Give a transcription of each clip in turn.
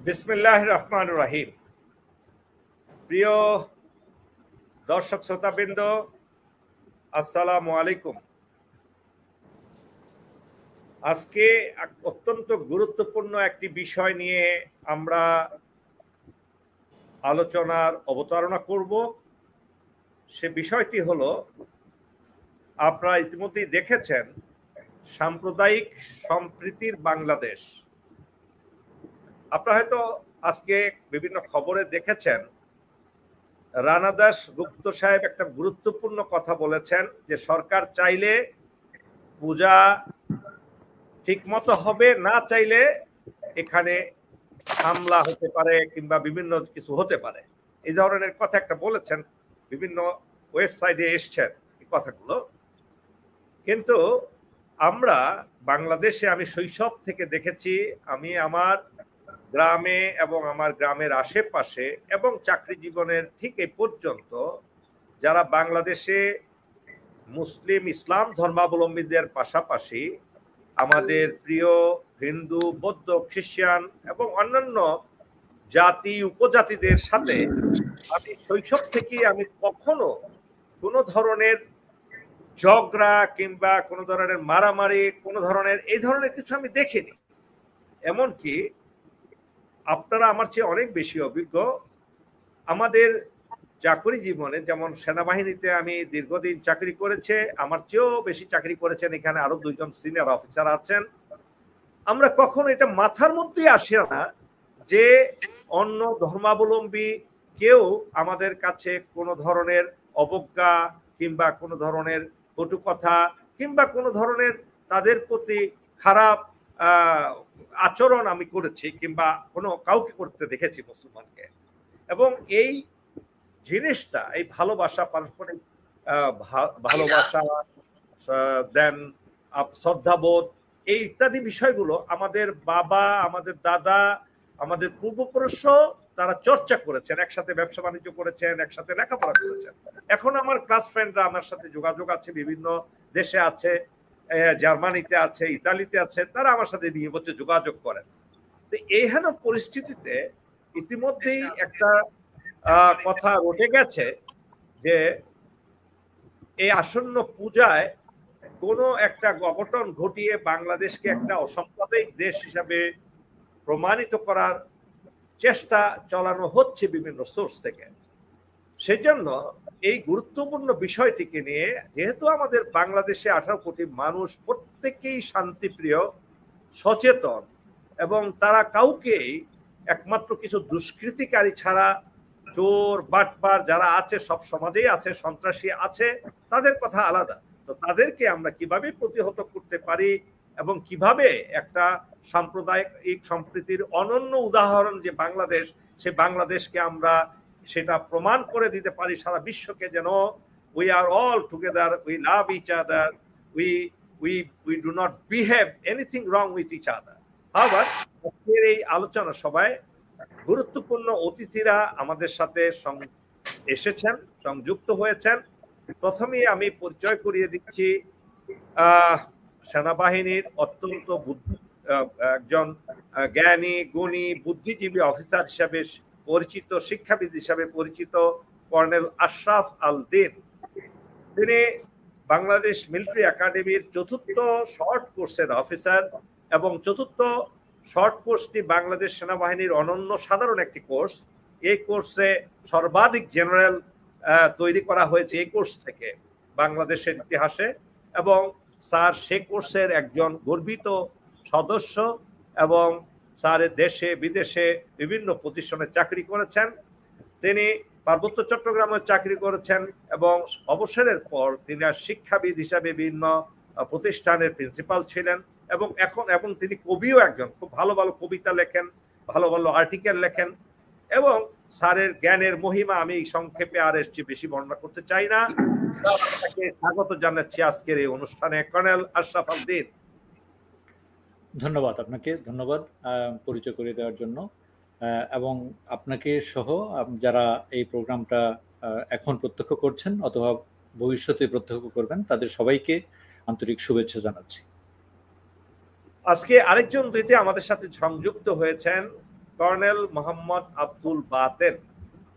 বিসমিল্লাহির রহমানির রহিম। প্রিয় দর্শক শ্রোতাবৃন্দ, আসসালামু আলাইকুম। আজকে অত্যন্ত গুরুত্বপূর্ণ একটি বিষয় নিয়ে আমরা আলোচনার অবতারণা করব। সে বিষয়টি হলো, আপনারা ইতিমধ্যেই দেখেছেন সাম্প্রদায়িক সম্প্রীতির বাংলাদেশ। আপনারা হয়তো আজকে বিভিন্ন খবরে দেখেছেন রানা দাস গুপ্ত সাহেব একটা গুরুত্বপূর্ণ কথা বলেছেন যে সরকার চাইলে পূজা ঠিকমতো হবে, না চাইলে এখানে হামলা হতে পারে কিংবা বিভিন্ন কিছু হতে পারে। এই ধরনের কথা একটা বলেছেন, বিভিন্ন ওয়েবসাইটে এসছেন এই কথাগুলো। কিন্তু আমরা বাংলাদেশে আমি শৈশব থেকে দেখেছি, আমি আমার গ্রামে এবং আমার গ্রামের আশেপাশে এবং চাকরি জীবনের ঠিক এই পর্যন্ত যারা বাংলাদেশে মুসলিম ইসলাম ধর্মাবলম্বীদের পাশাপাশি আমাদের প্রিয় হিন্দু, বৌদ্ধ, খ্রিস্টান এবং অন্যান্য জাতি উপজাতিদের সাথে আমি শৈশব থেকে আমি কখনো কোনো ধরনের ঝগড়া কিংবা কোনো ধরনের মারামারি, কোনো ধরনের এই ধরনের কিছু আমি দেখিনি। এমনকি আপনারা আমার চেয়ে অনেক বেশি অভিজ্ঞ। আমাদের চাকরি জীবনে, যেমন সেনাবাহিনীতে আমি দীর্ঘদিন চাকরি করেছে, আমার চেয়েও বেশি চাকরি করেছেন এখানে আরো দুইজন সিনিয়র অফিসার আছেন। আমরা কখনো এটা মাথার মধ্যেই আসে না যে অন্য ধর্মাবলম্বী কেউ আমাদের কাছে কোনো ধরনের অবজ্ঞা কিংবা কোনো ধরনের কটু কথা কিংবা কোনো ধরনের তাদের প্রতি খারাপ আচরণ আমি করেছি কিংবা কোনো কাউকে করতে দেখেছি মুসলমানকে। এবং এই জিনিসটা, এই ভালোবাসা, পারস্পরিক ভালোবাসা, দেন শ্রদ্ধাবোধ, এই ইত্যাদি বিষয়গুলো আমাদের বাবা, আমাদের দাদা, আমাদের পূর্বপুরুষ তারা চর্চা করেছেন, একসাথে ব্যবসা বাণিজ্য করেছেন, একসাথে লেখাপড়া করেছেন। এখন আমার ক্লাস ফ্রেন্ডরা আমার সাথে যোগাযোগ আছে, বিভিন্ন দেশে আছে, জার্মানিতে আছে, ইতালিতে আছে, তারা আমার সাথে নিয়মিত যোগাযোগ করেন। তো এই হেন পরিস্থিতিতে ইতিমধ্যেই একটা কথা উঠে গেছে যে এই আসন্ন পূজায় কোনো একটা অঘটন ঘটিয়ে বাংলাদেশকে একটা অসাম্প্রদায়িক দেশ হিসাবে প্রমাণিত করার চেষ্টা চালানো হচ্ছে বিভিন্ন সোর্স থেকে। সেজন্য এই গুরুত্বপূর্ণ বিষয়টিকে নিয়ে, যেহেতু আমাদের বাংলাদেশে 18 কোটি মানুষ প্রত্যেকেই শান্তিপ্রিয়, সচেতন এবং তারা কাউকেই একমাত্র কিছু দুষ্কৃতিকারী ছাড়া, চোর বাটপার যারা আছে সব সমাজেই আছে, সন্ত্রাসী আছে, তাদের কথা আলাদা। তো তাদেরকে আমরা কিভাবে প্রতিহত করতে পারি এবং কিভাবে একটা সাম্প্রদায়িক সম্প্রীতির অনন্য উদাহরণ যে বাংলাদেশ, সে বাংলাদেশকে আমরা সেটা প্রমাণ করে দিতে পারি সারা বিশ্বকে, যেন we are all together, we love each other, we do not behave anything wrong with each other. আবার আজকের এই আলোচনা সবাই গুরুত্বপূর্ণ অতিথিরা আমাদের সাথে এসেছেন, সংযুক্ত হয়েছেন। প্রথমেই আমি পরিচয় করিয়ে দিচ্ছি সেনাবাহিনীর অত্যন্ত একজন জ্ঞানী, গুণী, বুদ্ধিজীবী অফিসার হিসাবে পরিচিত, শিক্ষাবিদ হিসাবে পরিচিত কর্নেল আশরাফ আল দিন। তিনি বাংলাদেশ মিলিটারি একাডেমির ৪র্থ শর্ট কোর্সের অফিসার এবং ৪র্থ শর্ট কোর্সটি বাংলাদেশ সেনাবাহিনীর অনন্য সাধারণ একটি কোর্স। এই কোর্সে সর্বাধিক জেনারেল তৈরি করা হয়েছে এই কোর্স থেকে বাংলাদেশের ইতিহাসে, এবং স্যার সে কোর্সের একজন গর্বিত সদস্য এবং স্যারের দেশে বিদেশে বিভিন্ন প্রতিষ্ঠানে চাকরি করেছেন। তিনি পার্বত্য চট্টগ্রামে চাকরি করেছেন এবং অবসরের পর তিনি শিক্ষাবিদ হিসাবে বিভিন্ন প্রতিষ্ঠানের প্রিন্সিপাল ছিলেন এবং তিনি কবিও, একজন খুব ভালো ভালো কবিতা লেখেন, ভালো ভালো আর্টিকেল লেখেন। এবং স্যারের জ্ঞানের মহিমা আমি সংক্ষেপে আর এসছি বেশি বর্ণনা করতে চাই না। আপনাকে স্বাগত জানাচ্ছি আজকের এই অনুষ্ঠানে, কর্নেল আশরাফ আল দিন। ধন্যবাদ, আপনাকে ধন্যবাদ পরিচয় করে দেওয়ার জন্য, এবং আপনাকে সহ যারা এই প্রোগ্রামটা এখন প্রত্যক্ষ করছেন অথবা ভবিষ্যতে প্রত্যক্ষ করবেন তাদের সবাইকে আন্তরিক শুভেচ্ছা জানাচ্ছি। আজকে আরেকজন অতিথি আমাদের সাথে সংযুক্ত হয়েছেন, কর্নেল মোহাম্মদ আব্দুল বাতেন।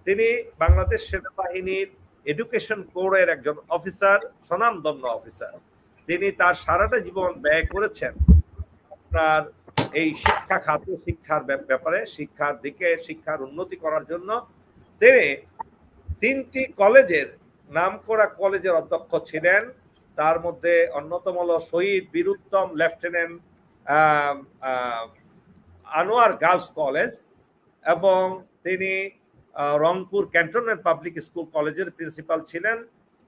তিনি বাংলাদেশ সেনাবাহিনীর এডুকেশন কোরের একজন অফিসার, স্বনামধন্য অফিসার। তিনি তার সারাটা জীবন ব্যয় করেছেন আপনার এই শিক্ষা খাতে, শিক্ষার ব্যাপারে, শিক্ষার দিকে, শিক্ষার উন্নতি করার জন্য। তিনি 3টি কলেজের, নামকরা কলেজের অধ্যক্ষ ছিলেন। তার মধ্যে অন্যতম হল শহীদ বীরুত্তম লেফটেন্যান্ট আনোয়ার গার্লস কলেজ, এবং তিনি রংপুর ক্যান্টনমেন্ট পাবলিক স্কুল কলেজের প্রিন্সিপাল ছিলেন,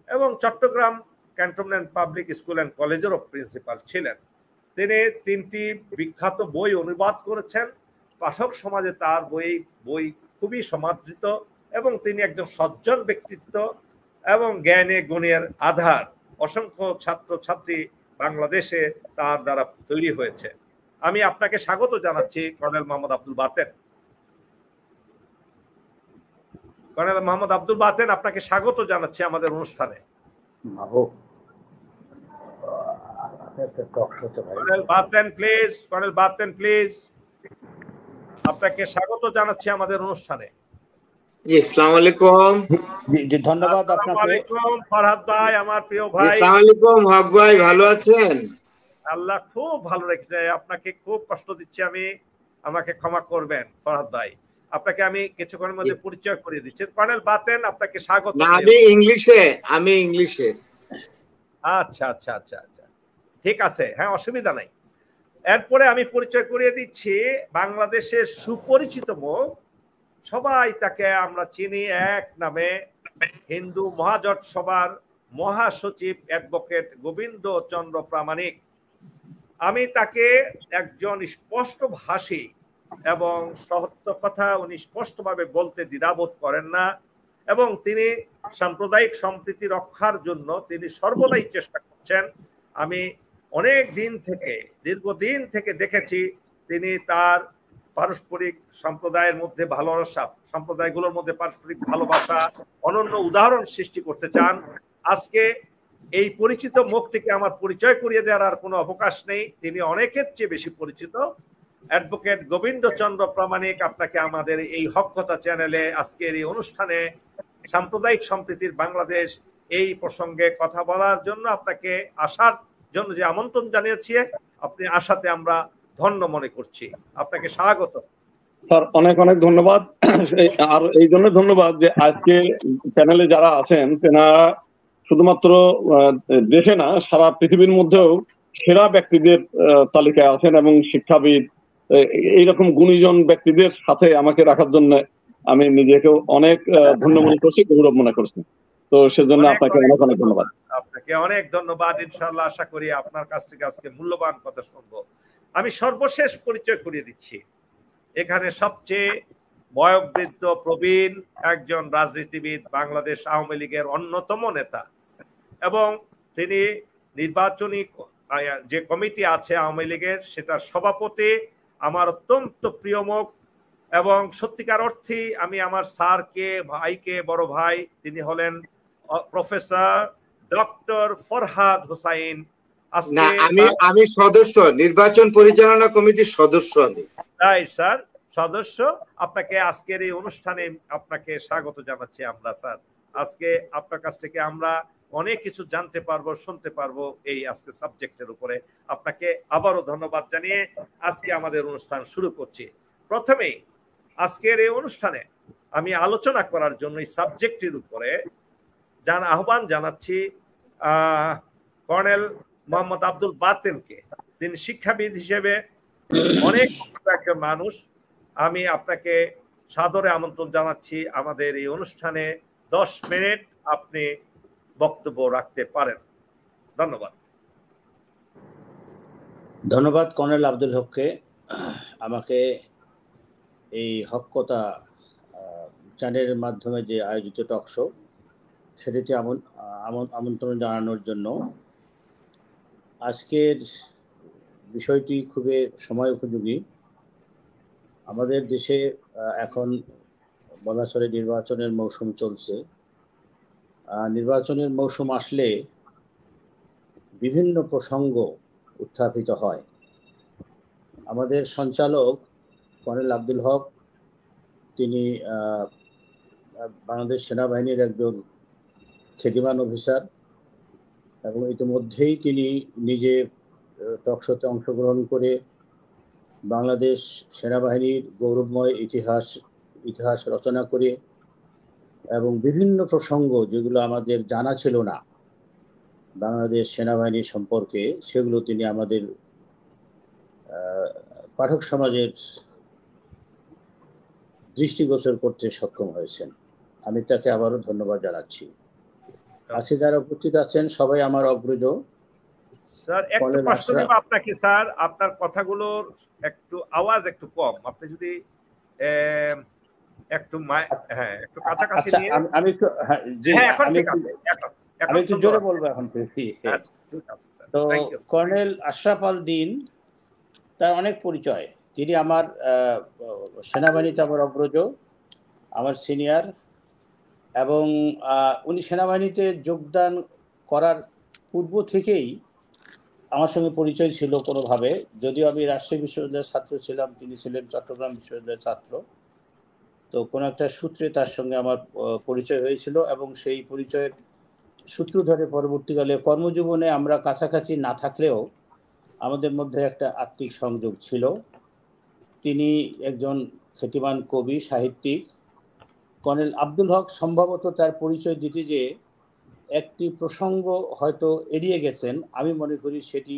এবং Chittagong cantonment public school and কলেজেরও প্রিন্সিপাল ছিলেন। তিনি 3টি বিখ্যাত বই অনুবাদ করেছেন। পাঠক সমাজে তার বই খুবই সমাদৃত, এবং তিনি একজন সজ্জন ব্যক্তিত্ব এবং জ্ঞানে গুণের আধার। অসংখ্য ছাত্রছাত্রী বাংলাদেশে তার দ্বারা তৈরি হয়েছে। আমি আপনাকে স্বাগত জানাচ্ছি কর্নেল মোহাম্মদ আব্দুল বাতেন। কর্নেল মোহাম্মদ আব্দুল বাতেন, আপনাকে স্বাগত জানাচ্ছি আমাদের অনুষ্ঠানে। Colonel Baten please, colonel Baten please, আপনাকে স্বাগত জানাচ্ছি আমাদের অনুষ্ঠানে। জি, আসসালামু আলাইকুম। জি, ধন্যবাদ আপনাকে। ফরহাদ ভাই, আমার প্রিয় ভাই। আসসালামু আলাইকুম হক ভাই, ভালো আছেন? আল্লাহ খুব ভালো রেখেছে। আপনাকে খুব কষ্ট দিচ্ছি আমি, আমাকে ক্ষমা করবেন ফরহাদ ভাই। আপনাকে আমি কিছুক্ষণের মধ্যে পরিচয় করিয়ে দিচ্ছি। কর্নেল বাতেন, আপনাকে স্বাগত। আমি ইংলিশে। আচ্ছা আচ্ছা আচ্ছা আচ্ছা, ঠিক আছে, হ্যাঁ, অসুবিধা নাই। এরপরে আমি পরিচয় করিয়ে দিচ্ছি বাংলাদেশের সুপরিচিত মুখ, সবাই তাকে আমরা চিনি এক নামে, হিন্দু মহাজোট সভার মহাসচিব অ্যাডভোকেট গোবিন্দ চন্দ্র প্রামাণিক। আমি তাকে একজন স্পষ্টভাষী এবং সত্য কথা উনি স্পষ্টভাবে বলতে দ্বিধাবোধ করেন না, এবং তিনি সাম্প্রদায়িক সম্প্রীতি রক্ষার জন্য তিনি সর্বদাই চেষ্টা করছেন। আমি দীর্ঘদিন থেকে দেখেছি তিনি তার পারস্পরিক সম্প্রদায়ের মধ্যে ভালোবাসা, সম্প্রদায়গুলোর মধ্যে পারস্পরিক ভালোবাসা, অনন্য উদাহরণ সৃষ্টি করতে চান। আজকে এই পরিচিত মুখটিকে আমার পরিচয় করিয়ে দেওয়ার আর কোনো অবকাশ নেই, তিনি অনেকের চেয়ে বেশি পরিচিত। অ্যাডভোকেট গোবিন্দ চন্দ্র প্রামাণিক, আপনাকে আমাদের এই হক কথা চ্যানেলে আজকের এই অনুষ্ঠানে সাম্প্রদায়িক সম্প্রীতির বাংলাদেশ এই প্রসঙ্গে কথা বলার জন্য আপনাকে আসার জন্য যে আমন্ত্রণ জানিয়েছি, আপনি আসাতে আমরা ধন্য মনে করছি। আপনাকে স্বাগত স্যার, অনেক অনেক ধন্যবাদ। আর এই জন্য ধন্যবাদ যে আজকে চ্যানেলে যারা আছেন তেনারা শুধুমাত্র দেশে না, সারা পৃথিবীর মধ্যেও সেরা ব্যক্তিদের তালিকায় আছেন, এবং শিক্ষাবিদ এইরকম গুণীজন ব্যক্তিদের সাথে আমাকে রাখার জন্য আমি নিজেকেও অনেক ধন্য মনে করছি, গৌরব মনে করছি। তো সেজন্য আপনাকে অনেক অনেক ধন্যবাদ। আপনাকে অনেক ধন্যবাদ। ইনশাআল্লাহ আশা করি আপনার কাছ থেকে আজকে মূল্যবান কথা শুনবো। আমি সর্বশেষ পরিচয় করিয়ে দিচ্ছি, এখানে সবচেয়ে বয়োবৃদ্ধ প্রবীণ একজন রাজনীতিবিদ, বাংলাদেশ আওয়ামী লীগের অন্যতম নেতা, এবং তিনি নির্বাচনী যে কমিটি আছে আওয়ামী লীগের, সেটার সভাপতি, আমার অত্যন্ত প্রিয় মুখ, এবং সত্যিকার অর্থেই আমি আমার স্যারকে, ভাইকে, বড় ভাই, তিনি হলেন প্রফেসর ডক্টর ফরহাদ হোসাইন। আমি সদস্য, নির্বাচন পরিচালনা কমিটির সদস্য। আমি তাই স্যার, সদস্য। আপনাকে আজকের এই অনুষ্ঠানে আপনাকে স্বাগত জানাচ্ছি আমরা। স্যার, আজকে আপনার কাছ থেকে আমরা অনেক কিছু জানতে পারবো, শুনতে পারবো এই আজকে সাবজেক্টের উপরে। আপনাকে আবারও ধন্যবাদ জানিয়ে আজকে আমাদের অনুষ্ঠান শুরু করছি। প্রথমেই আজকের এই অনুষ্ঠানে আমি আলোচনা করার জন্য এই সাবজেক্টের উপরে আহ্বান জানাচ্ছি কর্নেল মোহাম্মদ আব্দুল বাতেনকে। তিনি শিক্ষাবিদ হিসেবে অনেক একজন মানুষ। আমি আপনাকে সাদরে আমন্ত্রণ জানাচ্ছি আমাদের এই অনুষ্ঠানে 10 মিনিট আপনি বক্তব্য রাখতে পারেন। ধন্যবাদ। ধন্যবাদ কর্নেল আব্দুল হককে আমাকে এই হক কথা চ্যানেলের মাধ্যমে যে আয়োজিত টক শো সেটিতে আমন্ত্রণ জানানোর জন্য। আজকের বিষয়টি খুবই সময় উপযোগী। আমাদের দেশে এখন বলা চলে নির্বাচনের মৌসুম চলছে। নির্বাচনের মৌসুম আসলে বিভিন্ন প্রসঙ্গ উত্থাপিত হয়। আমাদের সঞ্চালক কর্নেল আব্দুল হক তিনি বাংলাদেশ সেনাবাহিনীর একজন খ্যাতিমান অফিসার এবং ইতিমধ্যেই তিনি নিজে টকশোতে অংশগ্রহণ করে বাংলাদেশ সেনাবাহিনীর গৌরবময় ইতিহাস রচনা করে এবং বিভিন্ন প্রসঙ্গ যেগুলো আমাদের জানা ছিল না বাংলাদেশ সেনাবাহিনী সম্পর্কে, সেগুলো তিনি আমাদের পাঠক সমাজের দৃষ্টিগোচর করতে সক্ষম হয়েছেন। আমি তাকে আবারও ধন্যবাদ জানাচ্ছি। আজকে যারা উপস্থিত আছেন সবাই আমার অগ্রজ। স্যার একটু কষ্ট দেব আপনাকে স্যার, আপনার কথাগুলোর একটু আওয়াজ একটু কম, আপনি যদি একটু হ্যাঁ একটু কাছাকাছি নিয়ে। আমি এখন ঠিক আছে, আমি একটু জোরে বলবো এখন। তো কর্নেল আশরাফ আল দ্বীন, তার অনেক পরিচয়। তিনি আমার সেনাবাহিনীতে আমার অগ্রজ, আমার সিনিয়র, এবং উনি সেনাবাহিনীতে যোগদান করার পূর্ব থেকেই আমার সঙ্গে পরিচয় ছিল কোনোভাবে। যদিও আমি রাজশাহী বিশ্ববিদ্যালয়ের ছাত্র ছিলাম, তিনি ছিলেন চট্টগ্রাম বিশ্ববিদ্যালয়ের ছাত্র। তো কোনো একটা সূত্রে তার সঙ্গে আমার পরিচয় হয়েছিল এবং সেই পরিচয়ের সূত্র ধরে পরবর্তীকালে কর্মজীবনে আমরা কাছাকাছি না থাকলেও আমাদের মধ্যে একটা আত্মিক সংযোগ ছিল। তিনি একজন খ্যাতিমান কবি, সাহিত্যিক। কর্নেল আব্দুল হক সম্ভবত তার পরিচয় দিতে যে একটি প্রসঙ্গ হয়তো এড়িয়ে গেছেন, আমি মনে করি সেটি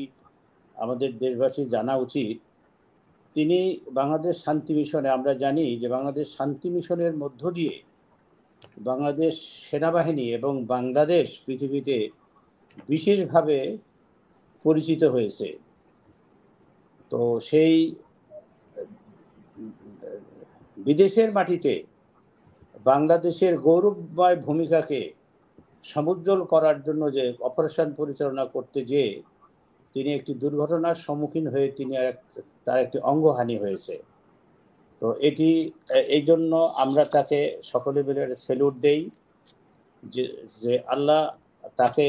আমাদের দেশবাসী জানা উচিত। তিনি বাংলাদেশ শান্তি মিশনে, আমরা জানি যে বাংলাদেশ শান্তি মিশনের মধ্য দিয়ে বাংলাদেশ সেনাবাহিনী এবং বাংলাদেশ পৃথিবীতে বিশেষভাবে পরিচিত হয়েছে। তো সেই বিদেশের মাটিতে বাংলাদেশের গৌরবময় ভূমিকাকে সমুজ্জ্বল করার জন্য যে অপারেশন পরিচালনা করতে যেয়ে তিনি একটি দুর্ঘটনার সম্মুখীন হয়ে তার একটি অঙ্গহানি হয়েছে। তো এই জন্য আমরা তাকে সকলে মিলে স্যালুট দেই যে আল্লাহ তাকে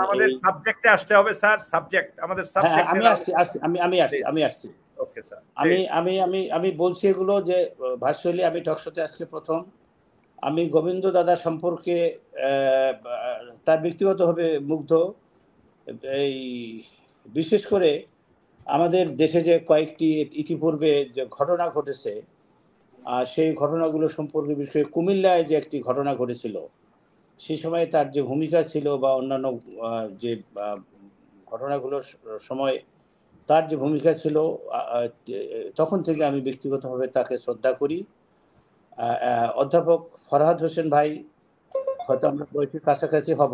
আমাদের সাবজেক্টে আসতে হবে স্যার। সাবজেক্ট আমাদের সাবজেক্ট। আমি আসছি। Okay sir. আমি বলছি এগুলো যে ভার্চুয়ালি আমি টকশোতে আজকে প্রথম। আমি গোবিন্দ দাদা সম্পর্কে তার ব্যক্তিগতভাবে মুগ্ধ। এই বিশেষ করে আমাদের দেশে যে কয়েকটি ইতিপূর্বে যে ঘটনা ঘটেছে, সেই ঘটনাগুলো সম্পর্কে বিষয়ে কুমিল্লায় যে একটি ঘটনা ঘটেছিল, সেই সময় তার যে ভূমিকা ছিল বা অন্যান্য যে ঘটনাগুলোর সময় তার যে ভূমিকা ছিল, তখন থেকে আমি ব্যক্তিগতভাবে তাকে শ্রদ্ধা করি। অধ্যাপক ফরহাদ হোসেন ভাই, হয়তো আমরা বয়সের কাছাকাছি হব,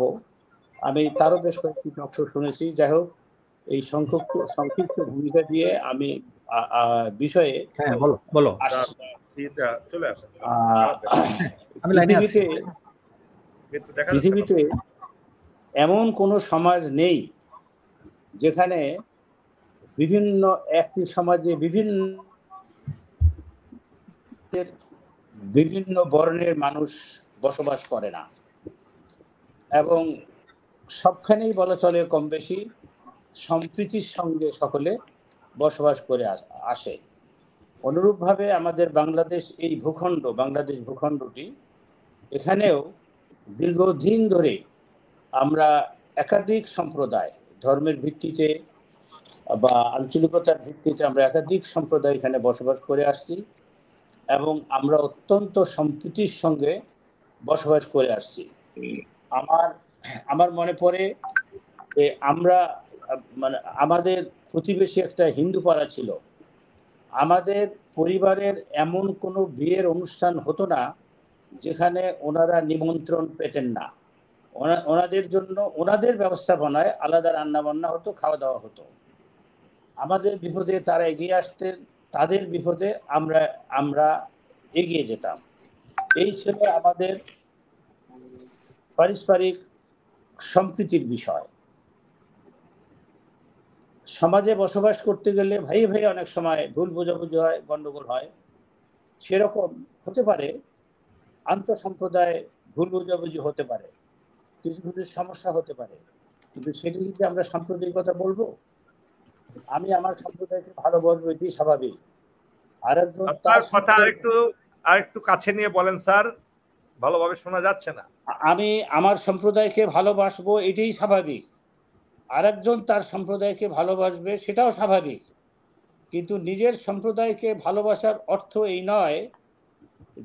আমি তারও বেশ কয়েকটি টক শুনেছি। যাই হোক, এই সংক্ষিপ্ত ভূমিকা দিয়ে আমি বিষয়ে পৃথিবীতে এমন কোনো সমাজ নেই যেখানে একটি সমাজে বিভিন্ন বর্ণের মানুষ বসবাস করে না, এবং সবখানেই বলা চলে কম বেশি সম্প্রীতির সঙ্গে সকলে বসবাস করে আসে। অনুরূপভাবে আমাদের বাংলাদেশ ভূখণ্ডটি, এখানেও দীর্ঘদিন ধরে আমরা একাধিক সম্প্রদায়, ধর্মের ভিত্তিতে বা আঞ্চলিকতার ভিত্তিতে আমরা একাধিক সম্প্রদায় এখানে বসবাস করে আসছি এবং আমরা অত্যন্ত সম্প্রীতির সঙ্গে বসবাস করে আসছি। আমার মনে পড়ে যে আমাদের প্রতিবেশী একটা হিন্দু পাড়া ছিল। আমাদের পরিবারের এমন কোনো বিয়ের অনুষ্ঠান হতো না যেখানে ওনারা নিমন্ত্রণ পেতেন না। ওনাদের জন্য ওনাদের ব্যবস্থাপনায় আলাদা রান্না বান্না হতো, খাওয়া দাওয়া হতো। আমাদের বিপদে তারা এগিয়ে আসতেন, তাদের বিপদে আমরা এগিয়ে যেতাম। এই ছিল আমাদের পারস্পরিক সম্প্রীতির বিষয়। সমাজে বসবাস করতে গেলে ভাই অনেক সময় ভুল বোঝাবুঝি হয়, গন্ডগোল হয়। সেরকম হতে পারে, আন্তঃসম্প্রদায় ভুল বোঝাবুঝি হতে পারে, কিছু সমস্যা হতে পারে, কিন্তু সেটি যদি আমরা সাম্প্রদায়িকতা বলবো? আমি আমার সম্প্রদায়কে ভালোবাসবো, এটি স্বাভাবিক। আরেকজন তার কথা একটু আর একটু কাছে নিয়ে বলেন স্যার, ভালোভাবে শোনা যাচ্ছে না। আমি আমার সম্প্রদায়কে ভালোবাসবো, এটাই স্বাভাবিক। আরেকজন তার সম্প্রদায়কে ভালোবাসবে, সেটাও স্বাভাবিক। কিন্তু নিজের সম্প্রদায়কে ভালোবাসার অর্থ এই নয়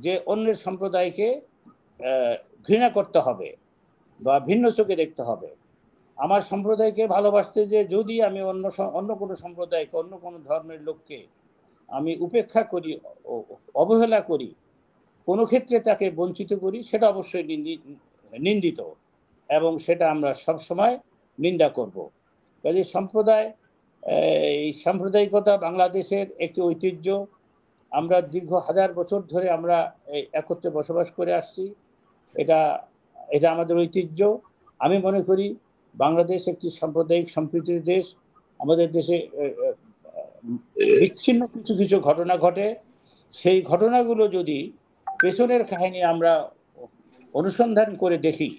যে অন্যের সম্প্রদায়কে ঘৃণা করতে হবে বা ভিন্ন চোখে দেখতে হবে। আমার সম্প্রদায়কে ভালোবাসতে যে যদি আমি অন্য কোনো সম্প্রদায়কে, অন্য কোনো ধর্মের লোককে আমি উপেক্ষা করি, অবহেলা করি, কোনো ক্ষেত্রে তাকে বঞ্চিত করি, সেটা অবশ্যই নিন্দিত, এবং সেটা আমরা সবসময় নিন্দা করব। কাজে এই সাম্প্রদায়িকতা বাংলাদেশের একটি ঐতিহ্য। আমরা দীর্ঘ হাজার বছর ধরে আমরা একত্রে বসবাস করে আসছি, এটা আমাদের ঐতিহ্য। আমি মনে করি বাংলাদেশ একটি সাম্প্রদায়িক সম্প্রীতির দেশ। আমাদের দেশে বিচ্ছিন্ন কিছু কিছু ঘটনা ঘটে, সেই ঘটনাগুলো যদি পেছনের কাহিনী আমরা অনুসন্ধান করে দেখি,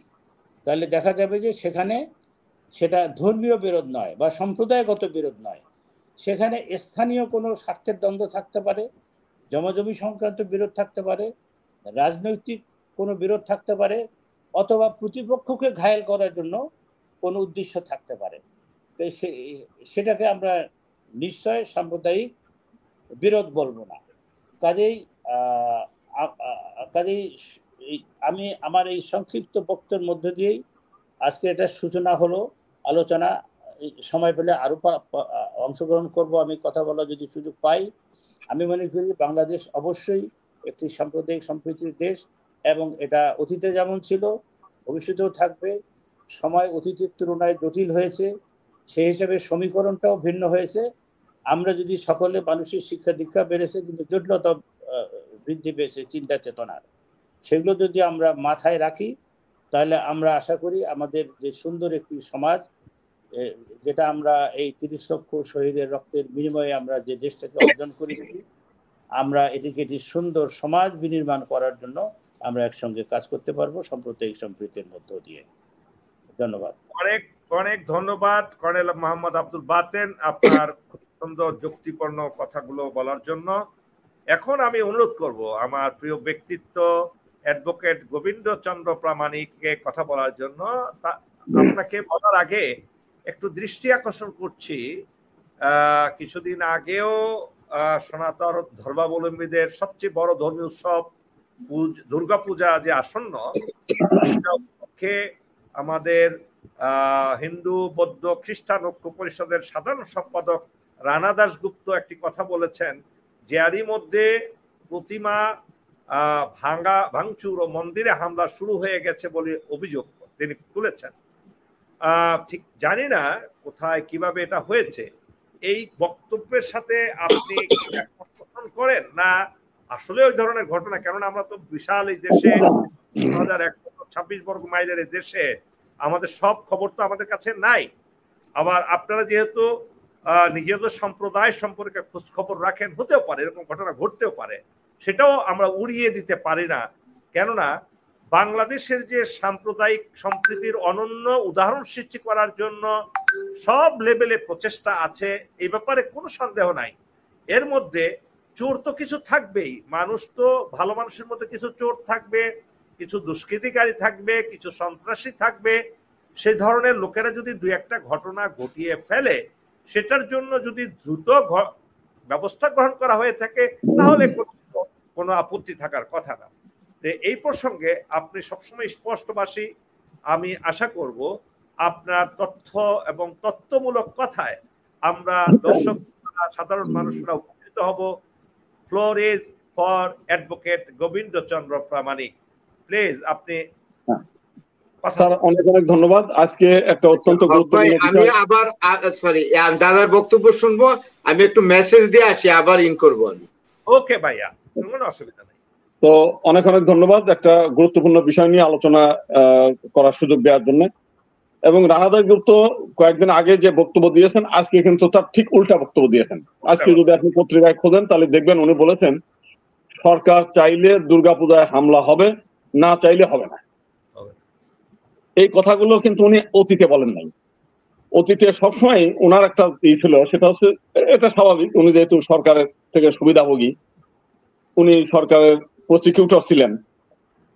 তাহলে দেখা যাবে যে সেটা ধর্মীয় বিরোধ নয় বা সম্প্রদায়গত বিরোধ নয়, সেখানে স্থানীয় কোনো স্বার্থের দ্বন্দ্ব থাকতে পারে, জমাজমি সংক্রান্ত বিরোধ থাকতে পারে, রাজনৈতিক কোনো বিরোধ থাকতে পারে, অথবা প্রতিপক্ষকে ঘায়েল করার জন্য কোনো উদ্দেশ্য থাকতে পারে। সেটাকে আমরা নিশ্চয় সাম্প্রদায়িক বিরোধ বলবো না। কাজেই আমি আমার এই সংক্ষিপ্ত বক্তব্যের মধ্য দিয়েই আজকে এটা সূচনা হলো আলোচনা। সময় পেলে আরো অংশগ্রহণ করব, আমি কথা বলা যদি সুযোগ পাই। আমি মনে করি বাংলাদেশ অবশ্যই একটি সাম্প্রদায়িক সম্প্রীতির দেশ, এবং এটা অতীতে যেমন ছিল ভবিষ্যতেও থাকবে। সময় অতীতের তুলনায় জটিল হয়েছে, সেই হিসাবে সমীকরণটাও ভিন্ন হয়েছে। আমরা যদি সকলে মানুষের শিক্ষা দীক্ষা বেড়েছে, কিন্তু জটিলতা বৃদ্ধি পেয়েছে চিন্তা চেতনার, সেগুলো যদি আমরা মাথায় রাখি, তাহলে আমরা আশা করি আমাদের যে সুন্দর একটি সমাজ, যেটা আমরা এই ৩০ লক্ষ শহীদের রক্তের বিনিময়ে আমরা যে দেশটাকে অর্জন করেছি, আমরা এটিকে একটি সুন্দর সমাজ বিনির্মাণ করার জন্য আমরা একসঙ্গে কাজ করতে পারবো সাম্প্রদায়িক সম্প্রীতির মধ্য দিয়ে। ধন্যবাদ। অনেক অনেক ধন্যবাদ কর্নেল মোহাম্মদ আব্দুল বাতেন, আপনার খুব সুন্দর যুক্তিপূর্ণ কথাগুলো বলার জন্য। এখন আমি অনুরোধ করব আমার প্রিয় ব্যক্তিত্ব অ্যাডভোকেট গোবিন্দচন্দ্র প্রামাণিককে কথা বলার জন্য। আপনাকে বলার আগে একটু দৃষ্টি আকর্ষণ করছি, কিছুদিন আগেও সনাতন ধর্মাবলম্বীদের সবচেয়ে বড় ধর্মীয় উৎসব দুর্গাপূজা যে আসন্ন, আমাদের হিন্দু বৌদ্ধ খ্রিস্টান ঐক্য পরিষদের সাধারণ সম্পাদক রানা দাশগুপ্ত একটি কথা বলেছেন, যে এরই মধ্যে প্রতিমা ভাঙচুর ও মন্দিরে হামলা শুরু হয়ে গেছে বলে অভিযোগ তিনি তুলেছেন। ঠিক জানি না কোথায় কিভাবে এটা হয়েছে। এই বক্তব্যের সাথে আপনি পোষণ করেন না আসলে ওই ধরনের ঘটনা? কেননা আমরা তো বিশাল এই দেশে 2126 বর্গ মাইলের এই দেশে আমাদের সব খবর তো আমাদের কাছে নাই। আবার আপনারা যেহেতু নিজেদের সম্প্রদায় সম্পর্কে খোঁজ খবর রাখেন, হতেও পারে এরকম ঘটনা ঘটতেও পারে, সেটাও আমরা উড়িয়ে দিতে পারি না। কেননা বাংলাদেশের যে সাম্প্রদায়িক সম্প্রীতির অনন্য উদাহরণ সৃষ্টি করার জন্য সব লেভেলে প্রচেষ্টা আছে, এই ব্যাপারে কোনো সন্দেহ নাই। এর মধ্যে চোর তো কিছু থাকবেই, মানুষ তো ভালো মানুষের মধ্যে কিছু চোর থাকবে, কিছু দুষ্কৃতিকারী থাকবে, কিছু সন্ত্রাসী থাকবে। সেই ধরনের লোকেরা যদি দুই একটা ঘটনা ঘটিয়ে ফেলে, সেটার জন্য যদি দ্রুত ব্যবস্থা গ্রহণ করা হয়ে থাকে, তাহলে কোনো আপত্তি থাকার কথা না। এই প্রসঙ্গে আপনি সবসময় স্পষ্টবাসী, আমি আশা করব আপনার তথ্য এবং তথ্যমূলক কথায় আমরা দর্শক সাধারণ মানুষরা উপকৃত হব। Floor is for advocate Gobindachandra Pramanik. Please আপনি। স্যার অনেক অনেক ধন্যবাদ। আজকে একটা অত্যন্ত গুরুত্বপূর্ণ আমি আবার সরি দাদার বক্তব্য শুনবো, আমি একটু মেসেজ দিয়ে আসি, আবার ইন করবো আমি। ওকে ভাইয়া, কোনো অসুবিধা নেই। তো অনেক অনেক ধন্যবাদ একটা গুরুত্বপূর্ণ বিষয় নিয়ে আলোচনা করার সুযোগ দেওয়ার জন্য। এবং রানা দাশগুপ্ত কয়েকদিন আগে যে বক্তব্য দিয়েছেন, আজকে কিন্তু তার ঠিক উল্টা বক্তব্য দিয়েছেন। আজকে যদি আপনি পত্রিকায় খোঁজেন তাহলে দেখবেন উনি বলেছেন সরকার চাইলে দুর্গাপূজায় হামলা হবে, না চাইলে হবে না। এই কথাগুলো কিন্তু উনি অতীতে বলেন নাই। অতীতে সবসময় ওনার একটা ছিল, সেটা হচ্ছে, এটা স্বাভাবিক, উনি যেহেতু সরকারের থেকে সুবিধাভোগী, উনি সরকারের প্রসিকিউটর ছিলেন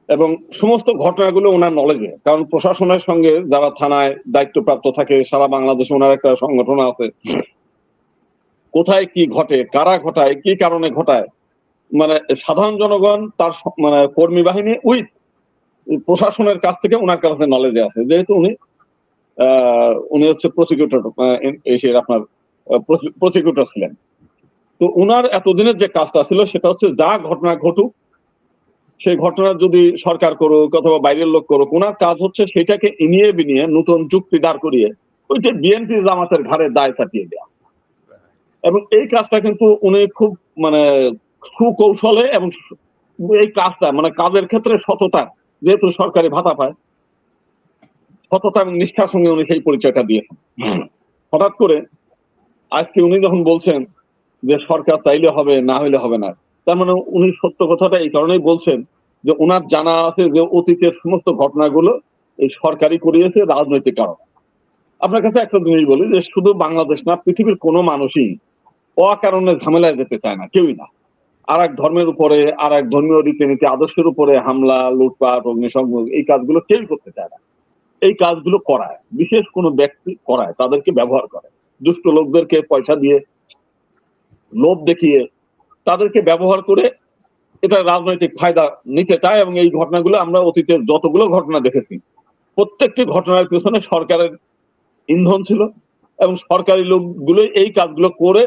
এবং সমস্ত ঘটনাগুলো ওনার নলেজে, কারণ প্রশাসনের সঙ্গে যারা থানায় দায়িত্বপ্রাপ্ত থাকে সারা বাংলাদেশে ওনার একটা সংগঠন আছে, কোথায় কি ঘটে, কারা ঘটায়, কি কারণে ঘটায়, মানে সাধারণ জনগণ তার মানে কর্মী বাহিনী উইথ প্রশাসনের কাছ থেকে ওনার কাছে নলেজে আছে, যেহেতু উনি হচ্ছে প্রসিকিউটর, আপনার প্রসিকিউটর ছিলেন। তো উনার এতদিনের যে কাজটা ছিল সেটা হচ্ছে যা ঘটনা ঘটুক সেই ঘটনা যদি সরকার করুক অথবা বাইরের লোক করুক, ওনার কাজ হচ্ছে সেটাকে ইনিয়ে বিনিয়ে নতুন যুক্তি দাঁড় করিয়ে ওই যে বিএনপি জামাতের ঘাড়ে দায় চাপিয়ে দেওয়া। এবং এই কাজটা কিন্তু উনি খুব মানে সুকৌশলে এবং এই কাজটা মানে কাজের ক্ষেত্রে সততা, যেহেতু সরকারি ভাতা পায়, সততা এবং নিষ্ঠার সঙ্গে উনি সেই পরিচয়টা দিয়েছেন। হঠাৎ করে আজকে উনি যখন বলছেন যে সরকার চাইলে হবে না হইলে হবে না, তার মানে উনি সত্য কথাটা এই কারণেই বলছেন যে ওনার জানা আছে যে অতীতের সমস্ত ঘটনাগুলো এই সরকারই করিয়েছে রাজনৈতিক কারণ। আপনার কাছে একটা জিনিস বলি যে শুধু বাংলাদেশ না, পৃথিবীর কোনো মানুষই অকারণে ঝামেলায় যেতে চায় না, কেউই না। আর এক ধর্মের উপরে, আর এক ধর্মীয় রীতিনীতি আদর্শের উপরে হামলা, লুটপাট, অগ্নিসংযোগ, এই কাজগুলো কেউই করতে চায় না। এই কাজগুলো করায় বিশেষ কোনো ব্যক্তি করায়, তাদেরকে ব্যবহার করে, দুষ্ট লোকদেরকে পয়সা দিয়ে লোভ দেখিয়ে তাদেরকে ব্যবহার করে এটা রাজনৈতিক ফায়দা নিতে চায়। এবং এই ঘটনাগুলো আমরা অতীতের যতগুলো ঘটনা দেখেছি প্রত্যেকটি ঘটনার পিছনে সরকারের ইন্ধন ছিল এবং সরকারি লোকগুলো এই কাজগুলো করে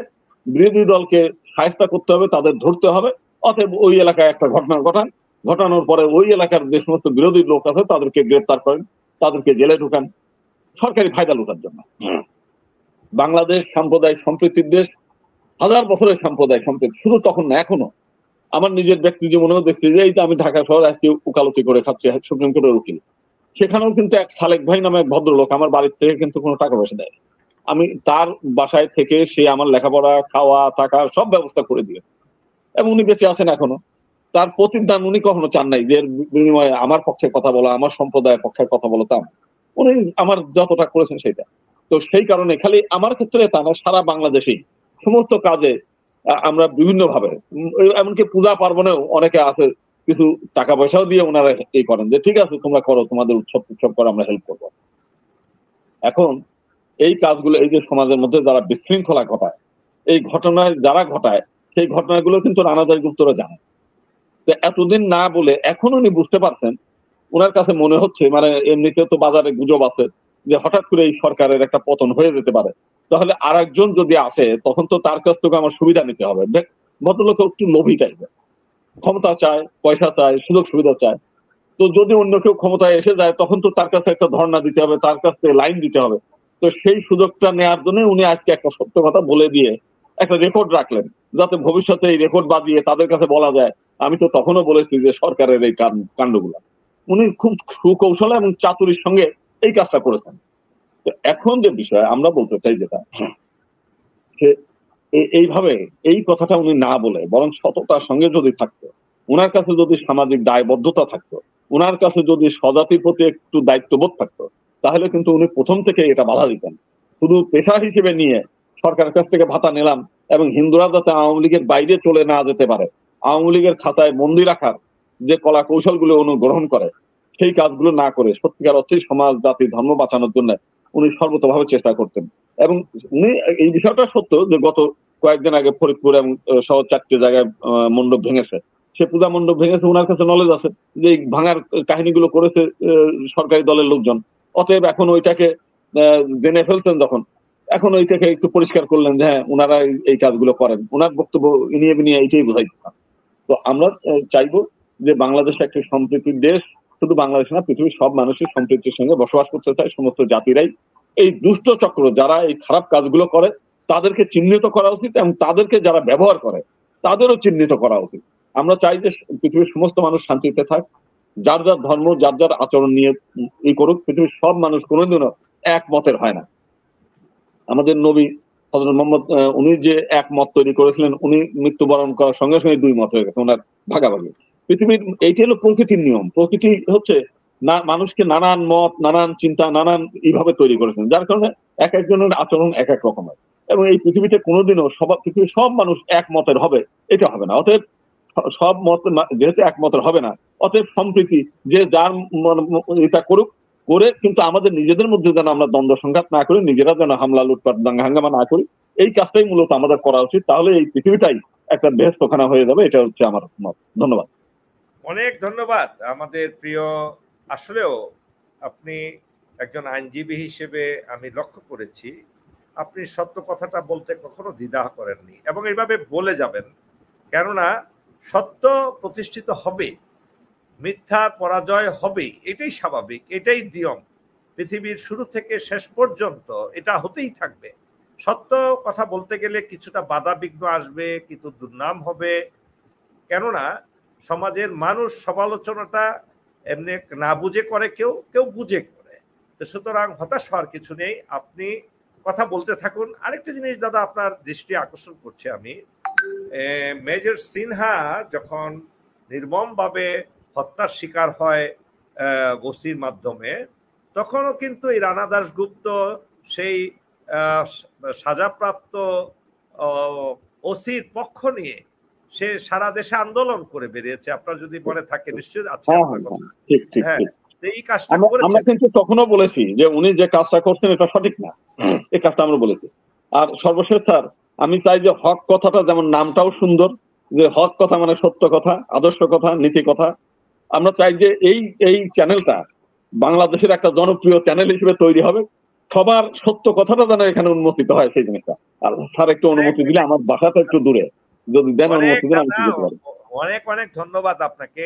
বিরোধী দলকে সাহায্য করতে হবে, তাদের ধরতে হবে। অতএব ওই এলাকায় একটা ঘটনা ঘটানোর পরে ওই এলাকার যে সমস্ত বিরোধী লোক আছে তাদেরকে গ্রেপ্তার করেন, তাদেরকে জেলে ঢুকান সরকারি ফায়দা লুটার জন্য। বাংলাদেশ সাম্প্রদায়িক সম্প্রীতির দেশ, হাজার বছরের সাম্প্রদায়িক সম্প্রীতি, শুধু তখন না এখনো। আমার নিজের ব্যক্তি জীবনেও দেখছি যে এই যে আমি ঢাকা শহরে আজকে উকালতি করে খাচ্ছি সুপ্রিম কোর্টের উকিল, সেখানেও কিন্তু এক সালেক ভাই নামে এক ভদ্রলোক আমার বাড়ির থেকে কিন্তু কোনো টাকা পয়সা দেয়, আমি তার বাসায় থেকে সে আমার লেখাপড়া, খাওয়া, থাকা সব ব্যবস্থা করে দিয়ে, এবং উনি বেঁচে আছেন এখনো। তার প্রতিদান উনি কখনো চান নাই যে বিনিময়ে আমার পক্ষে কথা বলা, আমার সম্প্রদায়ের পক্ষে কথা বলা, তা উনি আমার যতটা করেছেন সেটা। তো সেই কারণে খালি আমার ক্ষেত্রে তা না, সারা বাংলাদেশেই সমস্ত কাজে আমরা বিভিন্ন ভাবে, এমনকি পূজা পার্বণেও অনেকে আছে কিছু টাকা পয়সাও দিয়ে ওনারা এই করেন যে ঠিক আছে তোমরা করো, তোমাদের উৎসব করে আমরা হেল্প করবো। এখন এই কাজগুলো, এই যে সমাজের মধ্যে যারা বিশৃঙ্খলা ঘটায়, এই ঘটনায় যারা ঘটায়, সেই ঘটনাগুলো কিন্তু রানাদার গুপ্তরা জানে। তো এতদিন না বলে এখন উনি বুঝতে পারছেন, ওনার কাছে মনে হচ্ছে মানে এমনিতে তো বাজারে গুজব আছে যে হঠাৎ করে এই সরকারের একটা পতন হয়ে যেতে পারে, তাহলে আর একজন যদি আসে তখন তো তার কাছ থেকে আমার সুবিধা নিতে হবে। ভদ্রলোক একটু লোভী টাইপের, ক্ষমতা চায়, পয়সা চায়, সুযোগ সুবিধা চায়। তো যদি অন্য কেউ ক্ষমতায় এসে যায় তখন তো তার কাছে একটা ধর্ণা দিতে হবে, তার কাছে লাইন দিতে হবে। তো সেই সুযোগটা নেওয়ার জন্য উনি আজকে একটা সত্য কথা বলে দিয়ে একটা রেকর্ড রাখলেন, যাতে ভবিষ্যতে এই রেকর্ড বাজিয়ে তাদের কাছে বলা যায় আমি তো তখনও বলেছি যে সরকারের এই কাণ্ডগুলো। উনি খুব সুকৌশল এবং চাতুরীর সঙ্গে এই কাজটা করেছেন। তো এখন যে বিষয় আমরা বলতে চাই যেটা, সে এইভাবে এই কথাটা উনি না বলে বরং সততার সঙ্গে যদি থাকতো, ওনার কাছে যদি সামাজিক দায়বদ্ধতা থাকতো, ওনার কাছে যদি স্বজাতির প্রতি একটু দায়িত্ববোধ থাকতো, তাহলে কিন্তু উনি প্রথম থেকে এটা বাধা দিতেন। শুধু পেশা হিসেবে নিয়ে সরকারের কাছ থেকে ভাতা নিলাম এবং হিন্দুরা যাতে আওয়ামী লীগের বাইরে চলে না যেতে পারে, আওয়ামী লীগের খাতায় বন্দি রাখার যে কলা কৌশলগুলো উনি গ্রহণ করে, সেই কাজগুলো না করে সত্যিকার অর্থে সমাজ, জাতি, ধর্ম বাঁচানোর জন্য উনি সর্বতভাবে চেষ্টা করতেন। এবং উনি এই বিষয়টা সত্য যে গত কয়েকদিন আগে ফরিদপুর এবং সহ 4টে জায়গায় মণ্ডপ ভেঙেছে, সে পূজা মণ্ডপ ভেঙেছে, ওনার কাছে নলেজ আছে যে এই ভাঙার কাহিনীগুলো করেছে সরকারি দলের লোকজন। অতএব এখন ওইটাকে জেনে ফেলছেন যখন, এখন ওইটাকে একটু পরিষ্কার করলেন যে হ্যাঁ ওনারা এই কাজগুলো করেন। ওনার বক্তব্য ইনিয়ে বিনিয়ে এইটাই বোঝাইতে। তো আমরা চাইবো যে বাংলাদেশ একটি সম্প্রীতির দেশ, শুধু বাংলাদেশ না পৃথিবীর সব মানুষের সম্প্রীতির সঙ্গে বসবাস করতে চায়। সমস্ত জাতিরাই এই দুষ্ট চক্র যারা এই খারাপ কাজগুলো করে তাদেরকে চিহ্নিত করা উচিত এবং তাদেরকে যারা ব্যবহার করে তাদেরও চিহ্নিত করা উচিত। আমরা চাই যে পৃথিবীর সমস্ত মানুষ শান্তিতে থাক, যার যার ধর্ম, যার যার আচরণ নিয়ে ই করুক। পৃথিবীর সব মানুষ কোনোদিনও একমতের হয় না। আমাদের নবী হযরত মুহাম্মদ উনি যে এক মত তৈরি করেছিলেন, উনি মৃত্যুবরণ করার সঙ্গে সঙ্গে দুই মত হয়ে গেছে ওনার ভাগাভাগি। পৃথিবীর এইটা হলো প্রকৃতির নিয়ম। প্রকৃতি হচ্ছে না মানুষকে নানান মত, নানান চিন্তা, নানান এইভাবে তৈরি করেছেন, যার কারণে এক একজনের আচরণ এক এক রকমের। এবং এই পৃথিবীতে কোনোদিনও পৃথিবীর সব মানুষ এক মতের হবে এটা হবে না। অতএব সব মত যেহেতু একমতের হবে না, অতএব সম্প্রীতি যে যার এটা করুক, করে কিন্তু আমাদের নিজেদের মধ্যে যেন আমরা দ্বন্দ্ব সংঘাত না করি, নিজেরা যেন হামলা লুটপাট দাঙ্গা হাঙ্গামা না করি, এই কাজটাই মূলত আমাদের করা উচিত। তাহলে এই পৃথিবীটাই একটা বেহেশতখানা হয়ে যাবে। এটা হচ্ছে আমার মত। ধন্যবাদ। অনেক ধন্যবাদ আমাদের প্রিয়। আসলেও আপনি একজন আইনজীবী হিসেবে আমি লক্ষ্য করেছি আপনি সত্য কথাটা বলতে কখনো দ্বিধা করেননি এবং এইভাবে বলে যাবেন, কেননা সত্য প্রতিষ্ঠিত হবে, মিথ্যা পরাজয় হবে, এটাই স্বাভাবিক, এটাই নিয়ম। পৃথিবীর শুরু থেকে শেষ পর্যন্ত এটা হতেই থাকবে। সত্য কথা বলতে গেলে কিছুটা বাধা বিঘ্ন আসবে, কিছু দুর্নাম হবে, কেননা সমাজের মানুষ সমালোচনাটা এমনি না বুঝে করে, কেউ কেউ বুঝে করে। তো সুতরাং হতাশ হওয়ার কিছু নেই, আপনি কথা বলতে থাকুন। আরেকটা জিনিস দাদা আপনার দৃষ্টি আকর্ষণ করছে আমি, মেজর সিনহা যখন নির্মমভাবে হত্যার শিকার হয় ওসির মাধ্যমে, তখনও কিন্তু এই রানা দাশগুপ্ত সেই সাজাপ্রাপ্ত ওসির পক্ষ নিয়ে সে সারা দেশে আন্দোলন করে বেরিয়েছে। আপনার যদি মনে থাকে নিশ্চয়ই আছে। হ্যাঁ, এই কাজটা আমরা কিন্তু তখনও বলেছি যে উনি যে কাজটা করছেন এটা সঠিক না, এই কাজটা আমরা বলেছি। আর সর্বশেষ স্যার, আমি চাই যে হক কথাটা, যেমন নামটাও সুন্দর, যে হক কথা মানে সত্য কথা, আদর্শ কথা, নীতি কথা। আমরা চাই যে এই চ্যানেলটা বাংলাদেশের একটা জনপ্রিয় চ্যানেল হিসেবে তৈরি হবে, সবার সত্য কথাটা যেন এখানে উন্মোচিত হয়, সেই জিনিসটা। আর স্যার একটু অনুমতি দিলে, আমার বাসাটা একটু দূরে, যদি দেন অনুমতি দিলে আমি যেতে পারি। অনেক অনেক ধন্যবাদ আপনাকে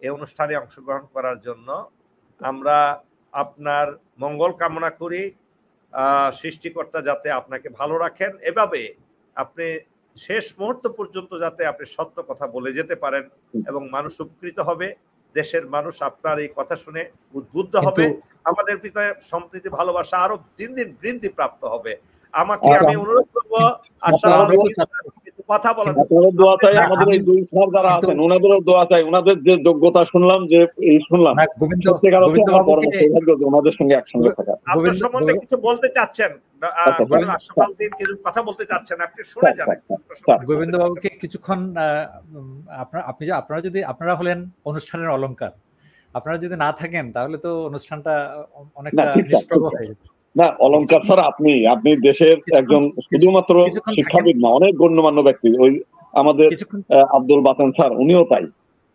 এই অনুষ্ঠানে অংশগ্রহণ করার জন্য। আমরা আপনার মঙ্গল কামনা করি, সৃষ্টিকর্তা যাতে আপনাকে ভালো রাখেন, এভাবে আপনি শেষ মুহূর্ত পর্যন্ত যাতে আপনি সত্য কথা বলে যেতে পারেন এবং মানুষ উপকৃত হবে, দেশের মানুষ আপনার এই কথা শুনে উদ্বুদ্ধ হবে, আমাদের ভিতরে সম্প্রীতি ভালোবাসা আরো দিন দিন বৃদ্ধি প্রাপ্ত হবে। আমি অনুরোধ করবো কথা বলেন, দোয়া চাই আমাদের এই দুই স্যার যারা আছেন, ওনাদেরও দোয়া চাই। ওনাদের যে যোগ্যতা শুনলাম, যে শুনলাম, ওনাদের সঙ্গে একসঙ্গে থাকা। আপনার সম্বন্ধে কিছু বলতে চাচ্ছেন, কথা বলতে চাচ্ছেন, আপনি শুনে যান। গোবিন্দ বাবুকে কিছুক্ষণ, আপনারা হলেন অনুষ্ঠানের অলংকার, আপনারা যদি না থাকেন তাহলে তো অনুষ্ঠানটা অনেকটা নিষ্প্রভ হয়ে যাবে। না, অলংকার স্যার আপনি দেশের একজন শুধুমাত্র শিক্ষাবিদ না, অনেক গণ্যমান্য ব্যক্তি। ওই আমাদের আব্দুল বাতেন স্যার, উনিও তাই।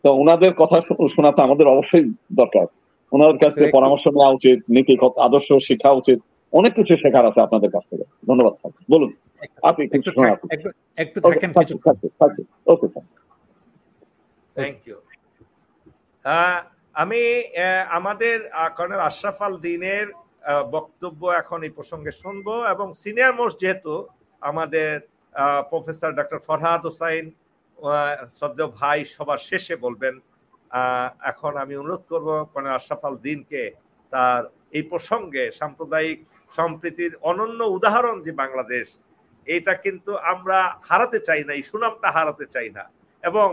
তো ওনাদের কথা শোনা তো আমাদের অবশ্যই দরকার। ওনাদের কাছ থেকে পরামর্শ নেওয়া উচিত, নীতি আদর্শ শিখা উচিত, অনেক কিছু শেখার আছে আপনাদের কাছ থেকে। ধন্যবাদ স্যার, বলুন আপনি একটু থাকেন। Okay sir, thank you. আমি আমাদের কর্নেল আশরাফ আল দ্বীনের বক্তব্য এখন এই প্রসঙ্গে শুনবো, এবং সিনিয়র মোস্ট যেহেতু আমাদের প্রফেসর ডক্টর ফরহাদ হোসাইন শ্রদ্ধেয় ভাই সবার শেষে বলবেন। এখন আমি অনুরোধ করব কর্নেল আশরাফ আল দ্বীনকে তার এই প্রসঙ্গে সাম্প্রদায়িক সম্প্রীতির অনন্য উদাহরণ যে বাংলাদেশ, এটা কিন্তু আমরা হারাতে চাই না, এই সুনামটা হারাতে চাই না, এবং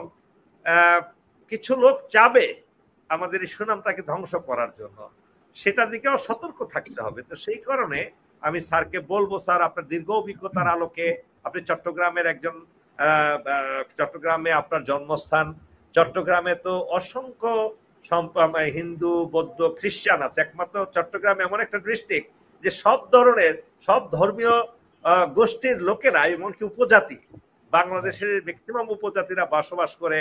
কিছু লোক চাবে আমাদের এই সুনামটাকে ধ্বংস করার জন্য, সেটা দিকেও সতর্ক থাকতে হবে। তো সেই কারণে আমি স্যারকে বলবো, স্যার আপনার দীর্ঘ অভিজ্ঞতার আলোকে, আপনি চট্টগ্রামের একজন, চট্টগ্রামে আপনার জন্মস্থান, চট্টগ্রামে তো অসংখ্য হিন্দু, বৌদ্ধ, খ্রিস্টান আছে। একমাত্র চট্টগ্রাম এমন একটা ডিস্ট্রিক্ট যে সব ধরনের, সব ধর্মীয় গোষ্ঠীর লোকেরা, এমনকি উপজাতি, বাংলাদেশের ম্যাক্সিমাম উপজাতিরা বসবাস করে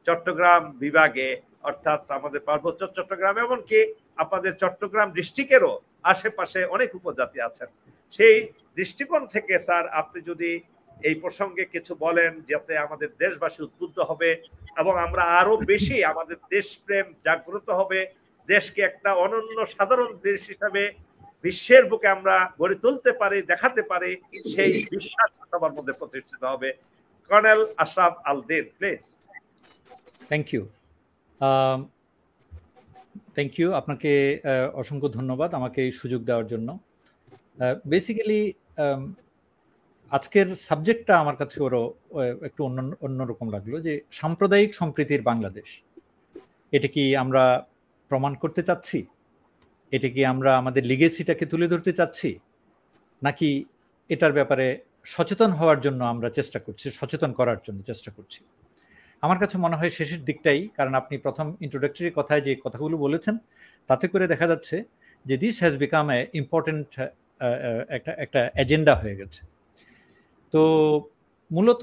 চট্টগ্রাম বিভাগে, অর্থাৎ আমাদের পার্বত্য চট্টগ্রাম, এমনকি আপনাদের চট্টগ্রাম ডিস্ট্রিক্টেরও আশেপাশে অনেক উপজাতি আছেন। সেই দৃষ্টিকোণ থেকে স্যার আপনি যদি এই প্রসঙ্গে কিছু বলেন, যাতে আমাদের দেশবাসী উদ্বুদ্ধ হবে এবং আমরা আরো বেশি আমাদের দেশপ্রেম জাগ্রত হবে, দেশকে একটা অনন্য সাধারণ দেশ হিসাবে বিশ্বের বুকে আমরা গড়ে তুলতে পারি, দেখাতে পারি, সেই বিশ্বাস সবার মধ্যে প্রতিষ্ঠিত হবে। Colonel Ashraf Al Din, please. Thank you আপনাকে অসংখ্য ধন্যবাদ আমাকে এই সুযোগ দেওয়ার জন্য। বেসিক্যালি আজকের সাবজেক্টটা আমার কাছে ওরও একটু অন্যরকম লাগলো, যে সাম্প্রদায়িক সম্প্রীতির বাংলাদেশ, এটা কি আমরা প্রমাণ করতে চাচ্ছি? এটা কি আমরা আমাদের লিগেসিটাকে তুলে ধরতে চাচ্ছি, নাকি এটার ব্যাপারে সচেতন হওয়ার জন্য আমরা চেষ্টা করছি, সচেতন করার জন্য চেষ্টা করছি? আমার কাছে মনে হয় শেষের দিকটাই, কারণ আপনি প্রথম ইন্ট্রোডাক্টরি কথায় যে কথাগুলো বলেছেন তাতে করে দেখা যাচ্ছে যে this has become a important একটা এজেন্ডা হয়ে গেছে। তো মূলত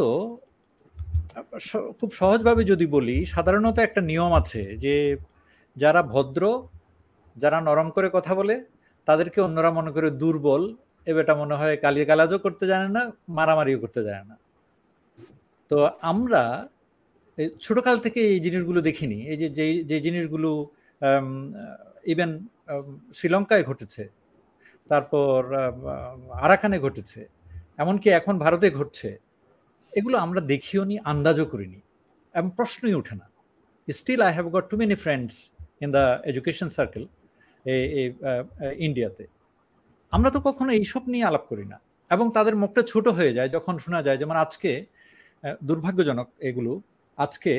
খুব সহজভাবে যদি বলি, সাধারণত একটা নিয়ম আছে যে যারা ভদ্র, যারা নরম করে কথা বলে, তাদেরকে অন্যরা মনে করে দুর্বল, এবারটা মনে হয় গালিগালাজও করতে জানে না, মারামারিও করতে জানে না। তো আমরা ছোটকাল থেকে এই জিনিসগুলো দেখিনি। এই যে জিনিসগুলো ইভেন শ্রীলঙ্কায় ঘটেছে, তারপর আরাকানে ঘটেছে, এমনকি এখন ভারতে ঘটছে, এগুলো আমরা দেখিও নি, আন্দাজও করিনি, এবং প্রশ্নই ওঠে না। Still I have got too many friends in the education circle ইন্ডিয়াতে। আমরা তো কখনো এইসব নিয়ে আলাপ করি না, এবং তাদের মুখটা ছোট হয়ে যায় যখন শোনা যায়। যেমন আজকে, দুর্ভাগ্যজনক এগুলো, আজকে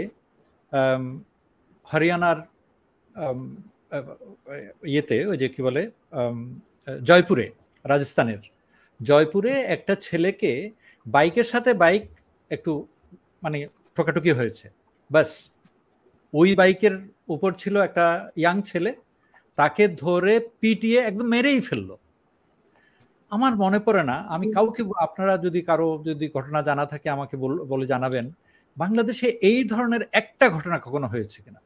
হরিয়ানার ইয়েতে, ওই যে কি বলে, জয়পুরে, রাজস্থানের জয়পুরে একটা ছেলেকে বাইকের সাথে বাইক একটু মানে ঠোকাঠুকি হয়েছে, বাস ওই বাইকের উপর ছিল একটা ইয়াং ছেলে, তাকে ধরে পিটিয়ে একদম মেরেই ফেললো। আমার মনে পড়ে না, আমি কাউকে, আপনারা যদি কারো যদি ঘটনা জানা থাকে আমাকে বলে জানাবেন, বাংলাদেশে এই ধরনের একটা ঘটনা কখনো হয়েছে কিনা।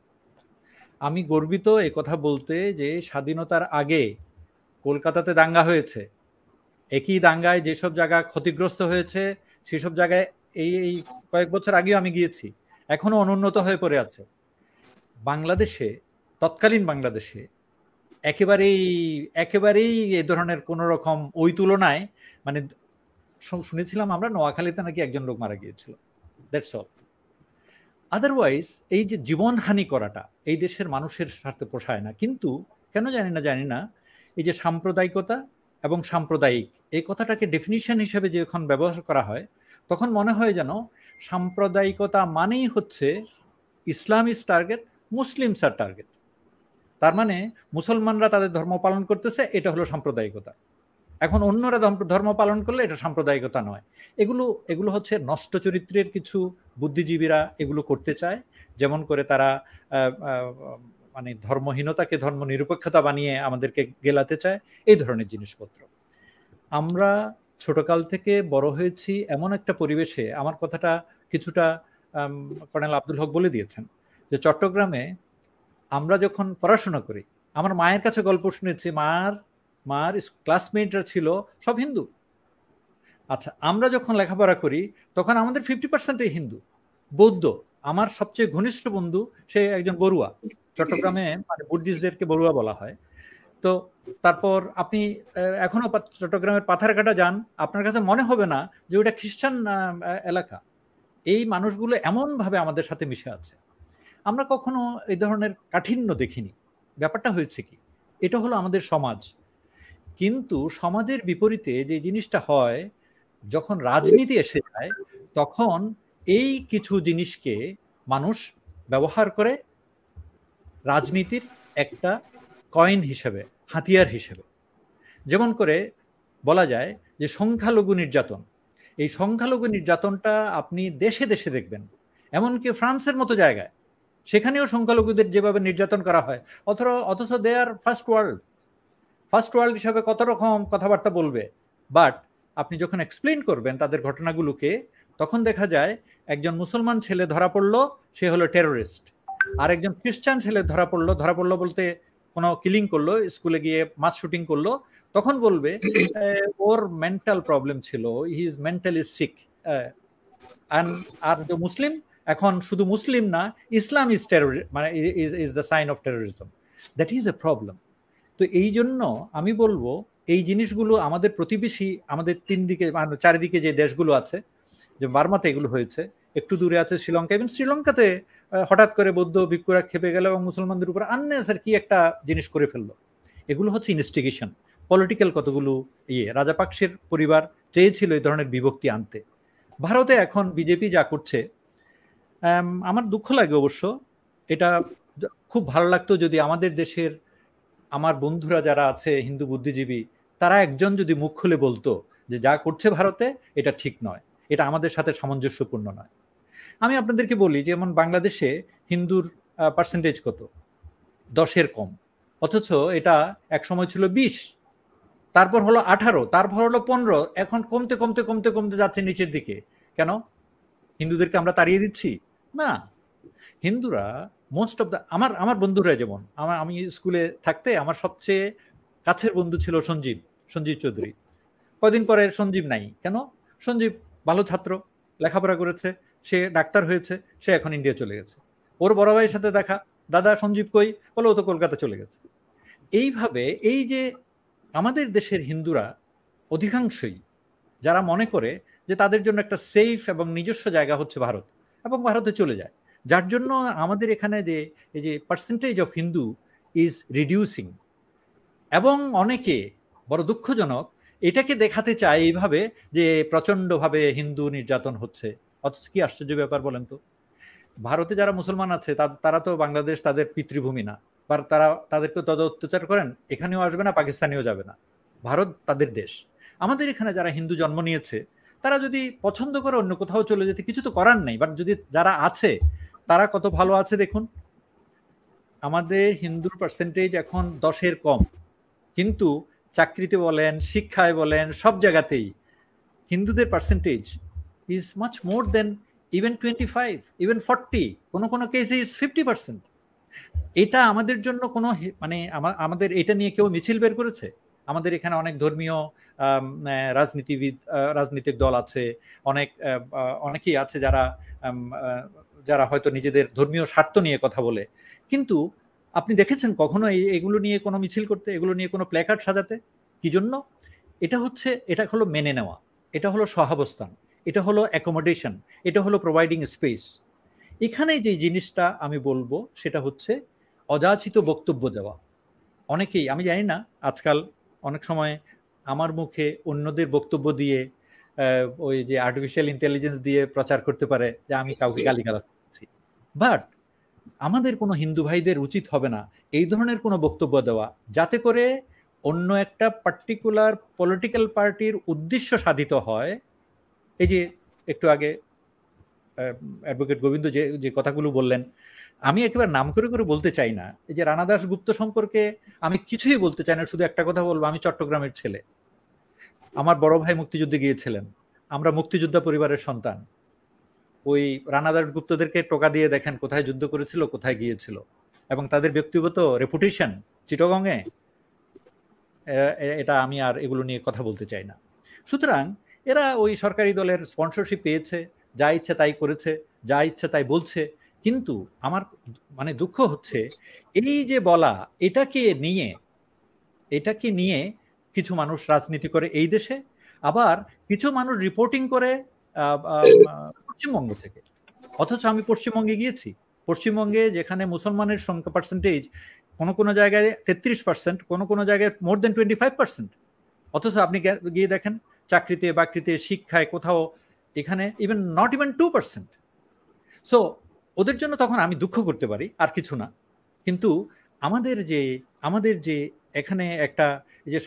আমি গর্বিত এই কথা বলতে যে স্বাধীনতার আগে কলকাতাতে দাঙ্গা হয়েছে, একই দাঙ্গায় যেসব জায়গা ক্ষতিগ্রস্ত হয়েছে সেসব জায়গায় এই কয়েক বছর আগেও আমি গিয়েছি, এখনো অনুন্নত হয়ে পড়ে আছে। বাংলাদেশে, তৎকালীন বাংলাদেশে একেবারেই এ ধরনের কোন রকম, ওই তুলনায় মানে শুনেছিলাম আমরা নোয়াখালীতে নাকি একজন লোক মারা গিয়েছিল, দ্যাটস অল। আদারওয়াইজ এই যে জীবনহানি করাটা এই দেশের মানুষের স্বার্থে পোষায় না। কিন্তু কেন জানি না এই যে সাম্প্রদায়িকতা এবং সাম্প্রদায়িক এই কথাটাকে ডেফিনিশন হিসেবে যখন ব্যবহার করা হয়, তখন মনে হয় যেন সাম্প্রদায়িকতা মানেই হচ্ছে ইসলাম ইজ টার্গেট, মুসলিমস আর টার্গেট। তার মানে মুসলমানরা তাদের ধর্ম পালন করতেছে, এটা হলো সাম্প্রদায়িকতা। এখন অন্যরা ধর্ম পালন করলে এটা সাম্প্রদায়িকতা নয়। এগুলো হচ্ছে নষ্ট চরিত্রের কিছু বুদ্ধিজীবীরা এগুলো করতে চায়, যেমন করে তারা মানে ধর্মহীনতাকে ধর্ম নিরপেক্ষতা বানিয়ে আমাদেরকে গেলাতে চায়, এই ধরনের জিনিসপত্র। আমরা ছোটকাল থেকে বড় হয়েছি এমন একটা পরিবেশে, আমার কথাটা কিছুটা কর্নেল আব্দুল হক বলে দিয়েছেন, যে চট্টগ্রামে আমরা যখন পড়াশোনা করি, আমার মায়ের কাছে গল্প শুনেছি, মার ক্লাসমেটরা ছিল সব হিন্দু। আচ্ছা, আমরা যখন লেখাপড়া করি তখন আমাদের 50% হিন্দু, বৌদ্ধ। আমার সবচেয়ে ঘনিষ্ঠ বন্ধু সে একজন বড়ুয়া, চট্টগ্রামে মানে বুদ্ধিস্টদেরকে বড়ুয়া বলা হয়। তো তারপর আপনি এখনো চট্টগ্রামের পাথারঘাটা যান, আপনার কাছে মনে হবে না যে ওটা খ্রিস্টান এলাকা। এই মানুষগুলো এমনভাবে আমাদের সাথে মিশে আছে, আমরা কখনো এই ধরনের কাঠিন্য দেখিনি। ব্যাপারটা হয়েছে কি, এটা হলো আমাদের সমাজ। কিন্তু সমাজের বিপরীতে যে জিনিসটা হয়, যখন রাজনীতি এসে যায়, তখন এই কিছু জিনিসকে মানুষ ব্যবহার করে রাজনীতির একটা কয়েন হিসেবে, হাতিয়ার হিসেবে। যেমন করে বলা যায় যে সংখ্যালঘু নির্যাতন, এই সংখ্যালঘু নির্যাতনটা আপনি দেশে দেশে দেখবেন, এমনকি ফ্রান্সের মতো জায়গায়, সেখানেও সংখ্যালঘুদের যেভাবে নির্যাতন করা হয়, অথচ দে আর ফার্স্ট ওয়ার্ল্ড হিসাবে কত রকম কথাবার্তা বলবে। বাট আপনি যখন এক্সপ্লেইন করবেন তাদের ঘটনাগুলোকে, তখন দেখা যায় একজন মুসলমান ছেলে ধরা পড়লো, সে হলো টেরোরিস্ট, আর একজন খ্রিস্টান ছেলে ধরা পড়লো বলতে কোনো কিলিং করলো, স্কুলে গিয়ে মাস শুটিং করলো, তখন বলবে ওর মেন্টাল প্রবলেম ছিল, হি ইজ মেন্টালি সিক। আর যে মুসলিম, এখন শুধু মুসলিম না, ইসলাম ইজ টেরোরিজম, মানে is the sign of terrorism. That is a problem. তো এই জন্য আমি বলবো এই জিনিসগুলো আমাদের প্রতিবেশী, আমাদের চারিদিকে যে দেশগুলো আছে, যে বার্মাতে এগুলো হয়েছে, একটু দূরে আছে শ্রীলঙ্কা, এবং শ্রীলঙ্কাতে হঠাৎ করে বৌদ্ধ ভিক্ষুরা খেপে গেল এবং মুসলমানদের উপর আননেসারি কি একটা জিনিস করে ফেললো। এগুলো হচ্ছে ইনভেস্টিগেশন, পলিটিক্যাল কতগুলো রাজাপাকসের পরিবার চেয়েছিল এই ধরনের বিভক্তি আনতে। ভারতে এখন বিজেপি যা করছে, আমার দুঃখ লাগে অবশ্য। এটা খুব ভালো লাগতো যদি আমাদের দেশের আমার বন্ধুরা যারা আছে হিন্দু বুদ্ধিজীবী, তারা একজন যদি মুখ খুলে বলতো যে যা করছে ভারতে এটা ঠিক নয়, এটা আমাদের সাথে সামঞ্জস্যপূর্ণ নয়। আমি আপনাদেরকে বলি যেমন বাংলাদেশে হিন্দুর পার্সেন্টেজ কত, 10-এর কম, অথচ এটা এক সময় ছিল 20, তারপর হলো 18, তারপর হলো 15, এখন কমতে কমতে কমতে কমতে যাচ্ছে নিচের দিকে। কেন? হিন্দুদেরকে আমরা তাড়িয়ে দিচ্ছি? না, হিন্দুরা মোস্ট অফ দ্য আমার বন্ধুরা, যেমন আমি স্কুলে থাকতে আমার সবচেয়ে কাছের বন্ধু ছিল সঞ্জীব চৌধুরী। কদিন পরে সঞ্জীব নাই। কেন? সঞ্জীব ভালো ছাত্র, লেখাপড়া করেছে, সে ডাক্তার হয়েছে, সে এখন ইন্ডিয়া চলে গেছে। ওর বড় ভাইয়ের সাথে দেখা, দাদা সঞ্জীব কই, বলে ও তো কলকাতা চলে গেছে। এইভাবে এই যে আমাদের দেশের হিন্দুরা অধিকাংশই যারা মনে করে যে তাদের জন্য একটা সেফ এবং নিজস্ব জায়গা হচ্ছে ভারত, এবং ভারতে চলে যায়, যার জন্য আমাদের এখানে যে এই যে percentage of Hindu is reducing. এবং অনেকে বড় দুঃখজনক এটাকে দেখাতে চায় এইভাবে যে প্রচন্ডভাবে হিন্দু নির্যাতন হচ্ছে। অথচ কি আশ্চর্য ব্যাপার বলেন তো, ভারতে যারা মুসলমান আছে তারা তো বাংলাদেশ তাদের পিতৃভূমি না, বা তাদেরকে তত অত্যাচার করেন, এখানেও আসবে না, পাকিস্তানেও যাবে না, ভারত তাদের দেশ। আমাদের এখানে যারা হিন্দু জন্ম নিয়েছে তারা যদি পছন্দ করে অন্য কোথাও চলে যেতে, কিছু তো করার নেই, বাট যদি যারা আছে তারা কত ভালো আছে দেখুন। আমাদের হিন্দুর পার্সেন্টেজ এখন 10-এর কম, কিন্তু চাকরিতে বলেন, শিক্ষায় বলেন, সব জায়গাতেই হিন্দুদের percentage is much more than even 25, even 40, কোনো কেসে ইজ 50%। এটা আমাদের জন্য কোনো মানে আমাদের এটা নিয়ে কেউ মিছিল বের করেছে? আমাদের এখানে অনেক ধর্মীয় রাজনীতিক দল আছে, অনেকেই আছে যারা হয়তো নিজেদের ধর্মীয় স্বার্থ নিয়ে কথা বলে, কিন্তু আপনি দেখেছেন কখনো এগুলো নিয়ে কোনো মিছিল করতে, এগুলো নিয়ে কোনো প্ল্যাকার্ড সাজাতে? কি জন্য? এটা হলো মেনে নেওয়া, এটা হলো সহাবস্থান, এটা হলো অ্যাকোমোডেশন, এটা হলো প্রোভাইডিং স্পেস। এখানে যে জিনিসটা আমি বলবো সেটা হচ্ছে অযাচিত বক্তব্য দেওয়া। অনেকেই, আমি জানি না, আজকাল অনেক সময় আমার মুখে অন্যদের বক্তব্য দিয়ে ওই যে আর্টিফিশিয়াল ইন্টেলিজেন্স দিয়ে প্রচার করতে পারে যে আমি কাউকে গালিগালাজ করছি, বাট আমাদের কোনো হিন্দু ভাইদের উচিত হবে না এই ধরনের কোনো বক্তব্য দেওয়া যাতে করে অন্য একটা পার্টিকুলার পলিটিক্যাল পার্টির উদ্দেশ্য সাধিত হয়। এই যে একটু আগে অ্যাডভোকেট গোবিন্দ যে কথাগুলো বললেন, আমি একেবারে নাম করে করে বলতে চাই না। এই যে রানা দাশগুপ্ত সম্পর্কে আমি কিছুই বলতে চাই না, শুধু একটা কথা বলবো, আমি চট্টগ্রামের ছেলে, আমার বড় ভাই মুক্তিযুদ্ধে গিয়েছিলেন, আমরা মুক্তিযোদ্ধা পরিবারের সন্তান। ওই রানা দাশগুপ্তদেরকে টোকা দিয়ে দেখেন কোথায় যুদ্ধ করেছিল, কোথায় গিয়েছিল, এবং তাদের ব্যক্তিগত রেপুটেশন চিটাগংয়ে, এটা আমি আর এগুলো নিয়ে কথা বলতে চাই না। সুতরাং এরা ওই সরকারি দলের স্পন্সরশিপ পেয়েছে, যা ইচ্ছে তাই করেছে, যা ইচ্ছে তাই বলছে। কিন্তু আমার মানে দুঃখ হচ্ছে এই যে বলা, এটাকে নিয়ে কিছু মানুষ রাজনীতি করে এই দেশে, আবার কিছু মানুষ রিপোর্টিং করে পশ্চিমবঙ্গ থেকে। অথচ আমি পশ্চিমবঙ্গে গিয়েছি, পশ্চিমবঙ্গে যেখানে মুসলমানের সংখ্যা পার্সেন্টেজ কোনো জায়গায় 33%, কোনো জায়গায় মোর দেন 25%, অথচ আপনি গিয়ে দেখেন চাকরিতে, বাকরিতে, শিক্ষায়, কোথাও এখানে ইভেন নট ইভেন 2%। সো ওদের জন্য তখন আমি দুঃখ করতে পারি, আর কিছু না। কিন্তু আমাদের যে এখানে একটা যে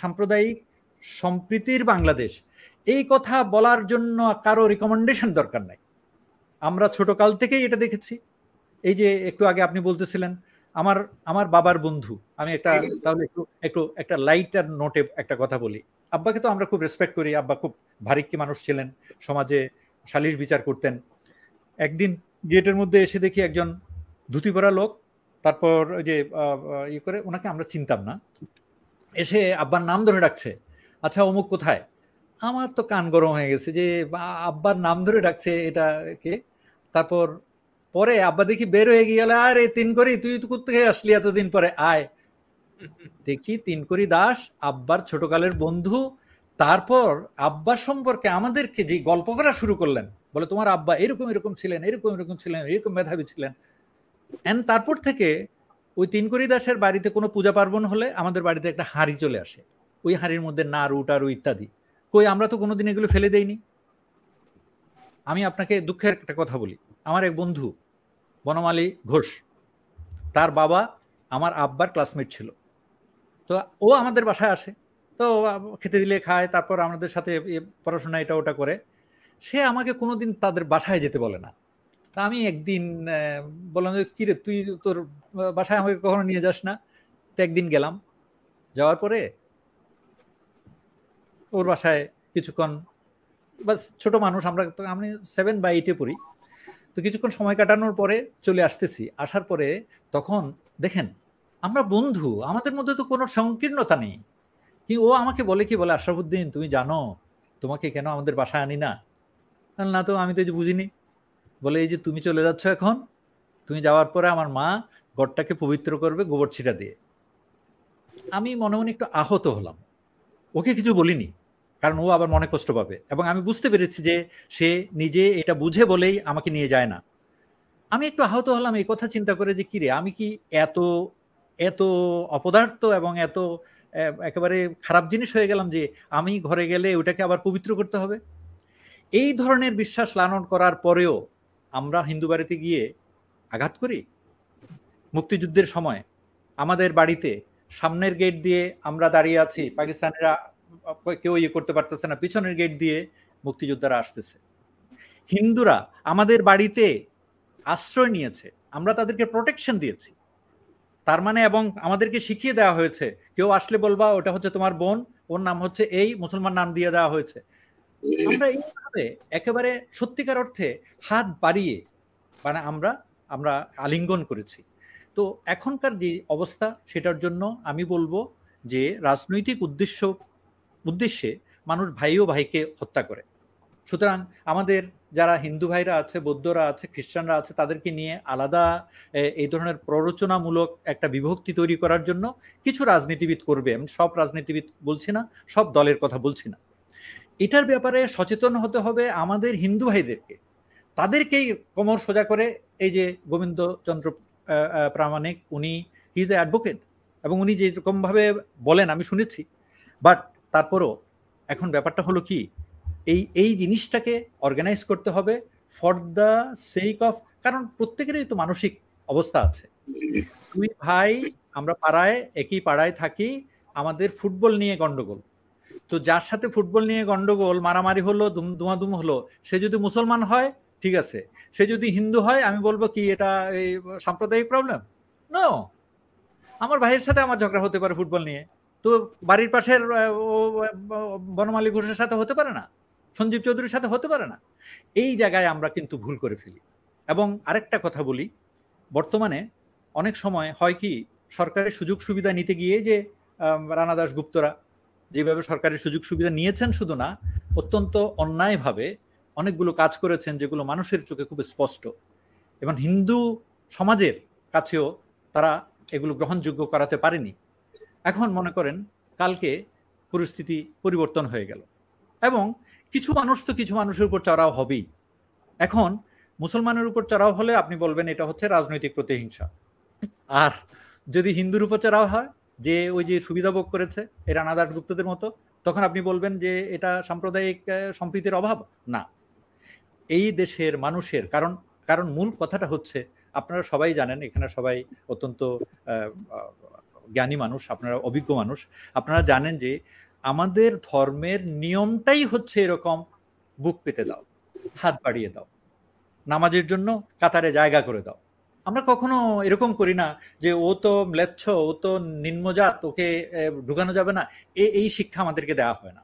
সাম্প্রদায়িক সম্প্রীতির বাংলাদেশ, এই কথা বলার জন্য কারো রিকমেন্ডেশন দরকার নাই। আমরা ছোটকাল থেকেই এটা দেখেছি। এই যে একটু আগে আপনি বলতেছিলেন আমার বাবার বন্ধু, আমি তাহলে একটু একটা লাইটার নোটে একটা কথা বলি। আব্বাকে তো আমরা খুব রেসপেক্ট করি, আব্বা খুব ভারিক্কি মানুষ ছিলেন, সমাজে সালিশ বিচার করতেন। একদিন গেটের মধ্যে এসে দেখি একজন ধুতি পরা লোক, তারপর যে ইয়ে করে, ওনাকে আমরা চিনতাম না, এসে আব্বার নাম ধরে ডাকছে, আচ্ছা অমুক কোথায়। আমার তো কান গরম হয়ে গেছে যে আব্বার নাম ধরে ডাকছে, এটা কে? তারপর পরে আব্বা দেখি বের হয়ে গেল, আরে তিনকড়ি তুই তো কোত্থেকে আসলি এতদিন পরে, আয়। দেখি তিনকড়ি দাস আব্বার ছোটকালের বন্ধু। তারপর আব্বার সম্পর্কে আমাদেরকে যে গল্প করা শুরু করলেন, বলে তোমার আব্বা এরকম ছিলেন, এরকম মেধাবী ছিলেন। এন্ড তারপর থেকে ওই তিনকড়ি দাসের বাড়িতে কোনো পূজা পার্বণ হলে আমাদের বাড়িতে একটা হাঁড়ি চলে আসে, ওই হাঁড়ির মধ্যে নাড়ু টাড়ু ইত্যাদি। কই, আমরা তো কোনোদিন এগুলো ফেলে দেইনি। আমি আপনাকে দুঃখের একটা কথা বলি, আমার এক বন্ধু বনমালী ঘোষ, তার বাবা আমার আব্বার ক্লাসমেট ছিল। তো ও আমাদের বাসায় আসে, তো খেতে দিলে খায়, তারপর আমাদের সাথে পড়াশোনা এটা ওটা করে। সে আমাকে কোনোদিন তাদের বাসায় যেতে বলে না। তা আমি একদিন বললাম যে কিরে তুই তোর বাসায় আমাকে কখনো নিয়ে যাস না? তো একদিন গেলাম, যাওয়ার পরে ওর বাসায় কিছুক্ষণ, বাস ছোট মানুষ আমরা, আমি 7 বা 8-এ পড়ি, তো কিছুক্ষণ সময় কাটানোর পরে চলে আসতেছি। আসার পরে তখন দেখেন আমরা বন্ধু, আমাদের মধ্যে তো কোনো সংকীর্ণতা নেই। কি ও আমাকে বলে, কি বলে, আশরাফুদ্দিন তুমি জানো তোমাকে কেন আমাদের বাসায় আনি না? না তো, আমি তো এই যে বুঝিনি। বলে এই যে তুমি চলে যাচ্ছ এখন, তুমি যাওয়ার পরে আমার মা ঘরটাকে পবিত্র করবে গোবর ছিটা দিয়ে। আমি মনে মনে একটু আহত হলাম, ওকে কিছু বলিনি কারণ ও আবার মনে কষ্ট পাবে, এবং আমি বুঝতে পেরেছি যে সে নিজে এটা বুঝে বলেই আমাকে নিয়ে যায় না। আমি একটু আহত হলাম এই কথা চিন্তা করে যে কিরে আমি কি এত এত অপদার্থ এবং এত একেবারে খারাপ জিনিস হয়ে গেলাম যে আমি ঘরে গেলে ওটাকে আবার পবিত্র করতে হবে। এই ধরনের বিশ্বাস লালন করার পরেও আমরা হিন্দু বাড়িতে গিয়ে আঘাত করি। মুক্তিযুদ্ধের সময় আমাদের বাড়িতে সামনের গেট দিয়ে আমরা দাঁড়িয়ে আছি, পাকিস্তানিরা কেউ ইয়ে করতে পারতেছে না, পিছনের গেট দিয়ে মুক্তিযোদ্ধারা আসতেছে। হিন্দুরা আমাদের বাড়িতে আশ্রয় নিয়েছে, আমরা তাদেরকে প্রোটেকশন দিয়েছি। তার মানে, এবং আমাদেরকে শিখিয়ে দেওয়া হয়েছে কেউ আসলে বলবা ওটা হচ্ছে তোমার বোন, ওর নাম হচ্ছে এই, মুসলমান নাম দিয়ে দেওয়া হয়েছে। আমরা এইভাবে একেবারে সত্যিকার অর্থে হাত বাড়িয়ে মানে আমরা আমরা আলিঙ্গন করেছি। তো এখনকার যে অবস্থা সেটার জন্য আমি বলবো যে রাজনৈতিক উদ্দেশ্যে মানুষ ভাই ও ভাইকে হত্যা করে। সুতরাং আমাদের যারা হিন্দু ভাইরা আছে, বৌদ্ধরা আছে, খ্রিস্টানরা আছে, তাদেরকে নিয়ে আলাদা এই ধরনের প্ররোচনামূলক একটা বিভক্তি তৈরি করার জন্য কিছু রাজনীতিবিদ করবে। আমি সব রাজনীতিবিদ বলছি না, সব দলের কথা বলছি না। এটার ব্যাপারে সচেতন হতে হবে আমাদের হিন্দু ভাইদেরকে, তাদেরকেই কোমর সোজা করে। এই যে গোবিন্দ চন্দ্র প্রামাণিক, উনি হি ইজ এ অ্যাডভোকেট, এবং উনি যেরকম ভাবে বলেন আমি শুনেছি, বাট তারপরও এখন ব্যাপারটা হলো কি, এই জিনিসটাকে অর্গানাইজ করতে হবে ফর দ্য সেক অফ, কারণ প্রত্যেকেরই তো মানসিক অবস্থা আছে। দুই ভাই আমরা পাড়ায়, একই পাড়ায় থাকি, আমাদের ফুটবল নিয়ে গন্ডগোল, তো যার সাথে ফুটবল নিয়ে গন্ডগোল, মারামারি হলো, দুমাদুম হলো, সে যদি মুসলমান হয় ঠিক আছে, সে যদি হিন্দু হয় আমি বলবো কি এটা এই সাম্প্রদায়িক প্রবলেম? নো, আমার ভাইয়ের সাথে আমার ঝগড়া হতে পারে ফুটবল নিয়ে, তো বাড়ির পাশের বনমালী ঘোষের সাথে হতে পারে না, সঞ্জীব চৌধুরীর সাথে হতে পারে না। এই জায়গায় আমরা কিন্তু ভুল করে ফেলি। এবং আরেকটা কথা বলি, বর্তমানে অনেক সময় হয় কি, সরকারের সুযোগ সুবিধা নিতে গিয়ে যে রানা দাশগুপ্তরা যেভাবে সরকারের সুযোগ সুবিধা নিয়েছেন, শুধু না অত্যন্ত অন্যায়ভাবে অনেকগুলো কাজ করেছেন যেগুলো মানুষের চোখে খুব স্পষ্ট, এবং হিন্দু সমাজের কাছেও তারা এগুলো গ্রহণযোগ্য করাতে পারেনি। এখন মনে করেন কালকে পরিস্থিতি পরিবর্তন হয়ে গেল, এবং কিছু মানুষ তো কিছু মানুষের উপর চড়াও হবেই। এখন মুসলমানের উপর চড়াও হলে আপনি বলবেন এটা হচ্ছে রাজনৈতিক প্রতিহিংসা, আর যদি হিন্দুর উপর চড়াও হয় যে ওই যে সুবিধা ভোগ করেছে এই রানা দাশগুপ্তদের মতো, তখন আপনি বলবেন যে এটা সাম্প্রদায়িক সম্প্রীতির অভাব। না, এই দেশের মানুষের, কারণ মূল কথাটা হচ্ছে, আপনারা সবাই জানেন, এখানে সবাই অত্যন্ত জ্ঞানী মানুষ, আপনারা অভিজ্ঞ মানুষ, আপনারা জানেন যে আমাদের ধর্মের নিয়মটাই হচ্ছে এরকম, বুক পেতে দাও, হাত বাড়িয়ে দাও, নামাজের জন্য কাতারে জায়গা করে দাও। আমরা কখনো এরকম করি না যে ও তো ম্লেচ্ছ, ও তো নিম্নজাত, ওকে ঢুকানো যাবে না, এই শিক্ষা আমাদেরকে দেওয়া হয় না।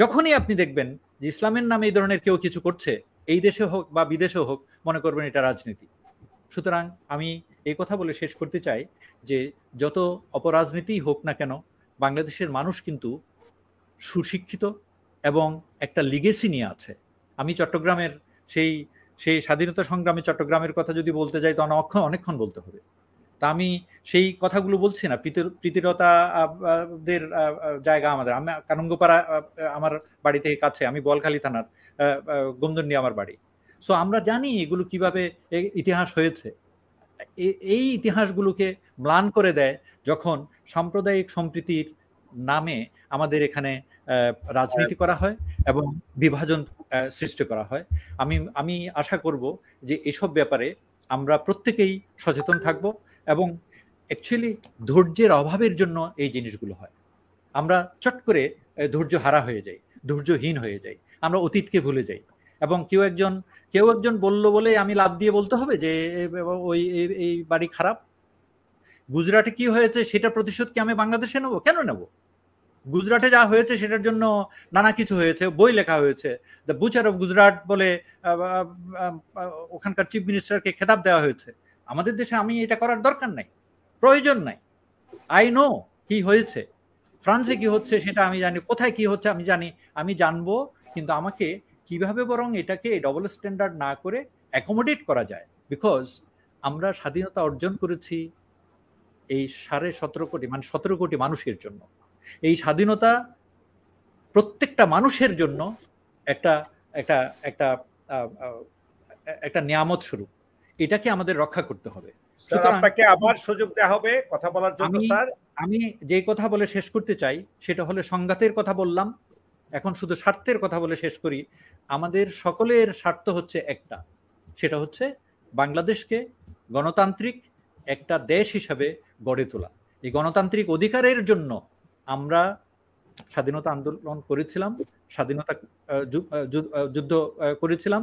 যখনই আপনি দেখবেন যে ইসলামের নামে এই ধরনের কেউ কিছু করছে, এই দেশে হোক বা বিদেশে হোক, মনে করবেন এটা রাজনীতি। সুতরাং আমি এই কথা বলে শেষ করতে চাই যে যত অপরাজনীতিই হোক না কেন, বাংলাদেশের মানুষ কিন্তু সুশিক্ষিত এবং একটা লিগেসি নিয়ে আছে। আমি চট্টগ্রামের সেই স্বাধীনতা সংগ্রামী চট্টগ্রামের কথা যদি বলতে যাই তো অনেকক্ষণ বলতে হবে। তা আমি সেই কথাগুলো বলছি না, প্রীতিলতাদের জায়গা আমাদের, আমি কানুঙ্গপাড়া আমার বাড়ি থেকে কাছে, আমি বোয়ালখালী থানার গমদন্ডি আমার বাড়ি। সো আমরা জানি এগুলো কিভাবে ইতিহাস হয়েছে। এই ইতিহাসগুলোকে ম্লান করে দেয় যখন সাম্প্রদায়িক সম্প্রীতির নামে আমাদের এখানে রাজনীতি করা হয় এবং বিভাজন সৃষ্টি করা হয়। আমি আশা করব যে এসব ব্যাপারে আমরা প্রত্যেকেই সচেতন থাকব, এবং অ্যাকচুয়ালি ধৈর্যের অভাবের জন্য এই জিনিসগুলো হয়। আমরা চট করে ধৈর্য হারা হয়ে যাই, ধৈর্যহীন হয়ে যাই, আমরা অতীতকে ভুলে যাই। এবং কেউ একজন বললো বলে আমি লাভ দিয়ে বলতে হবে যে ওই এই বাড়ি খারাপ। গুজরাটে কি হয়েছে সেটা প্রতিশোধ কি আমি বাংলাদেশে নেবো? কেন নেব? গুজরাটে যা হয়েছে সেটার জন্য নানা কিছু হয়েছে, বই লেখা হয়েছে, দ্য বুচার অফ গুজরাট বলে ওখানকার চিফ মিনিস্টারকে খেতাব দেওয়া হয়েছে। আমাদের দেশে আমি এটা করার দরকার নাই, প্রয়োজন নাই। আই নো কি হয়েছে, ফ্রান্সে কি হচ্ছে সেটা আমি জানি, কোথায় কি হচ্ছে আমি জানি, আমি জানবো, কিন্তু আমাকে কিভাবে বরং এটাকে ডবল স্ট্যান্ডার্ড না করে অ্যাকোমোডেট করা যায়। বিকজ আমরা স্বাধীনতা অর্জন করেছি এই 17.5 কোটি মানে 17 কোটি মানুষের জন্য। এই স্বাধীনতা প্রত্যেকটা মানুষের জন্য একটা একটা একটা একটা নিয়ামত স্বরূপ, এটাকে আমাদের রক্ষা করতে হবে। আপনাকে আবার সুযোগ দেওয়া হবে কথা বলার জন্য। স্যার আমি যে কথা বলে শেষ করতে চাই সেটা হলো সংঘাতের কথা বললাম, এখন শুধু স্বার্থের কথা বলে শেষ করি। আমাদের সকলের স্বার্থ হচ্ছে একটা, সেটা হচ্ছে বাংলাদেশকে গণতান্ত্রিক একটা দেশ হিসাবে গড়ে তোলা। এই গণতান্ত্রিক অধিকারের জন্য আমরা স্বাধীনতা আন্দোলন করেছিলাম, স্বাধীনতা যুদ্ধ করেছিলাম।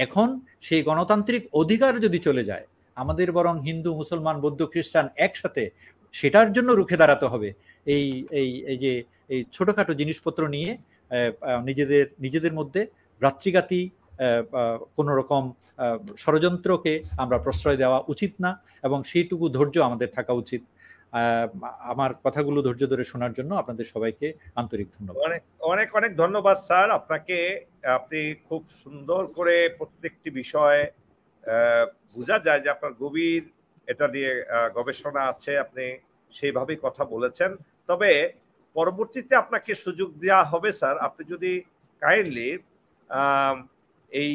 এখন সেই গণতান্ত্রিক অধিকার যদি চলে যায়, আমাদের বরং হিন্দু, মুসলমান, বৌদ্ধ, খ্রিস্টান একসাথে সেটার জন্য রুখে দাঁড়াতে হবে। এই এই এই যে এই ছোটখাটো জিনিসপত্র নিয়ে নিজেদের মধ্যে ভ্রাতৃঘাতী কোন রকম ষড়যন্ত্রকে আমরা প্রশ্রয় দেওয়া উচিত না, এবং সেইটুকু ধৈর্য আমাদের থাকা উচিত। আমার কথাগুলো ধৈর্য ধরে শোনার জন্য আপনাদের সবাইকে আন্তরিক ধন্যবাদ। অনেক অনেক ধন্যবাদ স্যার আপনাকে। আপনি খুব সুন্দর করে প্রত্যেকটি বিষয় বোঝা যায় যে আপনার গভীর এটা নিয়ে গবেষণা আছে, আপনি সেইভাবেই কথা বলেছেন। তবে পরবর্তীতে আপনাকে সুযোগ দেওয়া হবে স্যার, আপনি যদি কাইন্ডলি এই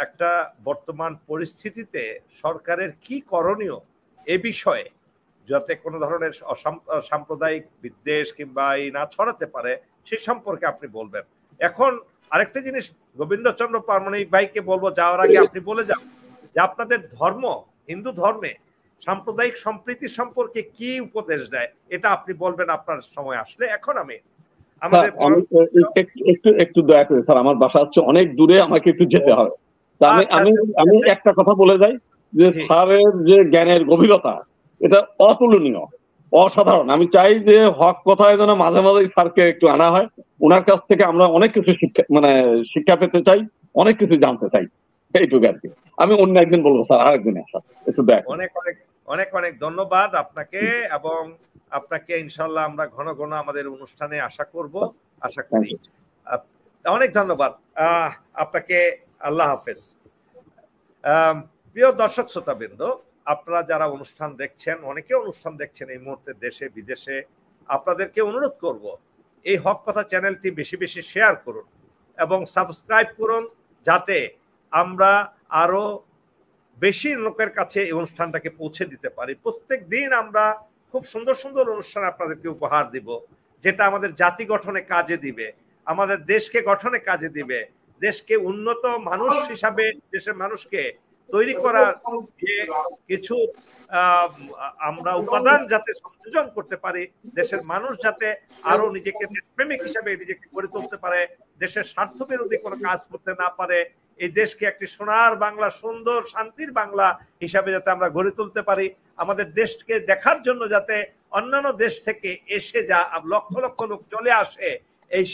একটা বর্তমান পরিস্থিতিতে সরকারের কি করণীয় এ বিষয়ে, যাতে কোনো ধরনের সাম্প্রদায়িক বিদ্বেষ কিংবা এই না ছড়াতে পারে, সে সম্পর্কে আপনি বলবেন। এখন আরেকটা জিনিস গোবিন্দচন্দ্র প্রামাণিক ভাইকে বলবো, যাওয়ার আগে আপনি বলে যান যে আপনাদের ধর্ম, হিন্দু ধর্মে সাম্প্রদায়িক সম্প্রীতি সম্পর্কে কি উপদেশ দেয়, এটা আপনি বলবেন আপনার সময় আসলে। এখন একটু দয়া করে স্যার, আমার বাসা হচ্ছে অনেক দূরে, আমাকে একটু যেতে হবে। আমি একটা কথা বলে যাই যে স্যারের যে জ্ঞানের গভীরতা, এটা অতুলনীয়, অসাধারণ। আমি চাই যে হক কথায় যেন মাঝে মাঝে স্যারকে একটু আনা হয়, ওনার কাছ থেকে আমরা অনেক কিছু শিক্ষা পেতে চাই, অনেক কিছু জানতে চাই, এইটুকু আর কি। আমি অন্য একদিন বলবো স্যার, আরেকদিন একটু দেখ। অনেক অনেক অনেক অনেক ধন্যবাদ আপনাকে, এবং আপনাকে ইনশাল্লাহ আমরা ঘন ঘন আমাদের অনুষ্ঠানে আশা করি। অনেক ধন্যবাদ আপনাকে। আল্লাহ হাফেজ। প্রিয় দর্শক শ্রোতাবৃন্দ, আপনারা যারা অনুষ্ঠান দেখছেন, অনেকে অনুষ্ঠান দেখছেন এই মুহূর্তে দেশে বিদেশে, আপনাদেরকে অনুরোধ করব এই হক কথা চ্যানেলটি বেশি বেশি শেয়ার করুন এবং সাবস্ক্রাইব করুন, যাতে আমরা আরো বেশি লোকের কাছে এই অনুষ্ঠানটাকে পৌঁছে দিতে পারি। প্রত্যেক দিন আমরা খুব সুন্দর সুন্দর অনুষ্ঠান আপনাদেরকে উপহার দিব, যেটা আমাদের জাতি গঠনে কাজে দিবে, আমাদের দেশকে গঠনে কাজে দিবে, দেশকে উন্নত মানুষ হিসাবে দেশের মানুষকে তৈরি করার যে কিছু আমরা উপাদান যাতে সংযোজন করতে পারি, দেশের মানুষ যাতে আরো নিজেকে দেশপ্রেমিক হিসাবে নিজেকে গড়ে তুলতে পারে, দেশের স্বার্থ বিরোধী কোনো কাজ করতে না পারে, এই দেশকে একটি সোনার বাংলা, সুন্দর শান্তির বাংলা হিসাবে যাতে আমরা গড়ে তুলতে পারি, আমাদের দেশকে দেখার জন্য যাতে অন্যান্য দেশ থেকে এসে যা লক্ষ লক্ষ লোক চলে আসে, এই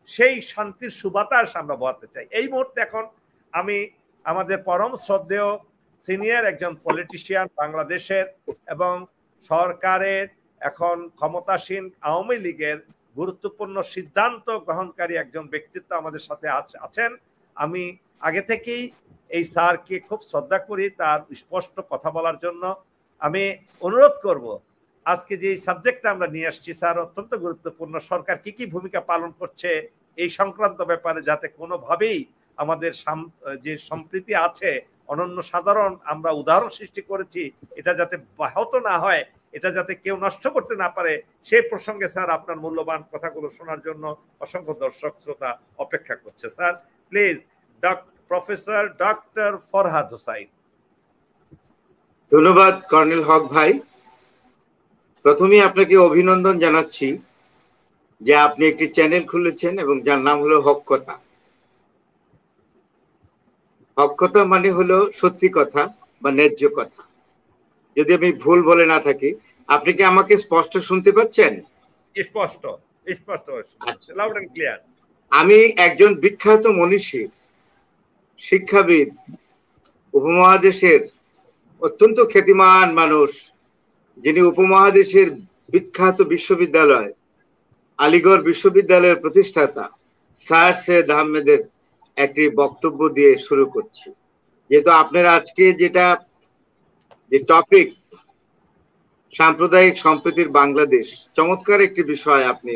সেই শান্তির সুবাতাস আমরা বলতে চাই। এই মুহূর্তে এখন আমি আমাদের পরম শ্রদ্ধেয় সিনিয়র একজন পলিটিশিয়ান বাংলাদেশের এবং সরকারের এখন ক্ষমতাসীন আওয়ামী লীগের গুরুত্বপূর্ণ সিদ্ধান্ত গ্রহণকারী একজন ব্যক্তিত্ব আমাদের সাথে আছেন। আমি আগে থেকেই এই স্যারকে খুব শ্রদ্ধা করি, তার স্পষ্ট কথা বলার জন্য। আমি অনুরোধ করব, আজকে যে সাবজেক্টটা আমরা নিয়ে আসছি স্যার অত্যন্ত গুরুত্বপূর্ণ, সরকার কি কি ভূমিকা পালন করছে এই সংক্রান্ত ব্যাপারে, যাতে কোনোভাবেই আমাদের যে সম্প্রীতি আছে অনন্য সাধারণ আমরা উদাহরণ সৃষ্টি করেছি, এটা যাতে ব্যাহত না হয়, এটা যাতে কেউ নষ্ট করতে না পারে, সেই প্রসঙ্গে স্যার আপনার মূল্যবান কথাগুলো শোনার জন্য অসংখ্য দর্শক শ্রোতা অপেক্ষা করছে। Sir please, professor doctor Farhad Hossain. ধন্যবাদ কর্নেল হক ভাই। প্রথমে আপনাকে অভিনন্দন জানাচ্ছি যে আপনি একটি চ্যানেল খুলেছেন এবং যার নাম হলো হক কথা। হক কথা মানে হলো সত্যি কথা বা ন্যায্য কথা। যদি আমি ভুল বলে না থাকি, আপনি কি আমাকে স্পষ্ট শুনতে পাচ্ছেন? স্পষ্ট, স্পষ্ট, লাউড এন্ড ক্লিয়ার। আমি একজন বিখ্যাত মনীষী, শিক্ষাবিদ, উপমহাদেশের অত্যন্ত খ্যাতিমান মানুষ, যিনি উপমহাদেশের বিখ্যাত বিশ্ববিদ্যালয় আলিগড় বিশ্ববিদ্যালয়ের প্রতিষ্ঠাতা স্যার সৈয়দ আহমেদের একটি বক্তব্য দিয়ে শুরু করছি। যেহেতু আপনারা আজকে যে টপিক সাম্প্রদায়িক সম্প্রীতির বাংলাদেশ, চমৎকার একটি বিষয় আপনি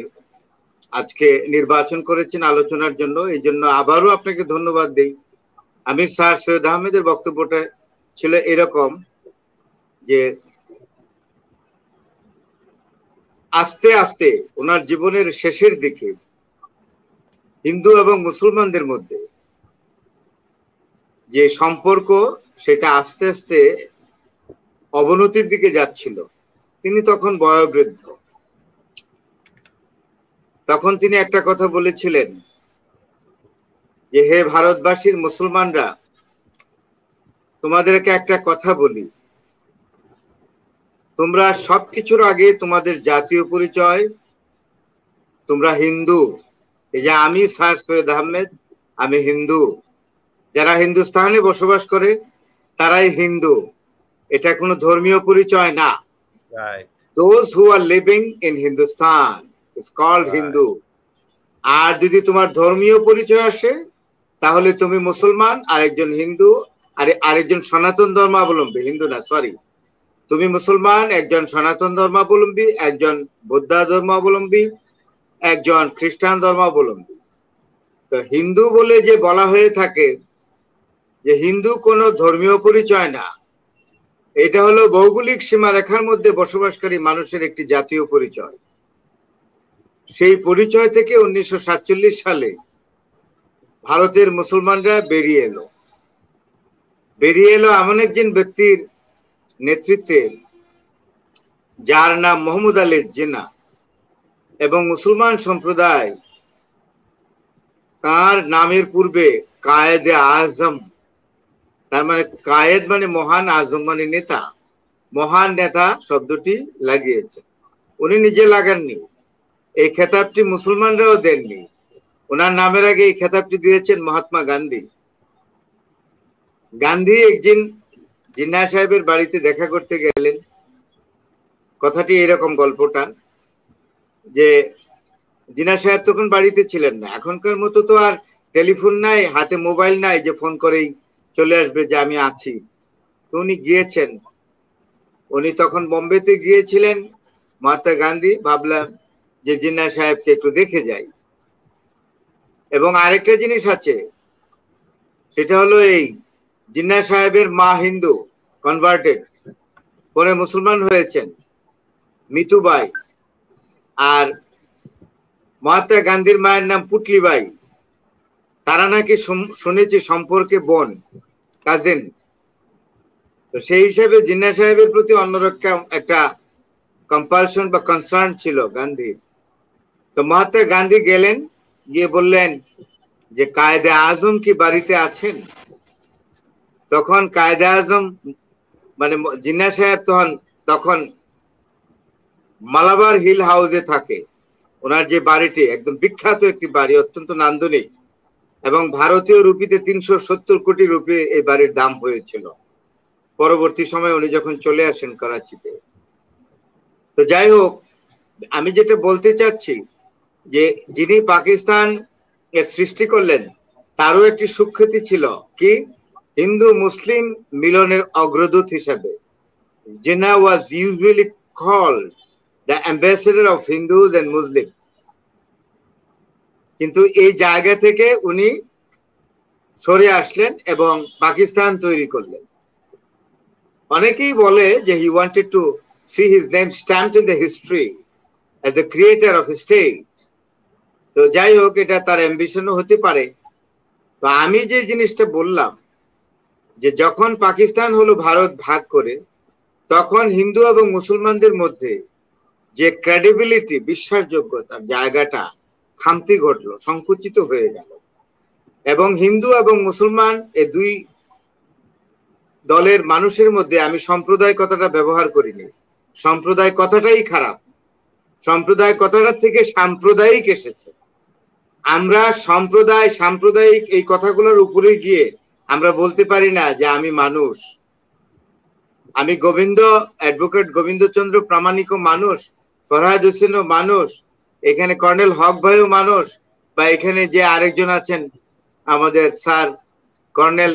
আজকে নির্বাচন করেছেন আলোচনার জন্য, এই জন্য আবারও আপনাকে ধন্যবাদ দেই। আমি স্যার সৈয়দ আহমেদের বক্তব্যটা ছিল এরকম যে আস্তে আস্তে ওনার জীবনের শেষের দিকে হিন্দু এবং মুসলমানদের মধ্যে যে সম্পর্ক, সেটা আস্তে আস্তে অবনতির দিকে যাচ্ছিল। তিনি তখন বয়োবৃদ্ধ। তখন তিনি একটা কথা বলেছিলেন যে, হে ভারতবাসীর মুসলমানরা, তোমাদেরকে একটা কথা বলি, তোমরা সবকিছুর আগে তোমাদের জাতীয় পরিচয়, তোমরা হিন্দু। এই যে আমি স্যার সৈয়দ আহমেদ, আমি হিন্দু। যারা হিন্দুস্তানে বসবাস করে তারাই হিন্দু, এটা কোনো ধর্মীয় পরিচয় না। Those who are living in Hindustan is called Hindu. আর যদি তোমার ধর্মীয় পরিচয় আসে, তাহলে তুমি মুসলমান, আরেকজন হিন্দু, আরেকজন সনাতন ধর্মাবলম্বী, হিন্দু না সরি, তুমি মুসলমান, একজন সনাতন ধর্মাবলম্বী, একজন বৌদ্ধ ধর্মাবলম্বী, একজন খ্রিস্টান ধর্মাবলম্বী। তো হিন্দু বলে যে বলা হয়ে থাকে যে হিন্দু কোনো ধর্মীয় পরিচয় না, এটা হলো ভৌগোলিক সীমারেখার মধ্যে বসবাসকারী মানুষের একটি জাতীয় পরিচয়। সেই পরিচয় থেকে 1947 সালে ভারতের মুসলমানরা বেরিয়ে এলো এমন একজন ব্যক্তির নেতৃত্বে, যার নাম মোহাম্মদ আলী জিন্নাহ, এবং মুসলমান সম্প্রদায় তার নামের পূর্বে কায়েদে আজম, তার মানে কায়েদ মানে মহান, আজম মানে নেতা, মহান নেতা শব্দটি লাগিয়েছে। উনি নিজে লাগাননি, এই খেতাবটি মুসলমানরাও দেননি। ওনার নামের আগে এই খেতাবটি দিয়েছেন মহাত্মা গান্ধী। গান্ধী একদিন জিন্নাহ সাহেবের বাড়িতে দেখা করতে গেলেন। কথাটি এরকম, গল্পটা, যে জিন্নাহ সাহেব তখন বাড়িতে ছিলেন না। এখনকার মতো তো আর টেলিফোন নাই, হাতে মোবাইল নাই যে ফোন করেই চলে আসবে যে আমি আছি। তো উনি গিয়েছেন, উনি তখন বোম্বেতে গিয়েছিলেন মহাত্মা গান্ধী। ভাবলাম যে জিন্নাহ সাহেবকে একটু দেখে যাই। এবং আরেকটা জিনিস আছে, সেটা হলো এই জিন্নাহ সাহেবের মা হিন্দু, কনভার্টেড, পরে মুসলমান হয়েছেন, মিতুবাই। আর মহাত্মা গান্ধীর মায়ের নাম পুটলিবাই। তারা নাকি শুনেছি সম্পর্কে বোন, কাজিন। তো সেই হিসেবে জিন্নাহ সাহেবের প্রতি অন্যরকম একটা কম্পালশন বা কনসার্ন ছিল গান্ধীর। তো মহাত্মা গান্ধী গেলেন, গিয়ে বললেন যে কায়েদে আজম কি বাড়িতে আছেন? তখন কায়েদে আজম মানে জিন্নাহ সাহেব তখন মালাবার হিল হাউসে থাকে। ওনার যে বাড়িটি একদম বিখ্যাত একটি বাড়ি, অত্যন্ত নান্দনিক, এবং ভারতীয় রুপিতে 370 কোটি রুপি এই বাড়ির দাম হয়েছিল পরবর্তী সময় উনি যখন চলে আসেন করাচিতে। তো যাই হোক, আমি যেটা বলতে চাচ্ছি যে যিনি পাকিস্তান এর সৃষ্টি করলেন, তারও একটি সুখ্যাতি ছিল, কি হিন্দু মুসলিম মিলনের অগ্রদূত হিসাবে। Jinnah was usually called the ambassador of Hindus and Muslims. কিন্তু এই জায়গা থেকে উনি সরে আসলেন এবং পাকিস্তান তৈরি করলেন। অনেকেই বলে যে he wanted to see his name stamped in the history as the creator of a state. তো যাই হোক, এটা তার অ্যাম্বিশনও হতে পারে। তো আমি যে জিনিসটা বললাম যে যখন পাকিস্তান হলো ভারত ভাগ করে, তখন হিন্দু এবং মুসলমানদের মধ্যে যে ক্রেডিবিলিটি, বিশ্বাসযোগ্যতার জায়গাটা খামতি ঘটলো, সংকুচিত হয়ে গেল। এবং হিন্দু এবং মুসলমান এই দুই দলের মানুষের মধ্যে আমি সম্প্রদায় কথাটা ব্যবহার করিনি। সম্প্রদায় কথাটাই খারাপ। সম্প্রদায় কথাটা থেকে সাম্প্রদায়িক এসেছে। আমরা সাম্প্রদায়িক এই কথাগুলোর উপরে গিয়ে আমরা বলতে পারি না যে আমি মানুষ, আমি অ্যাডভোকেট গোবিন্দচন্দ্র প্রামাণিকও মানুষ, ফরহাদ হোসেনও মানুষ, এখানে কর্নেল হক ভাইও মানুষ, বা এখানে যে আরেকজন আছেন আমাদের স্যার কর্নেল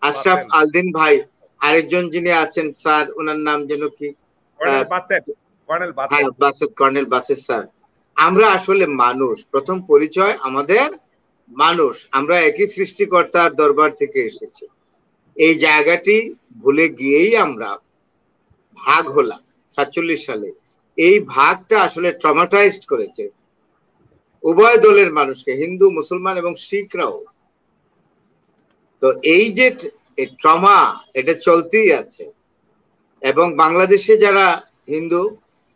আশরাফ আলদিন ভাই, আরেকজন যিনি আছেন স্যার, ওনার নাম যেন কি, কর্নেল বাসের স্যার। আমরা আসলে মানুষ। প্রথম পরিচয় আমাদের মানুষ। আমরা একই সৃষ্টিকর্তার দরবার থেকে এসেছি। এই জায়গাটি ভুলে গিয়েই আমরা ভাগ হলাম 47 সালে। এই ভাগটা আসলে ট্রমাটাইজড করেছে উভয় দলের মানুষকে, হিন্দু, মুসলমান এবং শিখরাও। তো এই যে ট্রমা, এটা চলতেই আছে। এবং বাংলাদেশে যারা হিন্দু,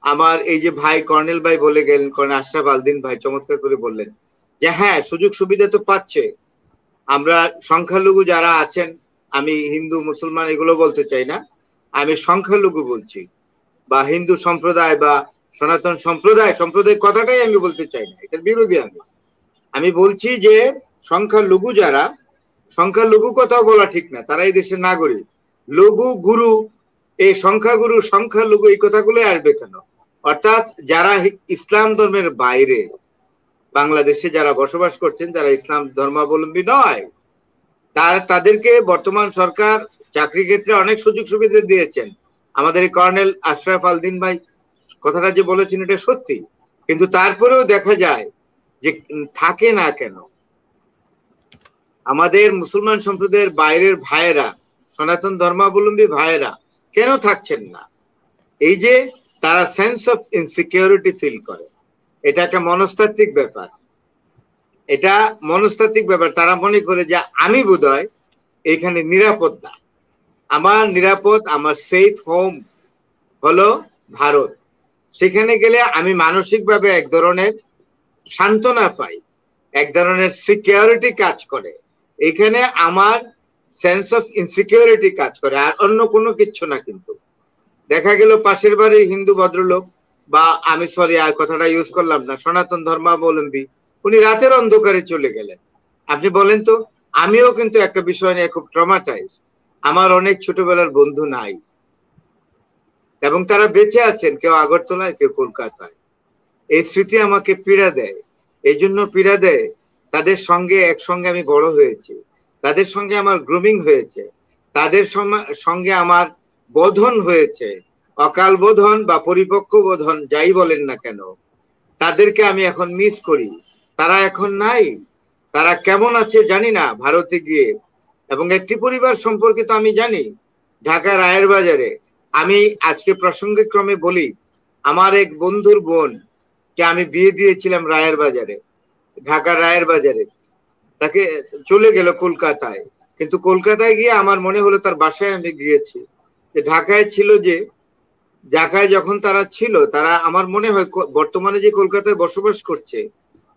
আমার এই যে ভাই কর্নেল ভাই বলে গেলেন, কর্নেল আশরাফ আলদিন ভাই চমৎকার করে বললেন যে হ্যাঁ, সুযোগ সুবিধা তো পাচ্ছে। আমরা সংখ্যালঘু যারা আছেন, আমি হিন্দু মুসলমান এগুলো বলতে চাই না, আমি সংখ্যালঘু বলছি, বা হিন্দু সম্প্রদায় বা সনাতন সম্প্রদায় কথাটাই আমি বলতে চাই না, এটার বিরোধী। আমি বলছি যে সংখ্যালঘু যারা, সংখ্যালঘু কথাও বলা ঠিক না, তারা এই দেশের নাগরিক। লঘু গুরু, এই সংখ্যাগুরু সংখ্যালঘু এই কথাগুলো আসবে কেন? অর্থাৎ যারা ইসলাম ধর্মের বাইরে বাংলাদেশে যারা বসবাস করছেন, যারা ইসলাম ধর্মাবলম্বী নয়, তাদেরকে বর্তমান সরকার চাকরি ক্ষেত্রে অনেক সুযোগ সুবিধা দিয়েছেন। আমাদের কর্নেল আশরাফ আলদিন ভাই কথাটা যে বলেছেন এটা সত্যি, কিন্তু তারপরেও দেখা যায় যে থাকে না কেন। আমাদের মুসলমান সম্প্রদায়ের বাইরের ভাইয়েরা, সনাতন ধর্মাবলম্বী ভাইয়েরা কেন থাকছেন না? এই যে তারা সেন্স অফ ইনসিকিউরিটি ফিল করে, এটা একটা মনস্তাত্ত্বিক ব্যাপার। এটা মনস্তাত্ত্বিক ব্যাপার। তারা মনে করে যে আমি বোধহয় এখানে নিরাপদ না, আমার নিরাপদ, আমার সেফ হোম হলো ভারত। সেখানে গেলে আমি মানসিকভাবে এক ধরনের সান্ত্বনা পাই, এক ধরনের সিকিউরিটি কাজ করে। এখানে আমার সেন্স অফ ইনসিকিউরিটি কাজ করে, আর অন্য কোনো কিচ্ছু না। কিন্তু দেখা গেল পাশের বাড়ির হিন্দু ভদ্রলোক, বা আমি আর কথাটা ইউজ করলাম না, সনাতন ধর্মাবলম্বী, উনি রাতের অন্ধকারে চলে গেলেন। আপনি বলেন তো, আমিও কিন্তু একটা বিষয় নিয়ে খুব ট্রমাটাইজ। আমার অনেক ছোটবেলার বন্ধু নাই, এবং তারা বেঁচে আছেন, কেউ আগরতলায়, কেউ কলকাতায়। এই স্মৃতি আমাকে পীড়া দেয়। এই জন্য পীড়া দেয়, তাদের সঙ্গে একসঙ্গে আমি বড় হয়েছি, তাদের সঙ্গে আমার গ্রুমিং হয়েছে, তাদের সঙ্গে আমার বোধন হয়েছে, অকাল বোধন বা পরিপক্ক বোধন যাই বলেন না কেন। তাদেরকে আমি এখন মিস করি। তারা এখন নাই। তারা কেমন আছে জানি না ভারতে গিয়ে। এবং একটি পরিবার সম্পর্কে তো আমি জানি, ঢাকা রায়ের বাজারে। আমি আজকে প্রসঙ্গিক ক্রমে বলি, আমার এক বন্ধুর বোন কে আমি বিয়ে দিয়েছিলাম রায়ের বাজারে, ঢাকা রায়ের বাজারে। তাকে চলে গেল কলকাতায়, কিন্তু কলকাতায় গিয়ে আমার মনে হলো তার বাসায় আমি গিয়েছি। ঢাকায় ছিল যে, ঢাকায় যখন তারা ছিল, তারা আমার মনে হয় বর্তমানে যে কলকাতায় বসবাস করছে,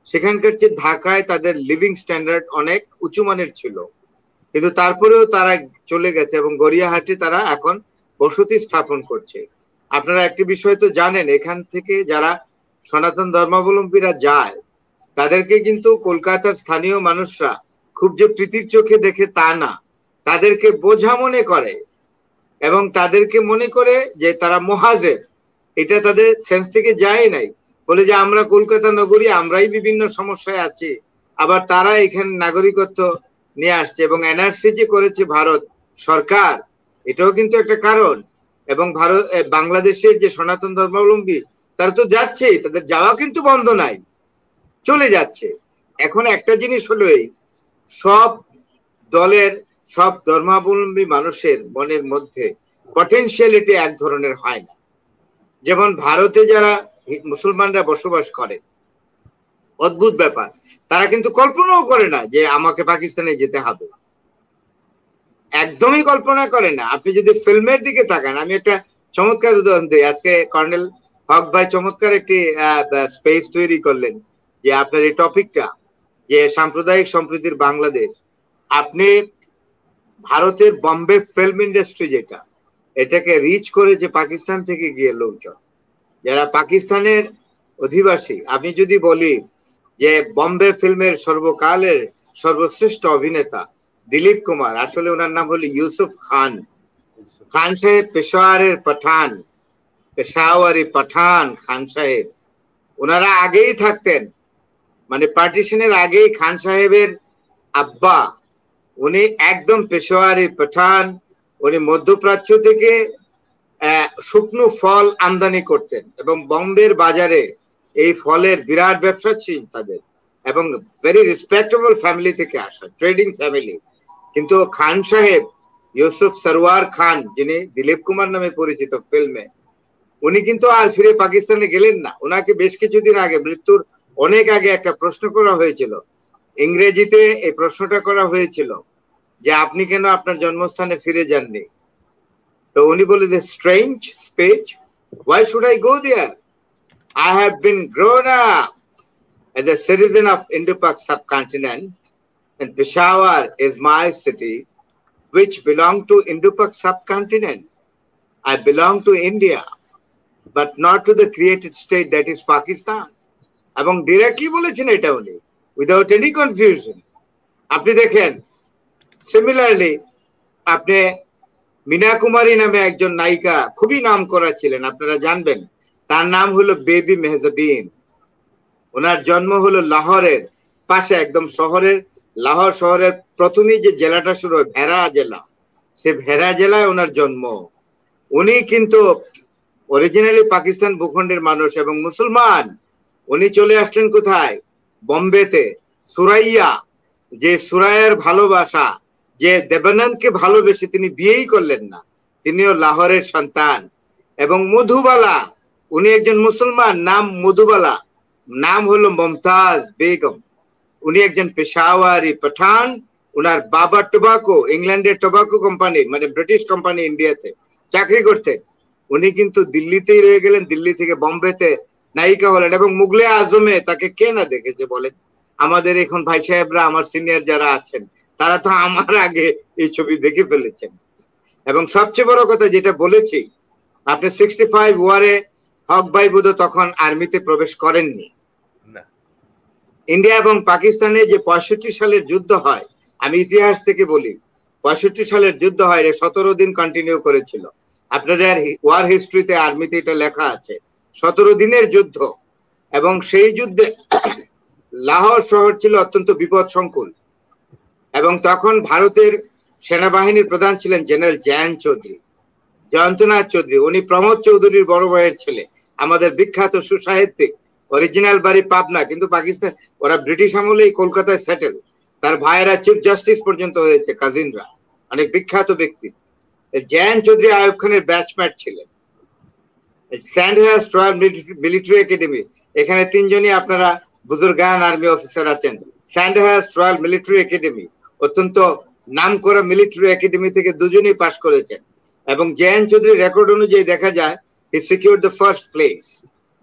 সেখানকার চেয়ে ঢাকায় তাদের লিভিং স্ট্যান্ডার্ড অনেক উঁচু মানের ছিল। কিন্তু তারপরেও তারা চলে গেছে এবং গড়িয়াহাটে তারা এখন বসতি স্থাপন করছে। আপনারা একটি বিষয় তো জানেন, এখান থেকে যারা সনাতন ধর্মাবলম্বীরা যায়, তাদেরকে কিন্তু কলকাতার স্থানীয় মানুষরা খুব যে প্রীতির চোখে দেখে তা না, তাদেরকে বোঝা মনে করে, এবং তাদেরকে মনে করে যে তারা মহাজের। এটা তাদের সেন্স থেকে যায় নাই। বলে যে আমরা কলকাতা নগরী, আমরাই বিভিন্ন সমস্যায় আছি, আবার তারা এখানে নাগরিকত্ব নিয়ে আসছে। এবং এনআরসি যে করেছে ভারত সরকার, এটাও কিন্তু একটা কারণ। এবং বাংলাদেশের যে সনাতন ধর্মাবলম্বী তারা তো যাচ্ছেই, তাদের যাওয়া কিন্তু বন্ধ নাই, চলে যাচ্ছে। এখন একটা জিনিস হলো, এই সব দলের, সব ধর্মাবলম্বী মানুষের মনের মধ্যে পটেনশিয়ালিটি এক ধরনের হয় না। যেমন ভারতে যারা মুসলমানরা বসবাস করে, অদ্ভুত ব্যাপার, তারা কিন্তু কল্পনাও করে না যে আমাকে পাকিস্তানে যেতে হবে, একদমই কল্পনা করে না। আপনি যদি ফিল্মের দিকে তাকান, আমি একটা চমৎকার উদাহরণ দিই। আজকে কর্নেল হক ভাই চমৎকার একটি স্পেস তৈরি করলেন, যে আপনার এই টপিকটা, যে সাম্প্রদায়িক সম্প্রীতির বাংলাদেশ। আপনি ভারতের বম্বে ফিল্ম ইন্ডাস্ট্রি যেটা, এটাকে রিচ করেছে পাকিস্তান থেকে গিয়ে লোকজন যারা পাকিস্তানের অধিবাসী। আমি যদি বলি যে বম্বে ফিল্মের সর্বকালের সর্বশ্রেষ্ঠ অভিনেতা দিলীপ কুমার, আসলে ওনার নাম হলো ইউসুফ খান। খান সাহেব পেশোয়ারের পাঠান, পেশাওয়ারি পাঠান খান সাহেব। ওনারা আগেই থাকতেন, মানে পার্টিশনের আগেই খান সাহেবের আব্বা উনি একদম পেশোয়ারি পাঠান। উনি মধ্যপ্রাচ্য থেকে শুকনো ফল আমদানি করতেন এবং বম্বের বাজারে এই ফলের বিরাট ব্যবসা ছিল তাদের, এবং ভেরি রেসপেক্টেবল ফ্যামিলি থেকে আসা, ট্রেডিং ফ্যামিলি। কিন্তু খান সাহেব ইউসুফ সরওয়ার খান, যিনি দিলীপ কুমার নামে পরিচিত ফিল্মে, উনি কিন্তু আর ফিরে পাকিস্তানে গেলেন না। ওনাকে বেশ কিছুদিন আগে, মৃত্যুর অনেক আগে একটা প্রশ্ন করা হয়েছিল, ইংরেজিতে এই প্রশ্নটা করা হয়েছিল যে আপনি কেন আপনার জন্মস্থানে ফিরে যাননি। তো উনি বলে যে strange speech, why should I go there? I have been grown up as a citizen of Indo-Pak subcontinent, and Peshawar is my city which belong to Indo-Pak subcontinent. I belong to India but not to the created state that is Pakistan. এবং directly বলেছেন এটা উনি, without any confusion. আপনি দেখেন similarly আপনি মীনা কুমারী নামে একজন নায়িকা খুবই নাম করা ছিলেন, আপনারা জানবেন, তার নাম হলো বেবি মেহজাবিন। ওনার জন্ম হলো লাহোরের পাশে, একদম শহরের, লাহোর শহরের প্রথমেই যে জেলাটা শুরু হয় ভেরা জেলা, সে ভেরা জেলায় ওনার জন্ম। উনি কিন্তু অরিজিনালি পাকিস্তান ভূখণ্ডের মানুষ এবং মুসলমান। উনি চলে আসলেন কোথায়? বম্বেতে। সুরাইয়া, যে সুরাইয়ার ভালোবাসা, যে দেবানন্দকে ভালোবেসে তিনি বিয়েই করলেন না, তিনিও লাহোরের সন্তান। এবং মধুবালা, উনি একজন মুসলমান, নাম মধুবালা, নাম হলো মমতাজ বেগম। উনি একজন পেশাওয়ারি পাঠান। উনার বাবা টোবাকো, ইংল্যান্ডের টোবাকো কোম্পানি, মানে ব্রিটিশ কোম্পানি ইন্ডিয়াতে চাকরি করতেন। উনি কিন্তু দিল্লিতেই রয়ে গেলেন, দিল্লি থেকে বম্বেতে নায়িকা হলেন। এবং মুগলে আজমে তাকে কে না দেখেছে বলেন? আমাদের এখন ভাই সাহেবরা, আমার সিনিয়র যারা আছেন, তারা তো আমার আগে এই ছবি দেখে ফেলেছেন। এবং সবচেয়ে বড় কথা যেটা বলেছি, আপনি 65 ওয়ারে হক ভাই বোধ তখন আর্মিতে প্রবেশ করেননি। ইন্ডিয়া এবং পাকিস্তানে যে 65 সালের যুদ্ধ হয়, আমি ইতিহাস থেকে বলি, 65 সালের যুদ্ধ হয়, 17 দিন কন্টিনিউ করেছিল। আপনাদের ওয়ার হিস্ট্রিতে আর্মিতে এটা লেখা আছে, 17 দিনের যুদ্ধ। এবং সেই যুদ্ধে লাহোর শহর ছিল অত্যন্ত বিপদ সংকুল। এবং তখন ভারতের সেনাবাহিনীর প্রধান ছিলেন জেনারেল জয়ন্তনাথ চৌধুরী। উনি প্রমোদ চৌধুরীর বড় ভাইয়ের ছেলে, আমাদের বিখ্যাত সুসাহিত্যিক, অরিজিনাল বাড়ি পাবনা, কিন্তু পাকিস্তান, ওরা ব্রিটিশ আমলেই কলকাতায় সেটেল। তার ভাইয়েরা চিফ জাস্টিস পর্যন্ত হয়েছে, কাজিনরা, অনেক বিখ্যাত ব্যক্তি। জয়ন্ত চৌধুরী আয়ুব খানের ব্যাচমেট ছিলেন। স্যান্ডহার্স্ট রয়্যাল মিলিটারি একাডেমি, এখানে 3 জনই আপনারা বুজুর্গান আর্মি অফিসার আছেন। স্যান্ডহার্স্ট রয়্যাল মিলিটারি একাডেমি, অত্যন্ত নামকরা মিলিটারি একাডেমি থেকে 2 জনই পাশ করেছেন। এবং জয়ন্ত চৌধুরীর রেকর্ড অনুযায়ী দেখা যায় he secured the first place,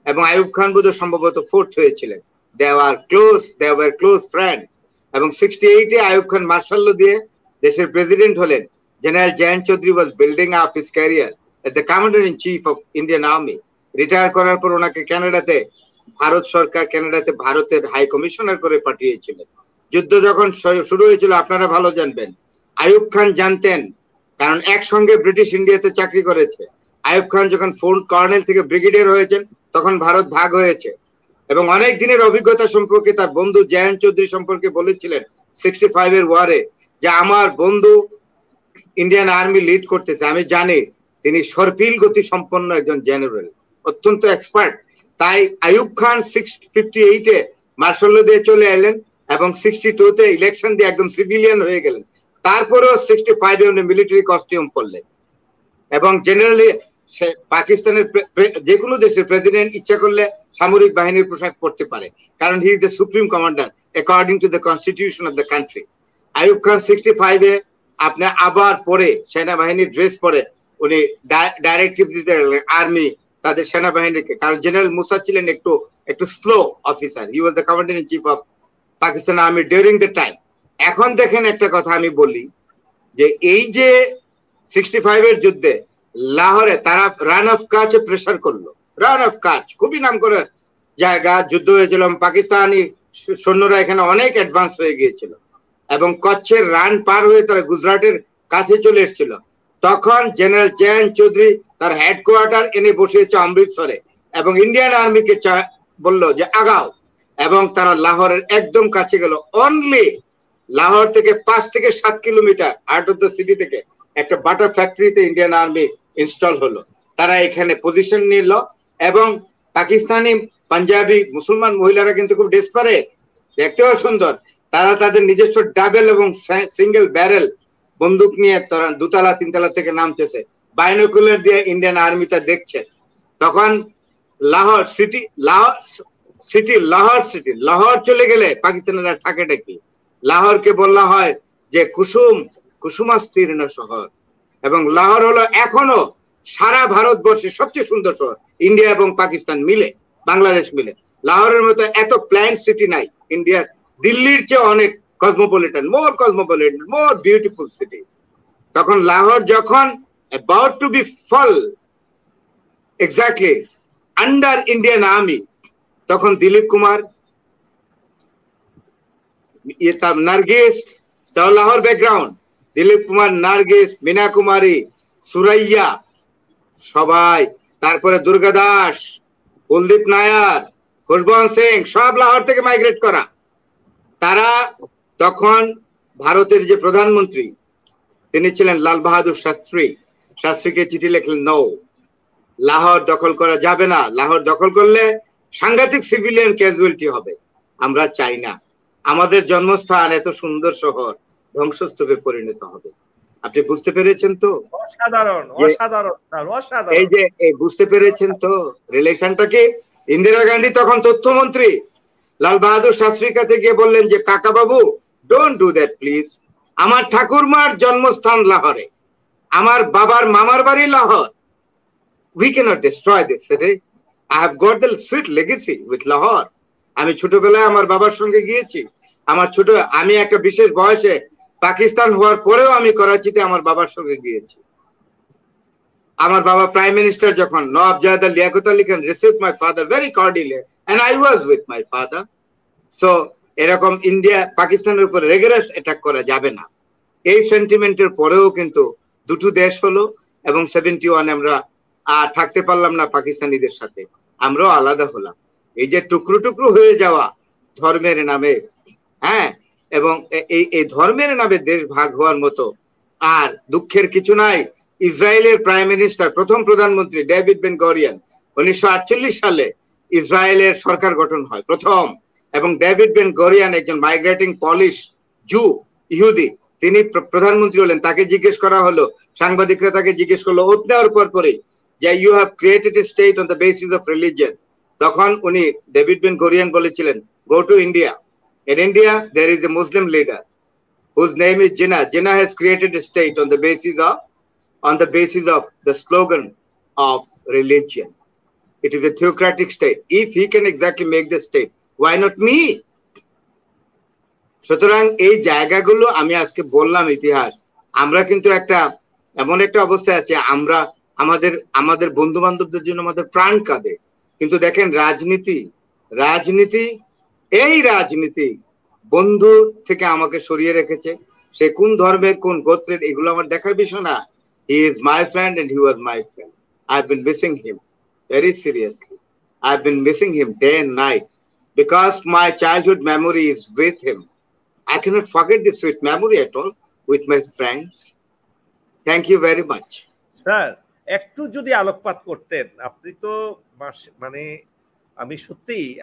এবং আয়ুব খান বোধ সম্ভবত 4th হয়েছিলেন। They were close friend. এবং 68-এ আয়ুব খান মার্শাল ল দিয়ে দেশের প্রেসিডেন্ট হলেন। General Jayanta Chowdhury was building up his career at the commander in chief of Indian army. Retire করার পর ওনাকে ক্যানাডাতে, ভারত সরকার ক্যানাডাতে ভারতের হাই কমিশনার করে পাঠিয়েছিলেন। যুদ্ধ যখন শুরু হয়েছিল, আপনারা ভালো জানবেন, আয়ুব খান জানতেন, কারণ একসঙ্গে ব্রিটিশ ইন্ডিয়াতে চাকরি করেছে। আয়ুব খান যখন ফোর্ট কর্নেল থেকে ব্রিগেডিয়ার হয়েছেন, তখন ভারত ভাগ হয়েছে। এবং অনেক দিনের অভিজ্ঞতা সম্পর্কে তার বন্ধু জয়ন্ত চৌধুরী সম্পর্কে বলেছিলেন 65-এর ওয়ারে, যে আমার বন্ধু ইন্ডিয়ান আর্মি লিড করতেছে, আমি জানি তিনি সর্পিল গতি সম্পন্ন একজন জেনারেল, অত্যন্ত এক্সপার্ট। তাই আয়ুব খান 58-এ মার্শাল ল দিয়ে চলে এলেন এবং 62-তে ইলেকশন দিয়ে একদম সিভিলিয়ান হয়ে গেলেন। তারপরেও 65-এ উনি মিলিটারি কস্টিউম পরলেন। এবং জেনারেলি পাকিস্তানের যে কোনো দেশের প্রেসিডেন্ট ইচ্ছা করলে সামরিক বাহিনীর পোশাক পরতে পারে, কারণ he is the supreme commander according to the constitution of the country. Ayub Khan 65-এ আপনি আবার পরে সেনাবাহিনীর ড্রেস পরে উনি ডাইরেক্টিভ দিতে আর্মি তাদের সেনাবাহিনীকে, কারণ জেনারেল মুসা ছিলেন একটু slow officer. He was the commander in chief of Pakistan army during the time. এখন দেখেন একটা কথা আমি বলি, যে এই যে 65-এর যুদ্ধে লাহোরে তারা রান অফ কাচে প্রেসার করলো। রান অফ কাচ খুবই নাম করে জায়গা, যুদ্ধ হয়েছিল, পাকিস্তানি সৈন্যরা এখানে অনেক অ্যাডভান্স হয়ে গিয়েছিল এবং কচ্ছের রান পার হয়ে তারা গুজরাটের কাছে চলে এসেছিল। তখন জেনারেল জয়ন্ত চৌধুরী তার হেডকোয়ার্টার এনে বসিয়েছে অমৃতসরে এবং ইন্ডিয়ান আর্মিকে বললো যে আগাও, এবং তারা লাহোরের একদম কাছে গেল। অনলি লাহোর থেকে 5 থেকে 7 kilometre out of the city থেকে একটা বাটার ফ্যাক্টরিতে ইন্ডিয়ান আর্মি ইনস্টল হলো। তারা এখানে পজিশন নিল এবং পাকিস্তানি পাঞ্জাবি মুসলমান মহিলারা কিন্তু খুব ডেসপারেট, দেখতেও সুন্দর। তারা তাদের নিজস্ব ডাবল এবং সিঙ্গেল ব্যারেল বন্দুক নিয়ে তারা 2তলা 3তলা থেকে নামতেছে, বাইনোকুলার দিয়ে ইন্ডিয়ান আর্মিটা দেখছে। তখন লাহোর লাহোর চলে গেলে পাকিস্তানিরা থাকেটা কি? লাহোরকে বলা হয় যে কুসুমাস্তীর্ণ শহর, এবং লাহোর হলো এখনো সারা ভারতবর্ষের সবচেয়ে সুন্দর শহর, ইন্ডিয়া এবং পাকিস্তান মিলে, বাংলাদেশ মিলে। লাহোরের মতো এত প্ল্যান্ড সিটি নাই ইন্ডিয়া, দিল্লির চেয়ে অনেক কসমোপলিটন, মোর বিউটিফুল সিটি। তখন লাহোর যখন about to be fall exactly under Indian Army, তখন দিলীপ কুমার, নার্গিস, লাহোর ব্যাকগ্রাউন্ড, দিলীপ কুমার, নার্গিস, মীনা কুমারী, সুরাইয়া, সবাই, তারপরে দুর্গা দাস, কুলদীপ নায়ার, খুশবন্ত সিং, সব লাহোর থেকে মাইগ্রেট করা। তারা তখন ভারতের যে প্রধানমন্ত্রী তিনি ছিলেন লাল বাহাদুর শাস্ত্রী, শাস্ত্রীকে চিঠি লিখলেন, নো, লাহোর দখল করা যাবে না, লাহোর দখল করলে সাংঘাতিক সিভিলিয়ান ক্যাজুয়ালিটি হবে, আমরা চাই না, আমাদের জন্মস্থান এত সুন্দর শহর ধ্বংসস্তূপে পরিণত হবে। আপনি বুঝতে পেরেছেন তো? অসাধারণ, অসাধারণ, অসাধারণ। এই যে বুঝতে পেরেছেন তো রিলেশনটাকে? ইন্দিরা গান্ধী তখন তথ্যমন্ত্রী, লাল বাহাদুর শাস্ত্রীর কাছে গিয়ে বললেন যে কাকা বাবু, ডোন্ট ডু দ্যাট প্লিজ, আমার ঠাকুরমার জন্মস্থান লাহোরে, আমার বাবার মামার বাড়ি Lahore, we cannot destroy this city, I have got the sweet legacy with Lahore. আমি ছোটবেলায় আমার বাবার সঙ্গে গিয়েছি, আমি একটা বিশেষ বয়সে পাকিস্তান হওয়ার পরেও আমি করাচিতে আমার বাবার সঙ্গে গিয়েছি। আমার বাবা প্রাইম মিনিস্টার যখন নওয়াব জায়েদ Liaquat Ali Khan received my father very cordially and I was with my father. So এরকম ইন্ডিয়া পাকিস্তানের উপর রেগারাস অ্যাটাক করা যাবে না। এই সেন্টিমেন্টের পরেও কিন্তু দুটো দেশ হলো এবং 71 আমরা আর থাকতে পারলাম না পাকিস্তানিদের সাথে, আমরাও আলাদা হলাম। এই যে টুকরো টুকরো হয়ে যাওয়া ধর্মের নামে, হ্যাঁ, এবং এই ধর্মের নামে দেশ ভাগ হওয়ার মতো আর দুঃখের কিছু নাই। ইসরায়েলের প্রাইম মিনিস্টার, প্রথম প্রধানমন্ত্রী ডেভিড বেন গরিয়ন, 1948 সালে ইসরায়েলের সরকার গঠন হয় প্রথম, এবং ডেভিড বেন গরিয়ন একজন মাইগ্রেটিং পলিশ ইহুদি, তিনি প্রধানমন্ত্রী হলেন। তাকে জিজ্ঞেস করা হলো, সাংবাদিকরা তাকে জিজ্ঞেস করলো ওত নেওয়ার পরে যে you have created a state on the basis of religion. তখন উনি ডেভিড বেন গরিয়ন বলেছিলেন, go to India, in India there is a Muslim leader whose name is Jinnah. Jinnah has created a state on the basis of the slogan of religion. It is a theocratic state. If he can exactly make the state, why not me? সুতরাং এই জায়গাগুলো আমি আজকে বললাম ইতিহাস। আমরা কিন্তু এমন একটা অবস্থায় আছে, আমরা আমাদের বন্ধু বান্ধবদের জন্য আমাদের প্রাণ কাঁদে, কিন্তু দেখেন রাজনীতি বন্ধু থেকে আমাকে সরিয়ে রেখেছে। সে কোন ধর্মের কোন গোত্রের এগুলো আমার দেখার বিষয় না। He is my friend and he was my friend. I've been missing him very seriously. I've been missing him day and night because my childhood memory is with him. I cannot forget this sweet memory at all with my friends. Thank you very much. Sir, একটু যদি আলোকপাত করতেন, আপনি তো মানে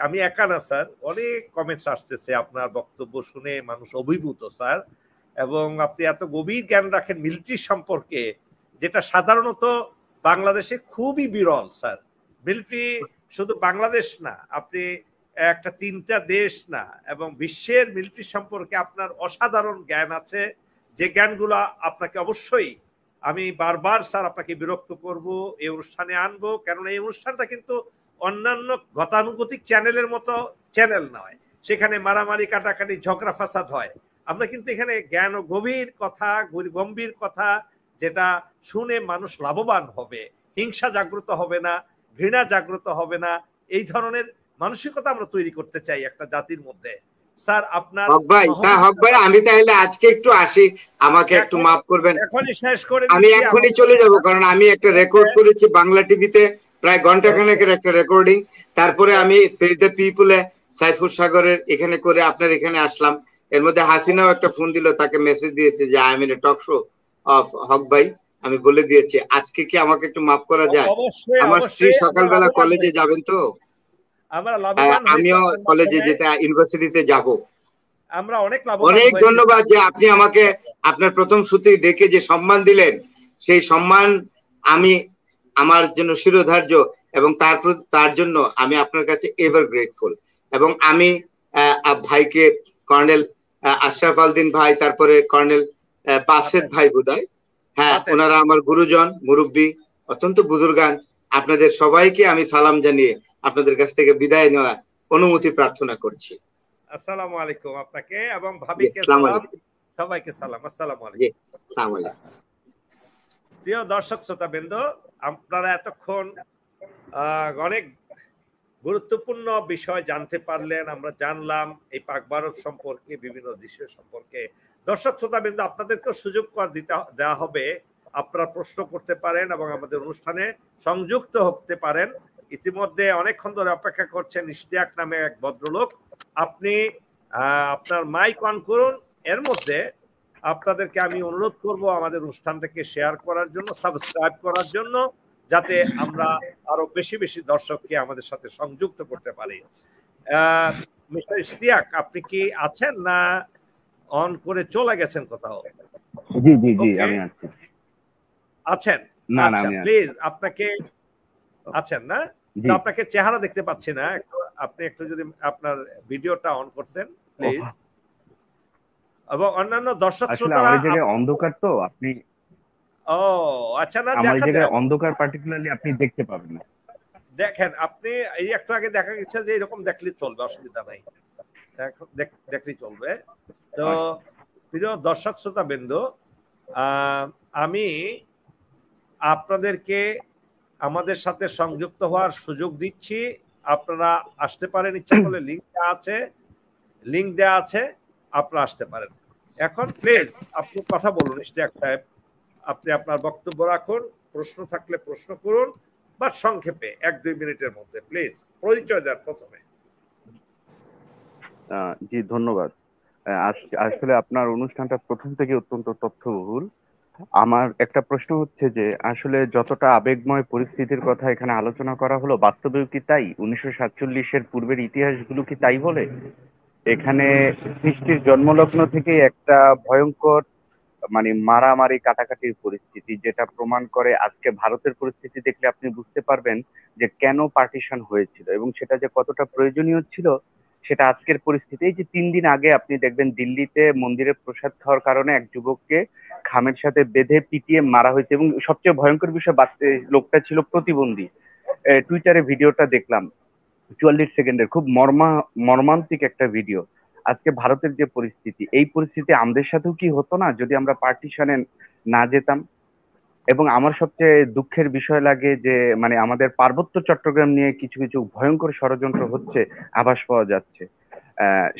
আমি একা না স্যার, অনেক কমেন্টস আসতেছে আপনার বক্তব্য শুনে, মানুষ অভিভূত স্যার, এবং আপনি এত গভীর জ্ঞান রাখেন মিলিটারি সম্পর্কে, যেটা সাধারণত বাংলাদেশে খুবই বিরল স্যার। মিলিটারি শুধু বাংলাদেশ না, আপনি একটা 3টা দেশ না, এবং বিশ্বের মিলিটারি সম্পর্কে আপনার অসাধারণ জ্ঞান আছে, যে জ্ঞানগুলো আপনাকে অবশ্যই আমি বারবার স্যার আপনাকে বিরক্ত করব, এই অনুষ্ঠানে আনবো, কেননা এই অনুষ্ঠানটা কিন্তু অন্যান্য গতানুগতিক চ্যানেলের মতো চ্যানেল নয়। সেখানে মারামারি কাটাকাটি ঝগড়া ফাসাদ হয়, আমরা কিন্তু এখানে জ্ঞান ও গভীর কথা, গম্ভীর কথা, যেটা শুনে মানুষ লাভবান হবে, হিংসা জাগ্রত হবে না, ঘৃণা জাগ্রত হবে না, এই ধরনের মানসিকতা আমরা তৈরি করতে চাই একটা জাতির মধ্যে। স্যার আপনার হক ভাই আমি তাহলে আজকে একটু আসি, আমাকে একটু মাফ করবেন, এখনই শেষ করে আমি এখনই চলে যাব, কারণ আমি একটা রেকর্ড করেছি বাংলা টিভিতে, প্রায় ঘন্টাখানেকের একটা রেকর্ডিং। তারপরে আমি ফেস দ্য পিপলে সাইফুর সাগরের এখানে করে আপনার এখানে আসলাম। এর মধ্যে হাসিনাও একটা ফোন দিল, তাকে মেসেজ দিয়েছে যে I am in a talk show of Haque ভাই। আমি বলে দিয়েছি আজকে কি আমাকে একটু মাফ করা যায়? আমার স্ত্রী সকালবেলা কলেজে যাবেন, তো আমিও কলেজে যেতে ইউনিভার্সিটিতে যাব। আমরা অনেক ধন্যবাদ যে আপনি আমাকে আপনার প্রথম শুরুতেই ডেকে যে সম্মান দিলেন, সেই সম্মান আমি আমার জন্য শিরোধার্য, এবং তার জন্য আমি আপনার কাছে এভার গ্রেটফুল। এবং আমি ভাইকে, কর্নেল আশরাফ আল দিন ভাই, তারপরে কর্নেল বাসেদ ভাই বোধহয়, হ্যাঁ ওনারা আমার গুরুজন, মুরব্বী, অত্যন্ত বুজুর্গান, আপনাদের সবাইকে আমি সালাম জানিয়ে আপনাদের কাছ থেকে বিদায় নেওয়ার অনুমতি প্রার্থনা করছি। আসসালামু আলাইকুম আপনাকে এবং ভাবিকে সালাম, সবাইকে সালাম। আসসালামু আলাইকুম। প্রিয় দর্শক শ্রোতাবৃন্দ, আপনারা এতক্ষণ অনেক গুরুত্বপূর্ণ বিষয় জানতে পারলেন, আমরা জানলাম এই পাক ভারত সম্পর্কে, বিভিন্ন বিষয় সম্পর্কে। দর্শক শ্রোতাবৃন্দ, আপনাদেরকেও সুযোগ দেওয়া হবে, আপনারা প্রশ্ন করতে পারেন এবং আমাদের অনুষ্ঠানে সংযুক্ত হতে পারেন। ইতিমধ্যে অনেকক্ষণ ধরে অপেক্ষা করছেন ইশতিয়াক নামে এক ভদ্রলোক। আপনি আপনার মাইক অন করুন। এর মধ্যে আপনাদেরকে আমি অনুরোধ করব আমাদের অনুষ্ঠানটাকে শেয়ার করার জন্য, সাবস্ক্রাইব করার জন্য, যাতে আমরা আরো বেশি বেশি দর্শককে আমাদের সাথে সংযুক্ত করতে পারি। মিস্টার ইশতিয়াক, আপনি কি আছেন না অন করে চলে গেছেন কোথাও? জি জি জি আমি আছি। আছেন? আচ্ছা, প্লিজ আপনাকে আছেন না? আপনাকে চেহারা দেখতে পাচ্ছি না, আপনি একটু যদি আপনার ভিডিওটা অন করতেন প্লিজ। এবং অন্যান্য দর্শক শ্রোতারা, আমার জায়গায় অন্ধকার, তো আপনি ও আচ্ছা, না আমার জায়গায় অন্ধকার পার্টিকুলারলি আপনি দেখতে পাবেন না। দেখেন, আপনি এই একটু আগে দেখা গেছে যে এরকম দেখলে চলবে, অসুবিধা নাই, দেখলেই চলবে। তো প্রিয় দর্শক শ্রোতাবৃন্দ, আমি আপনাদেরকে আমাদের সাথে সংযুক্ত হওয়ার সুযোগ দিচ্ছি। আপনারা আসতে পারেন, ইচ্ছা করলে লিংক দেওয়া আছে, আপনারা আসতে পারেন। এখন প্লিজ আপনি কথা বলুন ইশতিয়াক সাহেব, আপনি আপনার বক্তব্য রাখুন, প্রশ্ন থাকলে প্রশ্ন করুন, বাট সংক্ষেপে 1-2 মিনিটের মধ্যে প্লিজ। পরিচয় দেন প্রথমে। জি ধন্যবাদ। আসলে আপনার অনুষ্ঠানটা প্রথম থেকে অত্যন্ত তথ্যবহুল। আমার একটা প্রশ্ন হচ্ছে যে আসলে যতটা আবেগময় পরিস্থিতির কথা এখানে আলোচনা করা হলো, বাস্তবেও কি তাই? 1947-এর পূর্বের ইতিহাসগুলো কি তাই বলে? এখানে সৃষ্টির জন্মলগ্ন থেকেই একটা ভয়ঙ্কর মারামারি কাটাকাটির পরিস্থিতি, যেটা প্রমাণ করে আজকে ভারতের পরিস্থিতি দেখলে আপনি বুঝতে পারবেন যে কেন পার্টিশন হয়েছিল এবং সেটা যে কতটা প্রয়োজনীয় ছিল সেটা আজকের পরিস্থিতি। এই যে 3 দিন আগে আপনি দেখবেন দিল্লিতে মন্দিরে প্রসাদ খাওয়ার কারণে এক যুবককে খামের সাথে বেঁধে পিটিয়ে মারা হয়েছে, এবং সবচেয়ে ভয়ঙ্কর বিষয় লোকটা ছিল প্রতিবন্ধী। টুইটারে ভিডিওটা দেখলাম 44 সেকেন্ডের, খুব মর্মান্তিক একটা ভিডিও। আজকে ভারতের যে পরিস্থিতি, এই পরিস্থিতি আমাদের সাথেও কি হতো না যদি আমরা পার্টিশনে না যেতাম? এবং আমার সবচেয়ে দুঃখের বিষয় লাগে যে আমাদের পার্বত্য চট্টগ্রাম নিয়ে কিছু কিছু ভয়ঙ্কর ষড়যন্ত্র হচ্ছে, আভাস পাওয়া যাচ্ছে।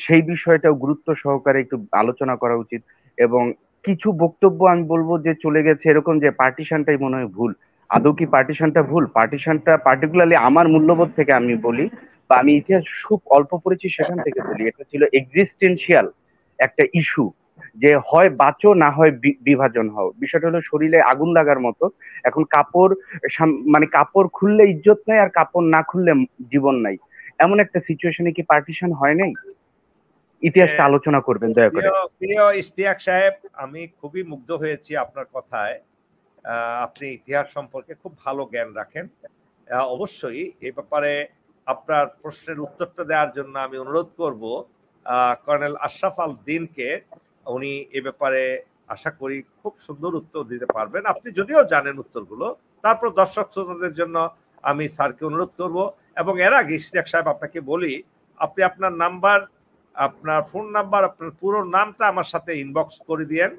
সেই বিষয়টাও গুরুত্ব সহকারে একটু আলোচনা করা উচিত। এবং কিছু বক্তব্য আমি বলবো যে চলে গেছে এরকম যে পার্টিশনটাই মনে হয় ভুল। আদৌ কি পার্টিশনটা ভুল? পার্টিশনটা পার্টিকুলারলি আমার মূল্যবোধ থেকে আমি বলি, বা আমি ইতিহাস খুব অল্প পড়েছি সেখান থেকে বলি, এটা ছিল এক্সিস্টেন্সিয়াল একটা ইস্যু, যে হয় বাঁচো না হয় বিভাজন হও। বিষয়টা হলো শরীরে আগুন লাগার মতো। এখন কাপড় খুললে ইজ্জত নাই, আর কাপড় না খুললে জীবন নাই, এমন একটা সিচুয়েশনে কি পার্টিশন হয় নাই? ইতিহাসটা আলোচনা করবেন দয়া করে। প্রিয় ইশতিয়াক সাহেব, আমি খুবই মুগ্ধ হয়েছি আপনার কথায়। আপনি ইতিহাস সম্পর্কে খুব ভালো জ্ঞান রাখেন। অবশ্যই এই ব্যাপারে আপনার প্রশ্নের উত্তরটা দেওয়ার জন্য আমি অনুরোধ করব কর্নেল আশরাফ আল দিনকে। উনি এ ব্যাপারে আশা করি খুব সুন্দর উত্তর দিতে পারবেন। আপনি যদিও জানেন উত্তরগুলো, তারপর দর্শক শ্রোতাদের জন্য আমি স্যারকে অনুরোধ করব। এবং এর আগে ইশতিয়াক সাহেব আপনাকে বলি, আপনি আপনার নাম্বার আপনার ফোন নাম্বার, আপনার পুরো নামটা আমার সাথে ইনবক্স করে দিয়েন।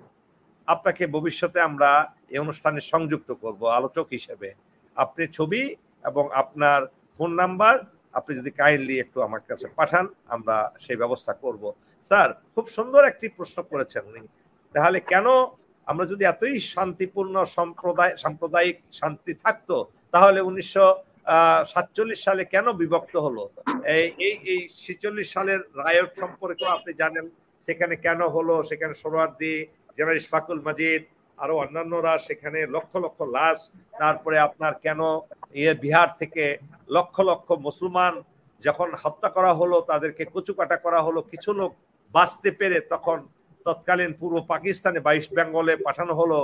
আপনাকে ভবিষ্যতে আমরা এই অনুষ্ঠানে সংযুক্ত করব আলোচক হিসেবে। আপনি ছবি এবং আপনার ফোন নাম্বার আপনি যদি কাইন্ডলি একটু আমার কাছে পাঠান, আমরা সেই ব্যবস্থা করব। স্যার, খুব সুন্দর একটি প্রশ্ন করেছেন উনি। তাহলে কেন আমরা যদি এতই শান্তিপূর্ণ সাম্প্রদায়িক শান্তি থাকতো, তাহলে 1947 সালে কেন বিভক্ত হলো? এই 46 সালের রায়ট সম্পর্কে আপনি জানেন, সেখানে কেন হলো, সেখানে সোহরাওয়ার্দী, জেনারেল ইশফাকুল মাজিদ, আরো অন্যান্যরা, সেখানে লক্ষ লক্ষ লাশ। তারপরে আপনার কেন বিহার থেকে লক্ষ লক্ষ মুসলমান যখন হত্যা করা হলো, তাদেরকে কচুকাটা করা হলো, কিছু লোক বাঁচতে পেরে তখন তৎকালীন পূর্ব পাকিস্তানে 22 বেঙ্গলে পাঠানো হলো।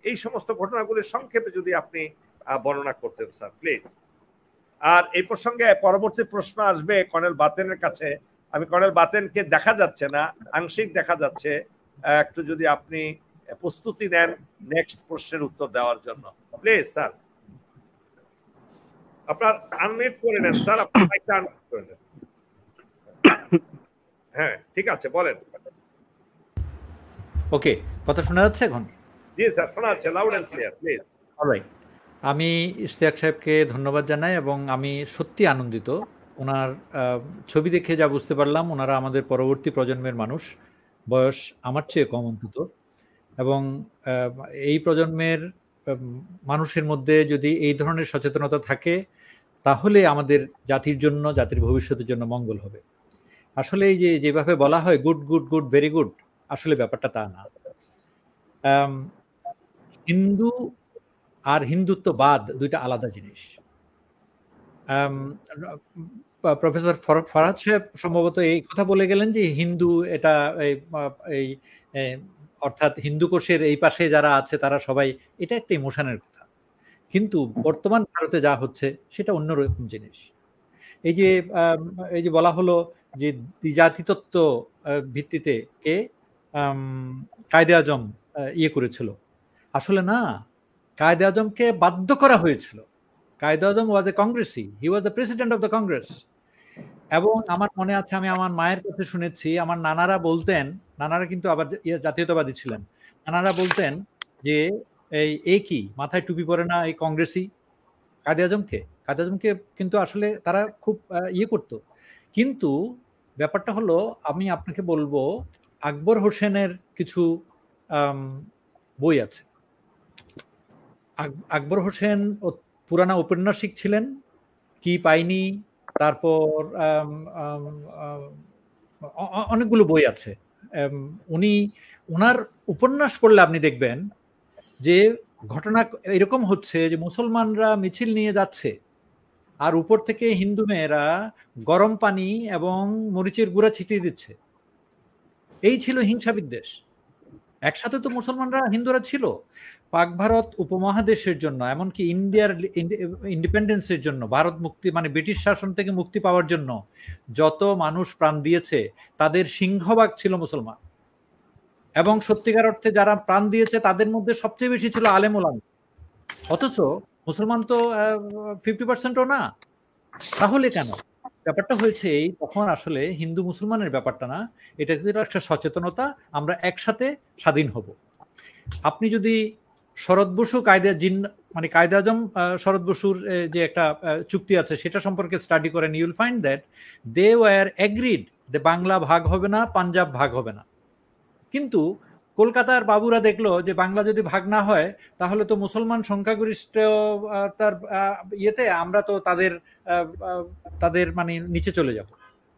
এই সমস্ত ঘটনাগুলি সংক্ষেপে যদি আপনি বর্ণনা করতেন স্যার, প্লিজ। আর এই প্রসঙ্গে পরবর্তী প্রশ্ন আসবে কর্নেল বাতেনের কাছে। আমি কর্নেল বাতেনকে দেখা যাচ্ছে না, আংশিক দেখা যাচ্ছে, একটু যদি আপনি প্রস্তুতি নেন নেক্সট প্রশ্নের উত্তর দেওয়ার জন্য, প্লিজ স্যার। আপনার আনমিউট করে নেন স্যার, আপনার মাইকটা আনমিউট করে নেন। হ্যাঁ, ঠিক আছে, বলেন। ওকে, কথা শোনা যাচ্ছে এখন? জি স্যার, শোনা যাচ্ছে, loud and clear, please. Alright, আমি ইশতিয়াক সাহেবকে ধন্যবাদ জানাই এবং আমি সত্যি আনন্দিত। ওনার ছবি দেখে যা বুঝতে পারলাম, ওনারা আমাদের পরবর্তী প্রজন্মের মানুষ, বয়স আমার চেয়ে কম অন্তত, এবং এই প্রজন্মের মানুষের মধ্যে যদি এই ধরনের সচেতনতা থাকে, তাহলে আমাদের জাতির জন্য, জাতির ভবিষ্যতের জন্য মঙ্গল হবে। আসলে এই যে যেভাবে বলা হয় good good good very good, আসলে ব্যাপারটা তা না। হিন্দু আর হিন্দুত্ববাদ দুইটা আলাদা জিনিস। প্রফেসর ফরহাদ সাহেব সম্ভবত এই কথা বলে গেলেন যে হিন্দু এটা এই অর্থাৎ হিন্দু কোষের এই পাশে যারা আছে তারা সবাই, এটা একটা ইমোশনের কথা। কিন্তু বর্তমান ভারতে যা হচ্ছে সেটা অন্যরকম জিনিস। এই যে বলা হলো যে দ্বিজাতিতত্ত্ব ভিত্তিতে কে কায়েদে আজম করেছিল, আসলে না, কায়েদে আজমকে বাধ্য করা হয়েছিল। কায়েদে আজম ওয়াজ এ কংগ্রেসি, he was the president of the Congress. এবং আমার মনে আছে, আমি আমার মায়ের কাছে শুনেছি, আমার নানারা বলতেন, নানারা কিন্তু আবার জাতীয়তাবাদী ছিলেন, নানারা বলতেন যে এই কি মাথায় টুপি পরে না, এই কংগ্রেসি। কায়েদে আজমকে কিন্তু আসলে তারা খুব করতো। কিন্তু ব্যাপারটা হলো, আমি আপনাকে বলবো, আকবর হোসেনের কিছু বই আছে। আকবর হোসেন পুরানা ঔপন্যাসিক ছিলেন, কি পাইনি, তারপর অনেকগুলো বই আছে। ওনার উপন্যাস পড়লে আপনি দেখবেন যে ঘটনা এরকম হচ্ছে যে মুসলমানরা মিছিল নিয়ে যাচ্ছে, আর উপর থেকে হিন্দু মেয়েরা গরম পানি এবং মরিচের গুঁড়া ছিটিয়ে দিচ্ছে। এই ছিল হিংসা বিদ্বেষ। একসাথে তো মুসলমানরা, হিন্দুরা ছিল। পাক ভারত উপমহাদেশের জন্য, এমনকি ইন্ডিয়ার ইন্ডিপেন্ডেন্সের জন্য, ভারত মুক্তি মানে ব্রিটিশ শাসন থেকে মুক্তি পাওয়ার জন্য যত মানুষ প্রাণ দিয়েছে, তাদের সিংহভাগ ছিল মুসলমান। এবং সত্যিকার অর্থে যারা প্রাণ দিয়েছে তাদের মধ্যে সবচেয়ে বেশি ছিল আলেম ওলামা। অথচ মুসলমান তো 50%ও না। তাহলে কেন? ব্যাপারটা হয়েছে এই, তখন আসলে হিন্দু মুসলমানের ব্যাপারটা না, এটা একটা সচেতনতা, আমরা একসাথে স্বাধীন হব। আপনি যদি শরৎ বসু মানে কায়েদে আজম শরৎ বসুর যে একটা চুক্তি আছে সেটা সম্পর্কে স্টাডি করেন, you will find that they were agreed যে বাংলা ভাগ হবে না, পাঞ্জাব ভাগ হবে না। কিন্তু কলকাতার বাবুরা দেখলো যে বাংলা যদি ভাগ না হয়, তাহলে তো মুসলমান সংখ্যাগরিষ্ঠ তার আমরা তো তাদের মানে নিচে চলে যাব।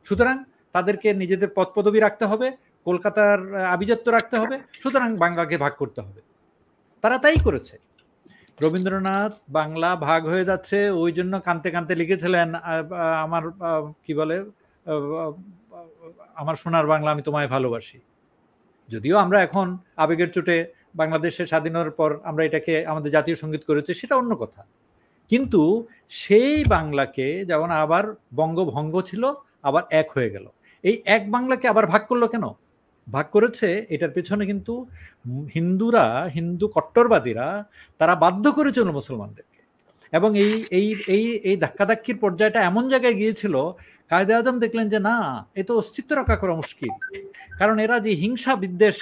সুতরাং তাদেরকে নিজেদের পদ পদবি রাখতে হবে, কলকাতার আভিজাত্য রাখতে হবে, সুতরাং বাংলাকে ভাগ করতে হবে। তারা তাই করেছে। রবীন্দ্রনাথ বাংলা ভাগ হয়ে যাচ্ছে ওই জন্য কাঁদতে কাঁদতে লিখেছিলেন, আমার কি বলে, আমার সোনার বাংলা আমি তোমায় ভালোবাসি। যদিও আমরা এখন আবেগের চোটে বাংলাদেশের স্বাধীনতার পর আমরা এটাকে আমাদের জাতীয় সঙ্গীত করেছি, সেটা অন্য কথা। কিন্তু সেই বাংলাকে যেমন আবার বঙ্গভঙ্গ ছিল, আবার এক হয়ে গেল। এই এক বাংলাকে আবার ভাগ করলো কেন? ভাগ করেছে, এটার পেছনে কিন্তু হিন্দু কট্টরবাদীরা তারা বাধ্য করেছিল মুসলমানদেরকে। এবং এই এই এই এই ধাক্কাধাক্কির পর্যায়টা এমন জায়গায় গিয়েছিল, কায়েদে আজম দেখলেন যে না, এ তো অস্তিত্ব রক্ষা করা মুশকিল, কারণ এরা যে হিংসা বিদ্বেষ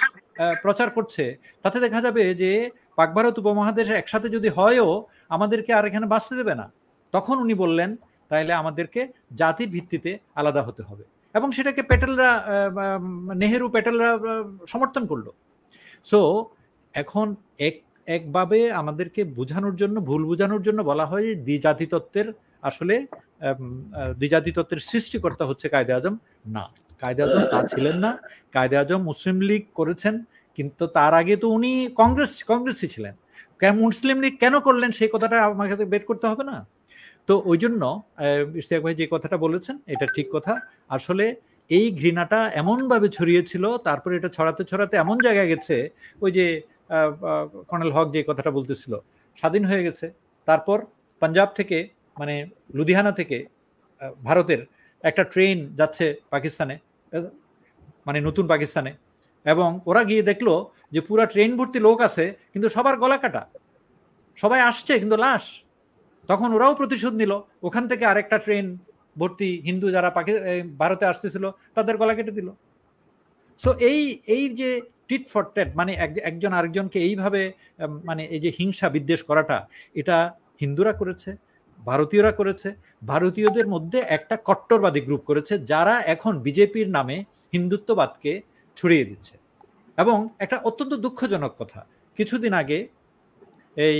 প্রচার করছে তাতে দেখা যাবে যে পাক ভারত উপমহাদেশ একসাথে যদি হয়ও আমাদেরকে আর এখানে বাঁচতে দেবে না। তখন উনি বললেন তাহলে আমাদেরকে জাতির ভিত্তিতে আলাদা হতে হবে, এবং সেটাকে প্যাটেলরা, নেহেরু প্যাটেলরা সমর্থন করলো। সো এখন একভাবে আমাদেরকে বোঝানোর জন্য, ভুল বোঝানোর জন্য বলা হয় যে দ্বিজাতি তত্ত্বের আসলে দ্বিজাতি তত্ত্বের সৃষ্টিকর্তা হচ্ছে কায়েদে আজম। না, কায়েদে আজম তা ছিলেন না। কায়েদে আজম মুসলিম লীগ করেছেন, কিন্তু তার আগে তো উনি কংগ্রেসই ছিলেন। মুসলিম লীগ কেন করলেন সেই কথাটা আমাকে বের করতে হবে না? তো ওই জন্য ইশতিয়াক ভাই যে কথাটা বলেছেন এটা ঠিক কথা। আসলে এই ঘৃণাটা এমনভাবে ছড়িয়েছিল, তারপরে এটা ছড়াতে ছড়াতে এমন জায়গায় গেছে, ওই যে কর্নেল হক যে কথাটা বলতেছিল, স্বাধীন হয়ে গেছে, তারপর পাঞ্জাব থেকে, মানে লুধিয়ানা থেকে ভারতের একটা ট্রেন যাচ্ছে পাকিস্তানে, মানে নতুন পাকিস্তানে, এবং ওরা গিয়ে দেখলো যে পুরা ট্রেন ভর্তি লোক আছে কিন্তু সবার গলা কাটা, সবাই আসছে কিন্তু লাশ। তখন ওরাও প্রতিশোধ নিল, ওখান থেকে আরেকটা ট্রেন ভর্তি হিন্দু যারা ভারতে আসতেছিল তাদের গলা কেটে দিল। সো এই যে টিট ফর ট্যাট, মানে একজন আরেকজনকে এইভাবে মানে এই যে হিংসা বিদ্বেষ করাটা, এটা হিন্দুরা করেছে, ভারতীয়রা করেছে, ভারতীয়দের মধ্যে একটা কট্টরবাদী গ্রুপ করেছে যারা এখন বিজেপির নামে হিন্দুত্ববাদকে ছড়িয়ে দিচ্ছে। এবং একটা অত্যন্ত দুঃখজনক কথা, কিছুদিন আগে এই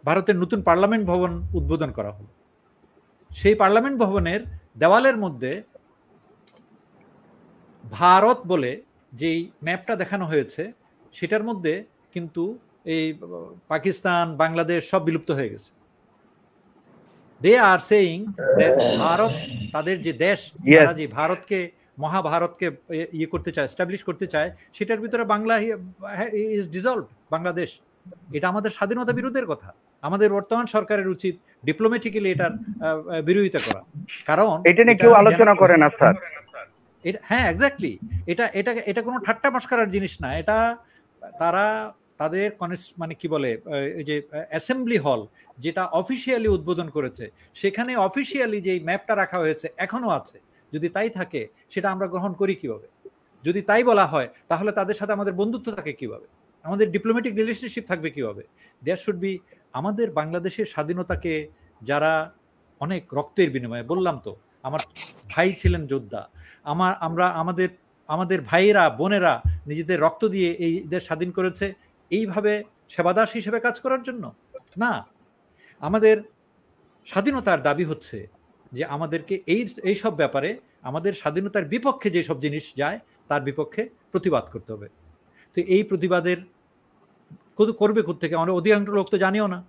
ভারতের নতুন পার্লামেন্ট ভবন উদ্বোধন করা হলো। সেই পার্লামেন্ট ভবনের দেওয়ালের মধ্যে ভারত বলে যেই ম্যাপটা দেখানো হয়েছে সেটার মধ্যে কিন্তু এই পাকিস্তান, বাংলাদেশ সব বিলুপ্ত হয়ে গেছে। দে আর সেইং ভারত, তাদের যে দেশ, তারা যে ভারতকে, মহাভারতকে ইয়ে করতে চায়, এস্টাবলিশ করতে চায়, সেটার ভিতরে বাংলা ইজ ডিজলভ, বাংলাদেশ। এটা আমাদের স্বাধীনতা বিরোধের কথা। আমাদের বর্তমান সরকারের উচিত ডিপ্লোম্যাটিক্যালি এটার বিরোধিতা করা, কারণ এটা নিয়ে কেউ আলোচনা করে না স্যার। হ্যাঁ, এক্স্যাক্টলি, এটা কোনো ঠাট্টা মস্করার জিনিস না। এটা তারা তাদের মানে কি বলে, এই যে অ্যাসেম্বলি হল যেটা অফিসিয়ালি উদ্বোধন করেছে, সেখানে অফিসিয়ালি যে ম্যাপটা রাখা হয়েছে এখনো আছে। যদি তাই থাকে সেটা আমরা গ্রহণ করি কিভাবে? যদি তাই বলা হয় তাহলে তাদের সাথে আমাদের বন্ধুত্ব থাকে কিভাবে, আমাদের ডিপ্লোম্যাটিক রিলেশনশিপ থাকবে কিভাবে? দেয়ার শুড বি, আমাদের বাংলাদেশের স্বাধীনতাকে যারা অনেক রক্তের বিনিময়ে, বললাম তো আমার ভাই ছিলেন যোদ্ধা, আমাদের ভাইয়েরা বোনেরা নিজেদের রক্ত দিয়ে এই দেশ স্বাধীন করেছে, এইভাবে সেবাদাস হিসেবে কাজ করার জন্য না। আমাদের স্বাধীনতার দাবি হচ্ছে যে আমাদেরকে এই সব ব্যাপারে, আমাদের স্বাধীনতার বিপক্ষে যে সব জিনিস যায় তার বিপক্ষে প্রতিবাদ করতে হবে। তো এই প্রতিবাদের করবে কোত্থেকে? আমরা অধিকাংশ লোক তো জানিও না।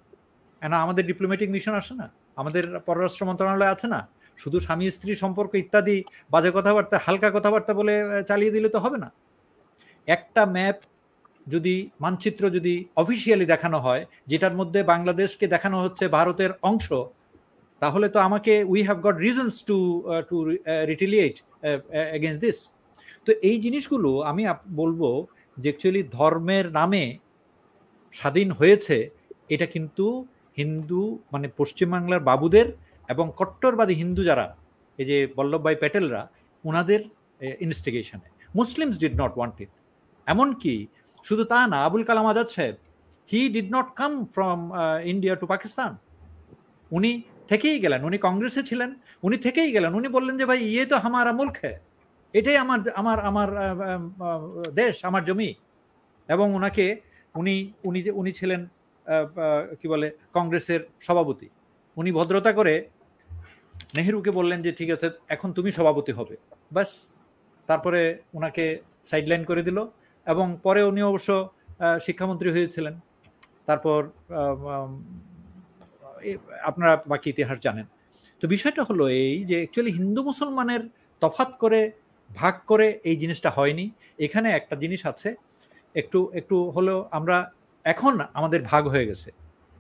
আমাদের ডিপ্লোম্যাটিক মিশন আসে না, আমাদের পররাষ্ট্র মন্ত্রণালয় আছে না। শুধু স্বামী স্ত্রী সম্পর্ক ইত্যাদি বাজে কথাবার্তা, হালকা কথাবার্তা বলে চালিয়ে দিলে তো হবে না। একটা ম্যাপ যদি, মানচিত্র যদি অফিসিয়ালি দেখানো হয় যেটার মধ্যে বাংলাদেশকে দেখানো হচ্ছে ভারতের অংশ, তাহলে তো আমাকে, we have got reasons to retaliate against this. তো এই জিনিসগুলো আমি বলবো যে অ্যাকচুয়ালি ধর্মের নামে স্বাধীন হয়েছে, এটা কিন্তু হিন্দু, মানে পশ্চিমবাংলার বাবুদের এবং কট্টরবাদী হিন্দু যারা, এই যে বল্লভভাই প্যাটেলরা, ওনাদের ইনস্টিগেশনে। Muslims did not want it. এমনকি শুধু তা না, আবুল কালাম আজাদ সাহেব, he did not come from India to Pakistan. উনি থেকেই গেলেন, উনি কংগ্রেসে ছিলেন, উনি থেকেই গেলেন। উনি বললেন যে ভাই, ইয়ে তো হামারা মুলক হ্যায়, এটাই আমার আমার আমার দেশ, আমার জমি। এবং ওনাকে উনি ছিলেন কি বলে, কংগ্রেসের সভাপতি। উনি ভদ্রতা করে নেহেরুকে বললেন যে ঠিক আছে, এখন তুমি সভাপতি হবে, ব্যাস। তারপরে ওনাকে সাইডলাইন করে দিল, এবং পরে উনি অবশ্য শিক্ষামন্ত্রী হয়েছিলেন। তারপর আপনারা বাকি ইতিহাস জানেন। তো বিষয়টা হলো এই যে অ্যাকচুয়ালি হিন্দু মুসলমানের তফাৎ করে, ভাগ করে এই জিনিসটা হয়নি। এখানে একটা জিনিস আছে, একটু হলেও আমরা এখন আমাদের ভাগ হয়ে গেছে।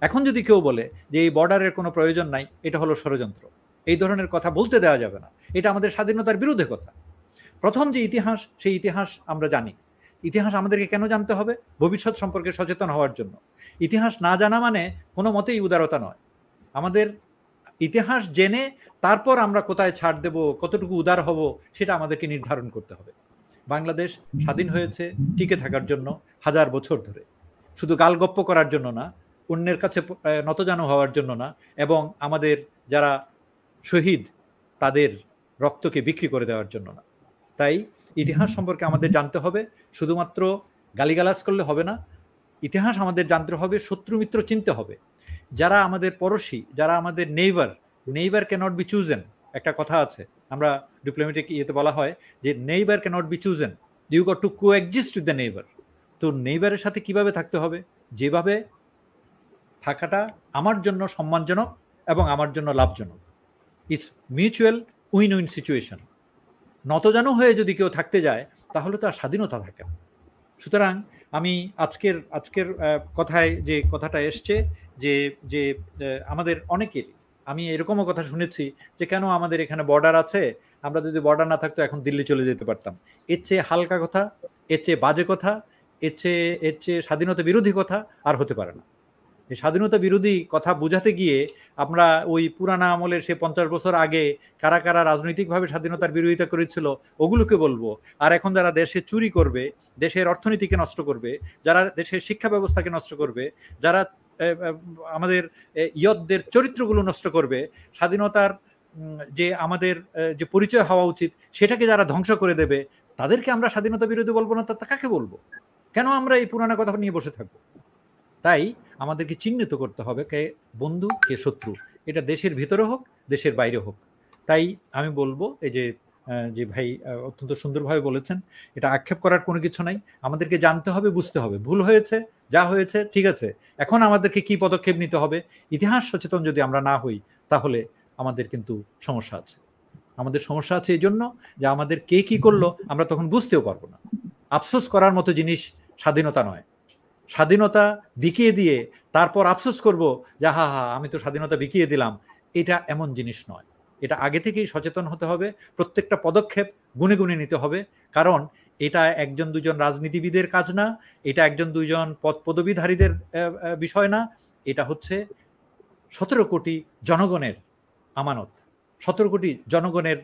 এখন যদি কেউ বলে যে এই বর্ডারের কোনো প্রয়োজন নাই, এটা হলো ষড়যন্ত্র, এই ধরনের কথা বলতে দেওয়া যাবে না। এটা আমাদের স্বাধীনতার বিরুদ্ধে কথা। প্রথম যে ইতিহাস, সেই ইতিহাস আমরা জানি। ইতিহাস আমাদেরকে কেন জানতে হবে? ভবিষ্যৎ সম্পর্কে সচেতন হওয়ার জন্য। ইতিহাস না জানা মানে কোনো মতেই উদারতা নয়। আমাদের ইতিহাস জেনে তারপর আমরা কোথায় ছাড় দেব, কতটুকু উদার হব, সেটা আমাদেরকে নির্ধারণ করতে হবে। বাংলাদেশ স্বাধীন হয়েছে টিকে থাকার জন্য হাজার বছর ধরে, শুধু গালগপ্প করার জন্য না, অন্যের কাছে নতজানু হওয়ার জন্য না, এবং আমাদের যারা শহীদ তাদের রক্তকে বিক্রি করে দেওয়ার জন্য না। তাই ইতিহাস সম্পর্কে আমাদের জানতে হবে, শুধুমাত্র গালিগালাজ করলে হবে না। ইতিহাস আমাদের জানতে হবে, শত্রু মিত্র চিনতে হবে। যারা আমাদের পড়োশী, যারা আমাদের নেইবার ক্যানট বি চুজেন, একটা কথা আছে, আমরা ডিপ্লোম্যাটিক ইয়েতে বলা হয় যে neighbour cannot be chosen, you got to coexist with the neighbour. তো নেইবারের সাথে কিভাবে থাকতে হবে, যেভাবে থাকাটা আমার জন্য সম্মানজনক এবং আমার জন্য লাভজনক। It's mutual win win situation. নতজানু হয়ে যদি কেউ থাকতে যায় তাহলে তো আর স্বাধীনতা থাকে না। সুতরাং আমি আজকের কথায় যে কথাটা এসছে যে যে আমাদের অনেকের, আমি এরকমও কথা শুনেছি যে কেন আমাদের এখানে বর্ডার আছে, আমরা যদি বর্ডার না থাকতো এখন দিল্লি চলে যেতে পারতাম। এর চেয়ে হালকা কথা, এর চেয়ে বাজে কথা, এর চেয়ে স্বাধীনতা বিরোধী কথা আর হতে পারে না। এই স্বাধীনতা বিরোধী কথা বোঝাতে গিয়ে আমরা ওই পুরানা আমলের সে 50 বছর আগে কারা কারা রাজনৈতিকভাবে স্বাধীনতার বিরোধিতা করেছিল ওগুলোকে বলবো, আর এখন যারা দেশে চুরি করবে, দেশের অর্থনীতিকে নষ্ট করবে, যারা দেশের শিক্ষা ব্যবস্থাকে নষ্ট করবে, যারা আমাদের ইয়তদের চরিত্রগুলো নষ্ট করবে, স্বাধীনতার যে আমাদের যে পরিচয় হওয়া উচিত সেটাকে যারা ধ্বংস করে দেবে, তাদেরকে আমরা স্বাধীনতা বিরোধী বলবো না? তা কাকে বলবো? কেন আমরা এই পুরানা কথা নিয়ে বসে থাকবো? তাই আমাদেরকে চিহ্নিত করতে হবে কে বন্ধু কে শত্রু, এটা দেশের ভিতরে হোক দেশের বাইরে হোক। তাই আমি বলবো এই যে ভাই অত্যন্ত সুন্দরভাবে বলেছেন, এটা আক্ষেপ করার কোনো কিছু নাই। আমাদেরকে জানতে হবে, বুঝতে হবে, ভুল হয়েছে যা হয়েছে ঠিক আছে, এখন আমাদেরকে কি পদক্ষেপ নিতে হবে। ইতিহাস সচেতন যদি আমরা না হই তাহলে আমাদের কিন্তু সমস্যা আছে। আমাদের সমস্যা আছে এই জন্য যে আমাদের কে কি করলো আমরা তখন বুঝতেও পারবো না। আফসোস করার মতো জিনিস স্বাধীনতা নয়। স্বাধীনতা বিকিয়ে দিয়ে তারপর আফসোস করব যে হা হা আমি তো স্বাধীনতা বিকিয়ে দিলাম, এটা এমন জিনিস নয়। এটা আগে থেকেই সচেতন হতে হবে, প্রত্যেকটা পদক্ষেপ গুনে গুনে নিতে হবে। কারণ এটা একজন দুজন রাজনীতিবিদের কাজ না, এটা একজন দুজন পদবীধারীদের বিষয় না, এটা হচ্ছে 17 কোটি জনগণের আমানত, 17 কোটি জনগণের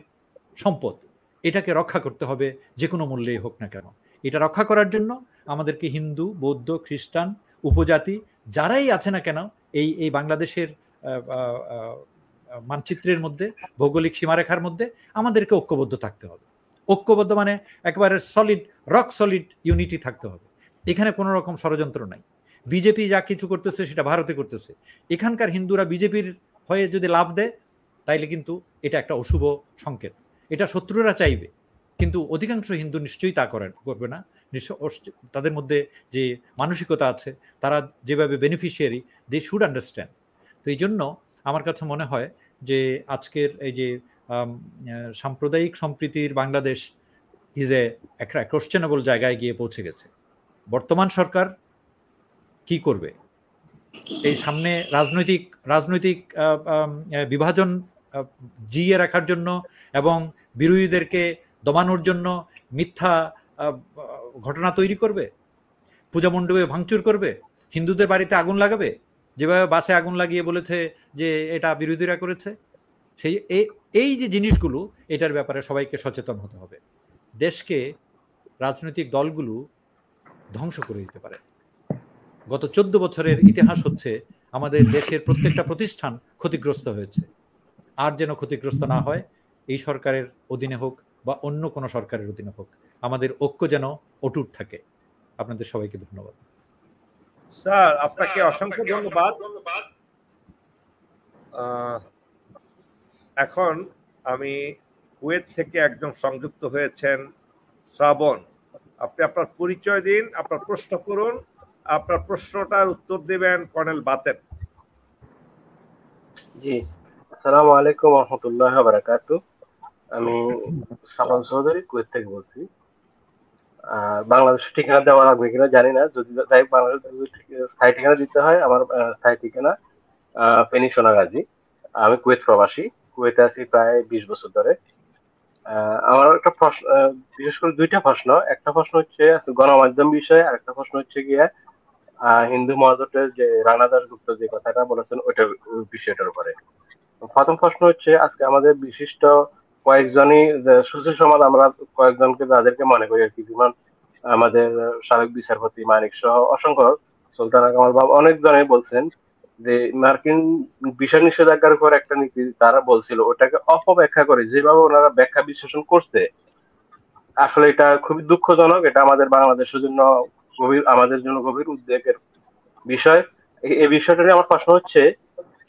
সম্পদ। এটাকে রক্ষা করতে হবে যে কোনো মূল্যেই হোক না কেন। এটা রক্ষা করার জন্য আমাদেরকে হিন্দু, বৌদ্ধ, খ্রিস্টান, উপজাতি যারাই আছে না কেন এই বাংলাদেশের মানচিত্রের মধ্যে, ভৌগোলিক সীমারেখার মধ্যে আমাদেরকে ঐক্যবদ্ধ থাকতে হবে। ঐক্যবদ্ধ মানে একেবারে সলিড, রক সলিড ইউনিটি থাকতে হবে। এখানে কোনো রকম ষড়যন্ত্র নাই। বিজেপি যা কিছু করতেছে সেটা ভারতে করতেছে, এখানকার হিন্দুরা বিজেপির হয়ে যদি লাভ দেয় তাইলে কিন্তু এটা একটা অশুভ সংকেত। এটা শত্রুরা চাইবে, কিন্তু অধিকাংশ হিন্দু নিশ্চয়ই তা করবে না। তাদের মধ্যে যে মানসিকতা আছে, তারা যেভাবে বেনিফিশিয়ারি, দে শুড আন্ডারস্ট্যান্ড। তো এই জন্য আমার কাছে মনে হয় যে আজকের এই যে সাম্প্রদায়িক সম্প্রীতির বাংলাদেশ ইজ একটা কোশ্চেনেবল জায়গায় গিয়ে পৌঁছে গেছে। বর্তমান সরকার কি করবে এই সামনে রাজনৈতিক বিভাজন জিয়ে রাখার জন্য এবং বিরোধীদেরকে দমানোর জন্য মিথ্যা ঘটনা তৈরি করবে, পূজা মণ্ডপে ভাঙচুর করবে, হিন্দুদের বাড়িতে আগুন লাগাবে, যেভাবে বাসে আগুন লাগিয়ে বলেছে যে এটা বিরোধীরা করেছে। এই যে জিনিসগুলো, এটার ব্যাপারে সবাইকে সচেতন হতে হবে। দেশকে রাজনৈতিক দলগুলো ধ্বংস করে দিতে পারে। গত 14 বছরের ইতিহাস হচ্ছে আমাদের দেশের প্রত্যেকটা প্রতিষ্ঠান ক্ষতিগ্রস্ত হয়েছে। আর যেন ক্ষতিগ্রস্ত না হয়, এই সরকারের অধীনে হোক বা অন্য কোনো সরকারের অধীনে হোক, আমাদের ঐক্য যেন অটুট থাকে। আপনাদের সবাইকে ধন্যবাদ। স্যার আপনাকে অসংখ্য ধন্যবাদ। এখন আমি কুয়েত থেকে একজন সংযুক্ত হয়েছেন, শ্রাবণ। আপনি আপনার পরিচয় দিন, আপনার প্রশ্ন করুন, আপনার প্রশ্নটার উত্তর দিবেন কর্নেল বাতেন। জি, আসসালামু আলাইকুম ওয়া রাহমাতুল্লাহি ওয়া বারাকাতুহু। আমি শ্রাবণ চৌধুরী, কুয়েত থেকে বলছি। বাংলাদেশের ঠিকানা দেওয়া লাগবে কিনা জানি না, যদি তাই বাংলাদেশের স্থায়ী ঠিকানা দিতে হয়। আমার স্থায়ী ঠিকানা ফেনী সোনাগাজী। আমি কুয়েত প্রবাসী, কুয়েতে আছি প্রায় 20 বছর ধরে। আমার একটা প্রশ্ন, বিশেষ করে দুইটা প্রশ্ন। একটা প্রশ্ন হচ্ছে গণমাধ্যম বিষয়ে, আর একটা প্রশ্ন হচ্ছে গিয়ে হিন্দু মহাজোটের যে রানা দাশগুপ্ত যে কথাটা বলেছেন ওইটার ওই বিষয়টার উপরে। প্রথম প্রশ্ন হচ্ছে, আজকে আমাদের বিশিষ্ট কয়েকজনই সুশীল সমাজ, আমরা কয়েকজনকে যাদেরকে মনে করি আর কি, যেমন আমাদের সাবেক বিচারপতি মানিক সহ অসংখ্য, সুলতানা কামাল বাবু, অনেকজনই বলছেন যে মার্কিন বিষয় নিষেধাজ্ঞার উপর একটা নীতি তারা বলছিল, ওটাকে অপব্যাখ্যা করে যেভাবে ওনারা ব্যাখ্যা বিশ্লেষণ করছে, আসলে এটা খুবই দুঃখজনক। এটা আমাদের বাংলাদেশের জন্য আমাদের জন্য গভীর উদ্বেগের বিষয়। এই বিষয়টা নিয়ে আমার প্রশ্ন হচ্ছে,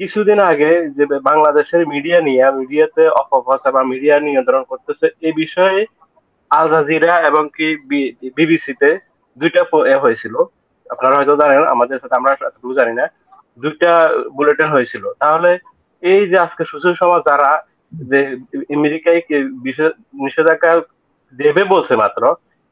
কিছুদিন আগে যে বাংলাদেশের মিডিয়াতে অপপ্রচার বা মিডিয়া নিয়ন্ত্রণ করতেছে, এই বিষয়ে আল জাজিরা এবং কি বিবিসিতে দুইটা হয়েছিল, আপনারা হয়তো জানেন, আমাদের সাথে আমরা এতটুকু জানি না, দুইটা বুলেটিন হয়েছিল। তাহলে এই যে আজকে সুশীল সমাজ যারা যে আমেরিকায় বিষয় নিষেধাজ্ঞা দেবে বলছে মাত্র,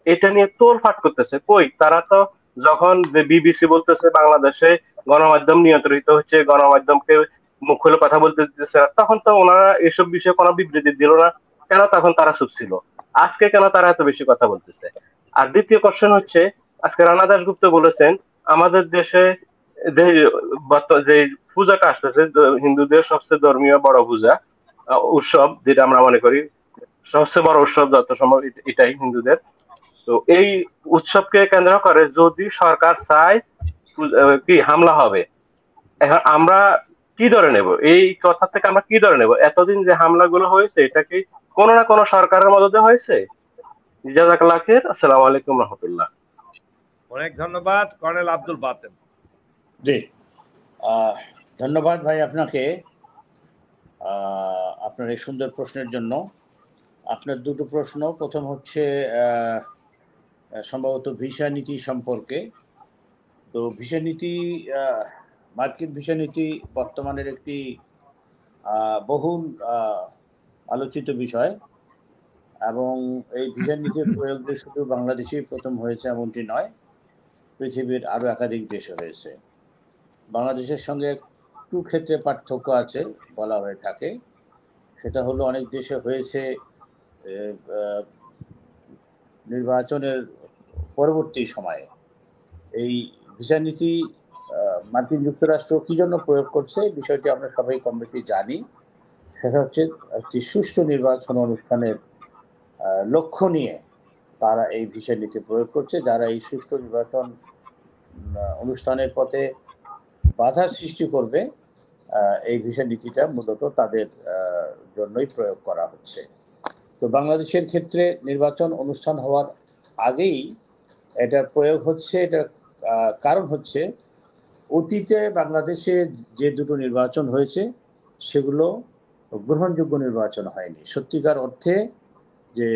এটা নিয়ে তোলপাট করতেছে, কই তারা তো যখন যে বিবিসি বলতেছে বাংলাদেশে গণমাধ্যম নিয়ন্ত্রিত হচ্ছে, গণমাধ্যমকে মুখ খুলে কথা বলতে দিতেছে, তখন তো ওনারা এসব বিষয়ে কোনো বিবৃতি দিল না, কেন তখন তারা চুপ ছিল? আজকে কেন তারা এত বেশি কথা বলতেছে? আর দ্বিতীয় কোশ্চেন হচ্ছে, আজকে রানা দাশগুপ্ত বলেছেন আমাদের দেশে যে পূজাটা আসতেছে, হিন্দুদের সবচেয়ে ধর্মীয় বড় পূজা উৎসব, যেটা আমরা মনে করি সবচেয়ে বড় উৎসব যত সম্ভব এটাই হিন্দুদের। তো এই উৎসবকে কেন্দ্র করে যদি সরকার চায় কি হামলা হবে, এখন আমরা কি ধরে নেব? এই কথা থেকে আমরা কি ধরে নেব? এতদিন যে হামলাগুলো হয়েছে, এটা কি কোনো না কোনো সরকারের মদদে হয়েছে? জাযাকাল্লাহ খাইর। আসসালামু আলাইকুম রহমতুল্লাহ। অনেক ধন্যবাদ কর্নেল আব্দুল বাতেন। জি, ধন্যবাদ ভাই আপনাকে আপনার এই সুন্দর প্রশ্নের জন্য। আপনার দুটো প্রশ্ন, প্রথম হচ্ছে সম্ভবত ভিসা নীতি সম্পর্কে। তো ভিসা নীতি, মার্কিন ভিসা নীতি বর্তমানের একটি বহুল আলোচিত বিষয়, এবং এই ভিসা নীতির প্রয়োগ যে শুধু বাংলাদেশেই প্রথম হয়েছে এমনটি নয়, পৃথিবীর আরও একাধিক দেশে হয়েছে। বাংলাদেশের সঙ্গে একটু ক্ষেত্রে পার্থক্য আছে বলা হয়ে থাকে, সেটা হলো অনেক দেশে হয়েছে নির্বাচনের পরবর্তী সময়ে। এই ভিসা নীতি মার্কিন যুক্তরাষ্ট্র কি জন্য প্রয়োগ করছে, বিষয়টি আমরা সবাই কম বেশি জানি। সেটা হচ্ছে একটি সুষ্ঠু নির্বাচন অনুষ্ঠানের লক্ষ্য নিয়ে তারা এই ভিসা নীতি প্রয়োগ করছে। যারা এই সুষ্ঠু নির্বাচন অনুষ্ঠানের পথে বাধা সৃষ্টি করবে, এই ভিসা নীতিটা মূলত তাদের জন্যই প্রয়োগ করা হচ্ছে। তো বাংলাদেশের ক্ষেত্রে নির্বাচন অনুষ্ঠান হওয়ার আগেই এটার প্রয়োগ হচ্ছে। এটার কারণ হচ্ছে, অতীতে বাংলাদেশে যে দুটো নির্বাচন হয়েছে সেগুলো গ্রহণযোগ্য নির্বাচন হয়নি। সত্যিকার অর্থে যে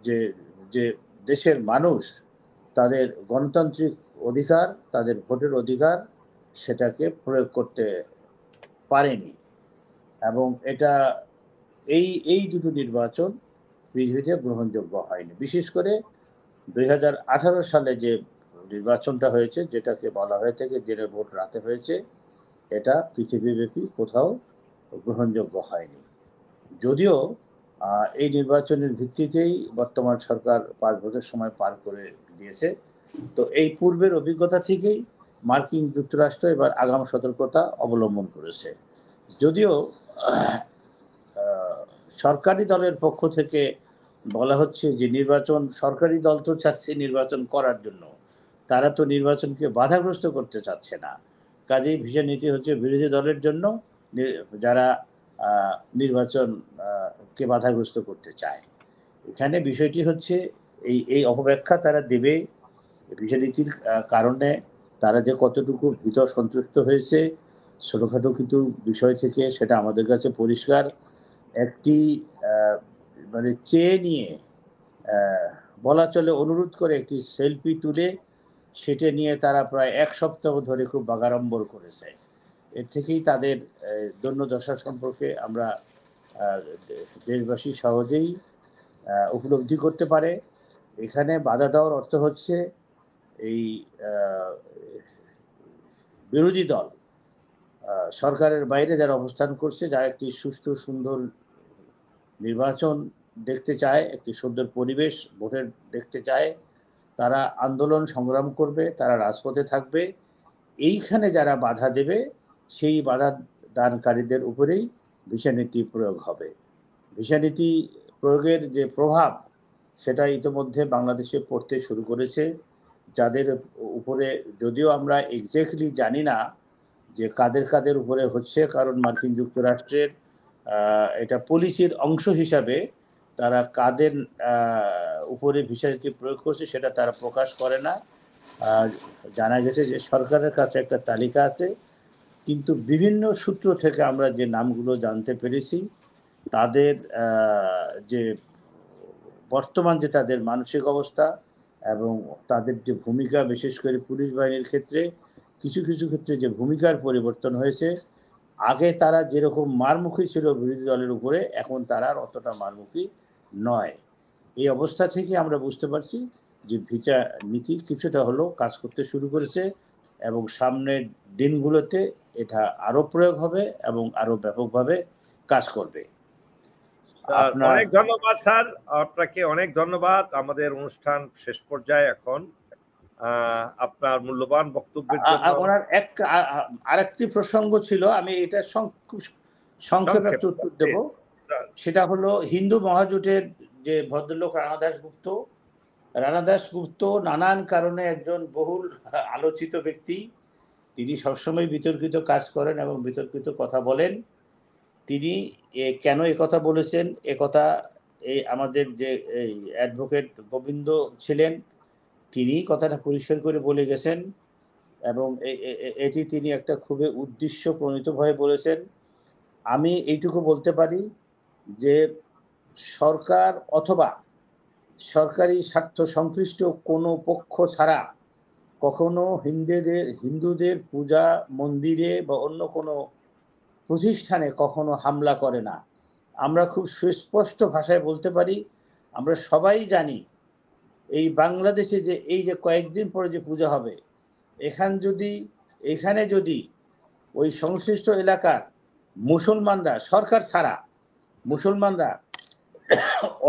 যে যে দেশের মানুষ তাদের গণতান্ত্রিক অধিকার, তাদের ভোটের অধিকার, সেটাকে প্রয়োগ করতে পারেনি। এবং এটা এই দুটো নির্বাচন পৃথিবীতে গ্রহণযোগ্য হয়নি। বিশেষ করে 2018 সালে যে নির্বাচনটা হয়েছে, যেটাকে বলা হয়ে থাকে দিনের ভোট রাতে হয়েছে, এটা পৃথিবীব্যাপী কোথাও গ্রহণযোগ্য হয়নি। যদিও এই নির্বাচনের ভিত্তিতেই বর্তমান সরকার 5 বছর সময় পার করে দিয়েছে। তো এই পূর্বের অভিজ্ঞতা থেকেই মার্কিন যুক্তরাষ্ট্র এবার আগাম সতর্কতা অবলম্বন করেছে। যদিও সরকারি দলের পক্ষ থেকে বলা হচ্ছে যে নির্বাচন, সরকারি দল তো চাচ্ছে নির্বাচন করার জন্য, তারা তো নির্বাচনকে বাধাগ্রস্ত করতে চাচ্ছে না। কাজেই ভিসা নীতি হচ্ছে বিরোধী দলের জন্য, যারা নির্বাচনকে বাধাগ্রস্ত করতে চায়। এখানে বিষয়টি হচ্ছে এই অপব্যাখ্যা তারা দেবে ভিসা নীতির কারণে। তারা যে কতটুকু ভীত সন্তুষ্ট হয়েছে ছোটোখাটো কিন্তু বিষয় থেকে, সেটা আমাদের কাছে পরিষ্কার। একটি মানে চেয়ে নিয়ে, বলা চলে অনুরোধ করে একটি সেলফি তুলে সেটা নিয়ে তারা প্রায় 1 সপ্তাহ ধরে খুব বাগাড়ম্বর করেছে। এর থেকেই তাদের দৈন্যদশা সম্পর্কে আমরা দেশবাসী সহজেই উপলব্ধি করতে পারে। এখানে বাধা দেওয়ার অর্থ হচ্ছে এই বিরোধী দল, সরকারের বাইরে যারা অবস্থান করছে, যারা একটি সুষ্ঠু সুন্দর নির্বাচন দেখতে চায়, একটি সুন্দর পরিবেশ ভোটের দেখতে চায়, তারা আন্দোলন সংগ্রাম করবে, তারা রাজপথে থাকবে। এইখানে যারা বাধা দেবে সেই বাধা দানকারীদের উপরেই ভিসানীতি প্রয়োগ হবে। ভিসানীতি প্রয়োগের যে প্রভাব সেটা ইতিমধ্যে বাংলাদেশে পড়তে শুরু করেছে। যাদের উপরে যদিও আমরা এক্স্যাক্টলি জানি না যে কাদের কাদের উপরে হচ্ছে, কারণ মার্কিন যুক্তরাষ্ট্রের এটা পলিসির অংশ হিসাবে তারা কাদের উপরে ভিসানীতি প্রয়োগ করছে সেটা তারা প্রকাশ করে না। জানা গেছে যে সরকারের কাছে একটা তালিকা আছে, কিন্তু বিভিন্ন সূত্র থেকে আমরা যে নামগুলো জানতে পেরেছি তাদের যে বর্তমান যে তাদের মানসিক অবস্থা এবং তাদের যে ভূমিকা, বিশেষ করে পুলিশ বাহিনীর ক্ষেত্রে কিছু কিছু ক্ষেত্রে যে ভূমিকার পরিবর্তন হয়েছে। আগে তারা যেরকম মারমুখী ছিল বিরোধী দলের উপরে, এখন তারা আর অতটা মারমুখী নয়। এই অবস্থা থেকে আমরা বুঝতে পারছি যে ভিসা নীতি কিছুটা হলেও কাজ করতে শুরু করেছে এবং সামনের দিনগুলোতে এটা আরো প্রয়োগ হবে এবং আরো ব্যাপকভাবে কাজ করবে। অনেক ধন্যবাদ স্যার, আপনাকে অনেক ধন্যবাদ। আমাদের অনুষ্ঠান শেষ পর্যায়ে এখন। আপনার মূল্যবান বক্তব্যের জন্য ওনার আরেকটি প্রসঙ্গ ছিল, আমি এটা সংক্ষেপে উত্তর দেব। সেটা হলো হিন্দু মহাজোটের যে ভদ্রলোক রানা দাস গুপ্ত নানান কারণে একজন বহুল আলোচিত ব্যক্তি। তিনি সবসময় বিতর্কিত কাজ করেন এবং বিতর্কিত কথা বলেন। তিনি কেন কথা বলেছেন কথা আমাদের যে অ্যাডভোকেট গোবিন্দ ছিলেন তিনি কথাটা পরিষ্কার করে বলে গেছেন এবং এটি তিনি একটা খুবই উদ্দেশ্য প্রণীতভাবে বলেছেন। আমি এইটুকু বলতে পারি যে সরকার অথবা সরকারি স্বার্থ সংশ্লিষ্ট কোনো পক্ষ ছাড়া কখনো হিন্দুদের পূজা মন্দিরে বা অন্য কোনো প্রতিষ্ঠানে কখনো হামলা করে না। আমরা খুব সুস্পষ্ট ভাষায় বলতে পারি, আমরা সবাই জানি এই বাংলাদেশে যে এই যে কয়েকদিন পরে যে পূজা হবে, এখানে যদি ওই সংশ্লিষ্ট এলাকার মুসলমানরা, সরকার ছাড়া মুসলমানরা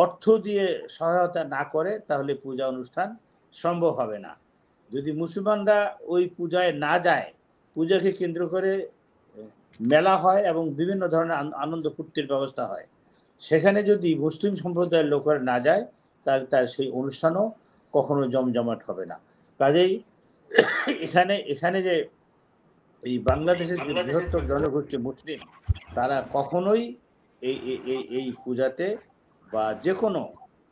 অর্থ দিয়ে সহায়তা না করে তাহলে পূজা অনুষ্ঠান সম্ভব হবে না। যদি মুসলমানরা ওই পূজায় না যায়, পূজাকে কেন্দ্র করে মেলা হয় এবং বিভিন্ন ধরনের আনন্দ ফুর্তির ব্যবস্থা হয়, সেখানে যদি মুসলিম সম্প্রদায়ের লোকেরা না যায় তাহলে তার সেই অনুষ্ঠানও কখনো জমজমাট হবে না। কাজেই এখানে যে এই বাংলাদেশের যে বৃহত্তর জনগোষ্ঠী মুসলিম, তারা কখনোই এই পূজাতে বা যে কোনো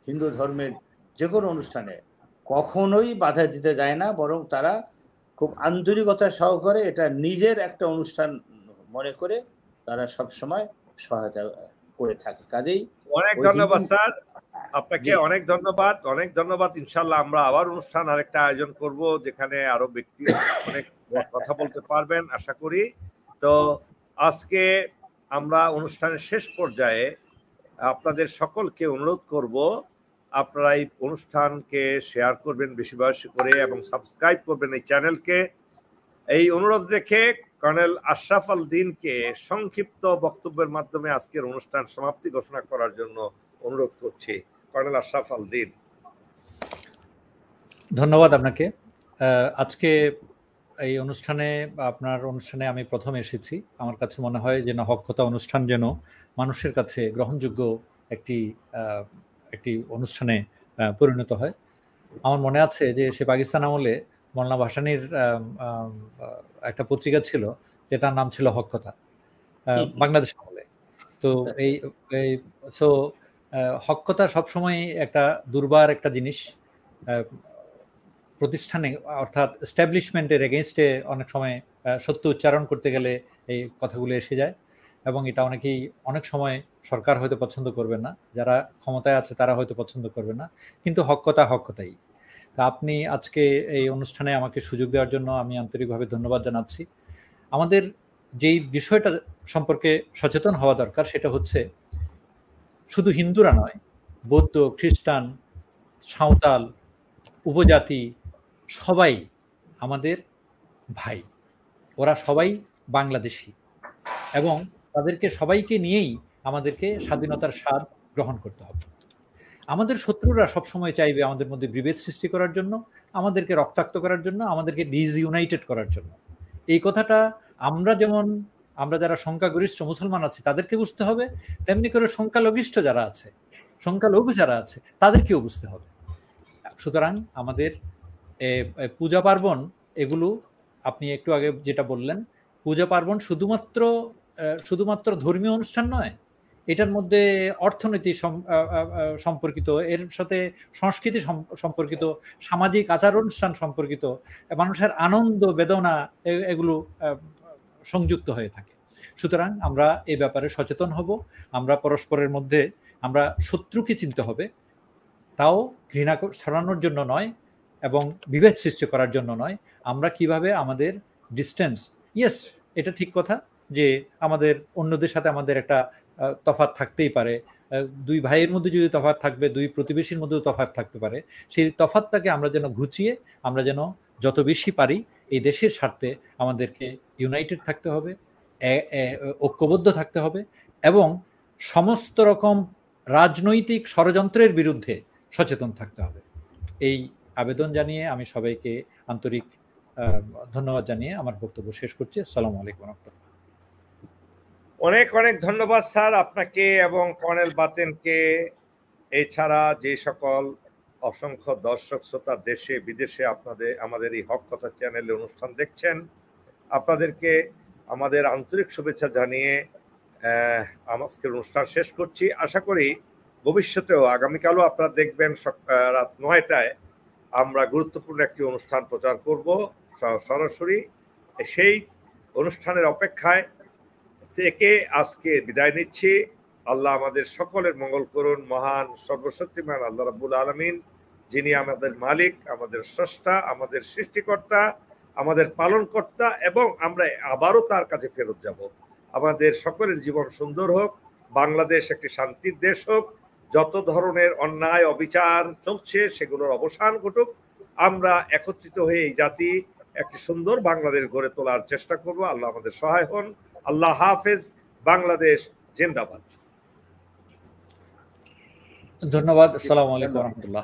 হিন্দু ধর্মের যে কোনো অনুষ্ঠানে কখনোই বাধা দিতে যায় না, বরং তারা খুব আন্তরিকতা সহকারে এটা নিজের একটা অনুষ্ঠান মনে করে তারা সব সময় সহায়তা করে থাকে। কাজেই অনেক ধন্যবাদ স্যার, আপনাকে অনেক ধন্যবাদ। ইনশাল্লাহ আমরা আবার অনুষ্ঠান আরেকটা আয়োজন করব যেখানে আরো ব্যক্তি অনেক কথা বলতে পারবেন আশা করি। তো আজকে আমরা অনুষ্ঠানের শেষ পর্যায়ে আপনাদের সকলকে অনুরোধ করব আপনারা এই অনুষ্ঠানকে শেয়ার করবেন বেশি বেশি করে এবং সাবস্ক্রাইব করবেন এই চ্যানেলকে। এই অনুরোধ রেখে কর্নেল আশরাফ আল দ্বীনকে সংক্ষিপ্ত বক্তব্যের মাধ্যমে আজকের অনুষ্ঠান সমাপ্তি ঘোষণা করার জন্য অনুরোধ করছি। কর্নেল আশরাফ আল দ্বীন। ধন্যবাদ আপনাকে। আজকে এই আপনার অনুষ্ঠানে আমি প্রথম এসেছি। আমার কাছে মনে হয় যেন হক কথা অনুষ্ঠান যেন মানুষের কাছে গ্রহণযোগ্য একটি অনুষ্ঠানে পরিণত হয়। আমার মনে আছে যে সে পাকিস্তান আমলে মৌলানা ভাসানীর একটা পত্রিকা ছিল যেটার নাম ছিল হক কথা, বাংলাদেশ আমলে। তো হক কথা সবসময় একটা দুর্বার একটা জিনিস। প্রতিষ্ঠানে অর্থাৎ এস্টাবলিশমেন্টের এগেইনস্টে অনেক সময় সত্য উচ্চারণ করতে গেলে এই কথাগুলো এসে যায় এবং এটা অনেক সময় সরকার হয়তো পছন্দ করবে না, যারা ক্ষমতায় আছে তারা হয়তো পছন্দ করবে না, কিন্তু হক কথাই। তা আপনি আজকে এই অনুষ্ঠানে আমাকে সুযোগ দেওয়ার জন্য আমি আন্তরিকভাবে ধন্যবাদ জানাচ্ছি। আমাদের যেই বিষয়টা সম্পর্কে সচেতন হওয়া দরকার সেটা হচ্ছে শুধু হিন্দুরা নয়, বৌদ্ধ, খ্রিস্টান, সাঁওতাল, উপজাতি সবাই আমাদের ভাই, ওরা সবাই বাংলাদেশি এবং তাদেরকে সবাইকে নিয়েই আমাদেরকে স্বাধীনতার স্বাদ গ্রহণ করতে হবে। আমাদের শত্রুরা সবসময় চাইবে আমাদের মধ্যে বিভেদ সৃষ্টি করার জন্য, আমাদেরকে রক্তাক্ত করার জন্য, আমাদেরকে ডিসইউনাইটেড করার জন্য। এই কথাটা আমরা যারা সংখ্যাগরিষ্ঠ মুসলমান আছি তাদেরকে বুঝতে হবে, তেমনি করে সংখ্যালঘিষ্ঠ যারা আছে, সংখ্যালঘু যারা আছে তাদেরকেও বুঝতে হবে। সুতরাং আমাদের পূজা পার্বণ এগুলো আপনি একটু আগে যেটা বললেন, পূজা পার্বণ শুধুমাত্র ধর্মীয় অনুষ্ঠান নয়, এটার মধ্যে অর্থনীতি সম্পর্কিত, এর সাথে সংস্কৃতি সম্পর্কিত, সামাজিক আচার অনুষ্ঠান সম্পর্কিত, মানুষের আনন্দ বেদনা এগুলো সংযুক্ত হয়ে থাকে। সুতরাং আমরা এই ব্যাপারে সচেতন হব। আমরা পরস্পরের মধ্যে আমরা শত্রুকে চিনতে হবে, তাও ঘৃণা ছড়ানোর জন্য নয় এবং বিভেদ সৃষ্টি করার জন্য নয়। আমরা কিভাবে আমাদের ডিস্টেন্স, ইয়েস এটা ঠিক কথা যে আমাদের অন্যদের সাথে আমাদের একটা তফাৎ থাকতেই পারে, দুই ভাইয়ের মধ্যে যদি তফাৎ থাকবে, দুই প্রতিবেশীর মধ্যেও তফাৎ থাকতে পারে, সেই তফাৎটাকে আমরা যেন ঘুচিয়ে আমরা যেন যত বেশি পারি এই দেশের স্বার্থে আমাদেরকে ইউনাইটেড থাকতে হবে, ঐক্যবদ্ধ থাকতে হবে এবং সমস্ত রকম রাজনৈতিক ষড়যন্ত্রের বিরুদ্ধে সচেতন থাকতে হবে। এই আবেদন জানিয়ে আমি সবাইকে আন্তরিক ধন্যবাদ জানিয়ে আমার বক্তব্য শেষ করছি। আসসালামু আলাইকুম ওয়া রাহমাতুল্লাহ। অনেক অনেক ধন্যবাদ স্যার আপনাকে এবং কর্নেল বাতেনকে। এছাড়া যে সকল অসংখ্য দর্শক শ্রোতা দেশে বিদেশে আমাদের এই হক কথা চ্যানেলে অনুষ্ঠান দেখছেন, আপনাদেরকে আমাদের আন্তরিক শুভেচ্ছা জানিয়ে আজকের অনুষ্ঠান শেষ করছি। আশা করি ভবিষ্যতেও আগামীকালও আপনারা দেখবেন রাত 9টায় আমরা গুরুত্বপূর্ণ একটি অনুষ্ঠান প্রচার করব সরাসরি। সেই অনুষ্ঠানের অপেক্ষায় থেকে আজকে বিদায় নিচ্ছি। আল্লাহ আমাদের সকলের মঙ্গল করুন। মহান সর্বশক্তিমান আল্লাহ রাব্বুল আলামিন, যিনি আমাদের মালিক, আমাদের স্রষ্টা, আমাদের সৃষ্টিকর্তা, আমাদের পালনকর্তা, এবং আমরা আবারও তার কাছে ফেরত যাব। আমাদের সকলের জীবন সুন্দর হোক, বাংলাদেশ একটি শান্তির দেশ হোক, যত ধরনের অন্যায় অবিচার চলছে সেগুলোর অবসান ঘটুক। আমরা একত্রিত হয়ে এই জাতি একটি সুন্দর বাংলাদেশ গড়ে তোলার চেষ্টা করব। আল্লাহ আমাদের সহায় হন। আল্লাহ হাফেজ। বাংলাদেশ জিন্দাবাদ। ধন্যবাদ। আসসালামু আলাইকুম ওয়া রাহমাতুল্লাহ।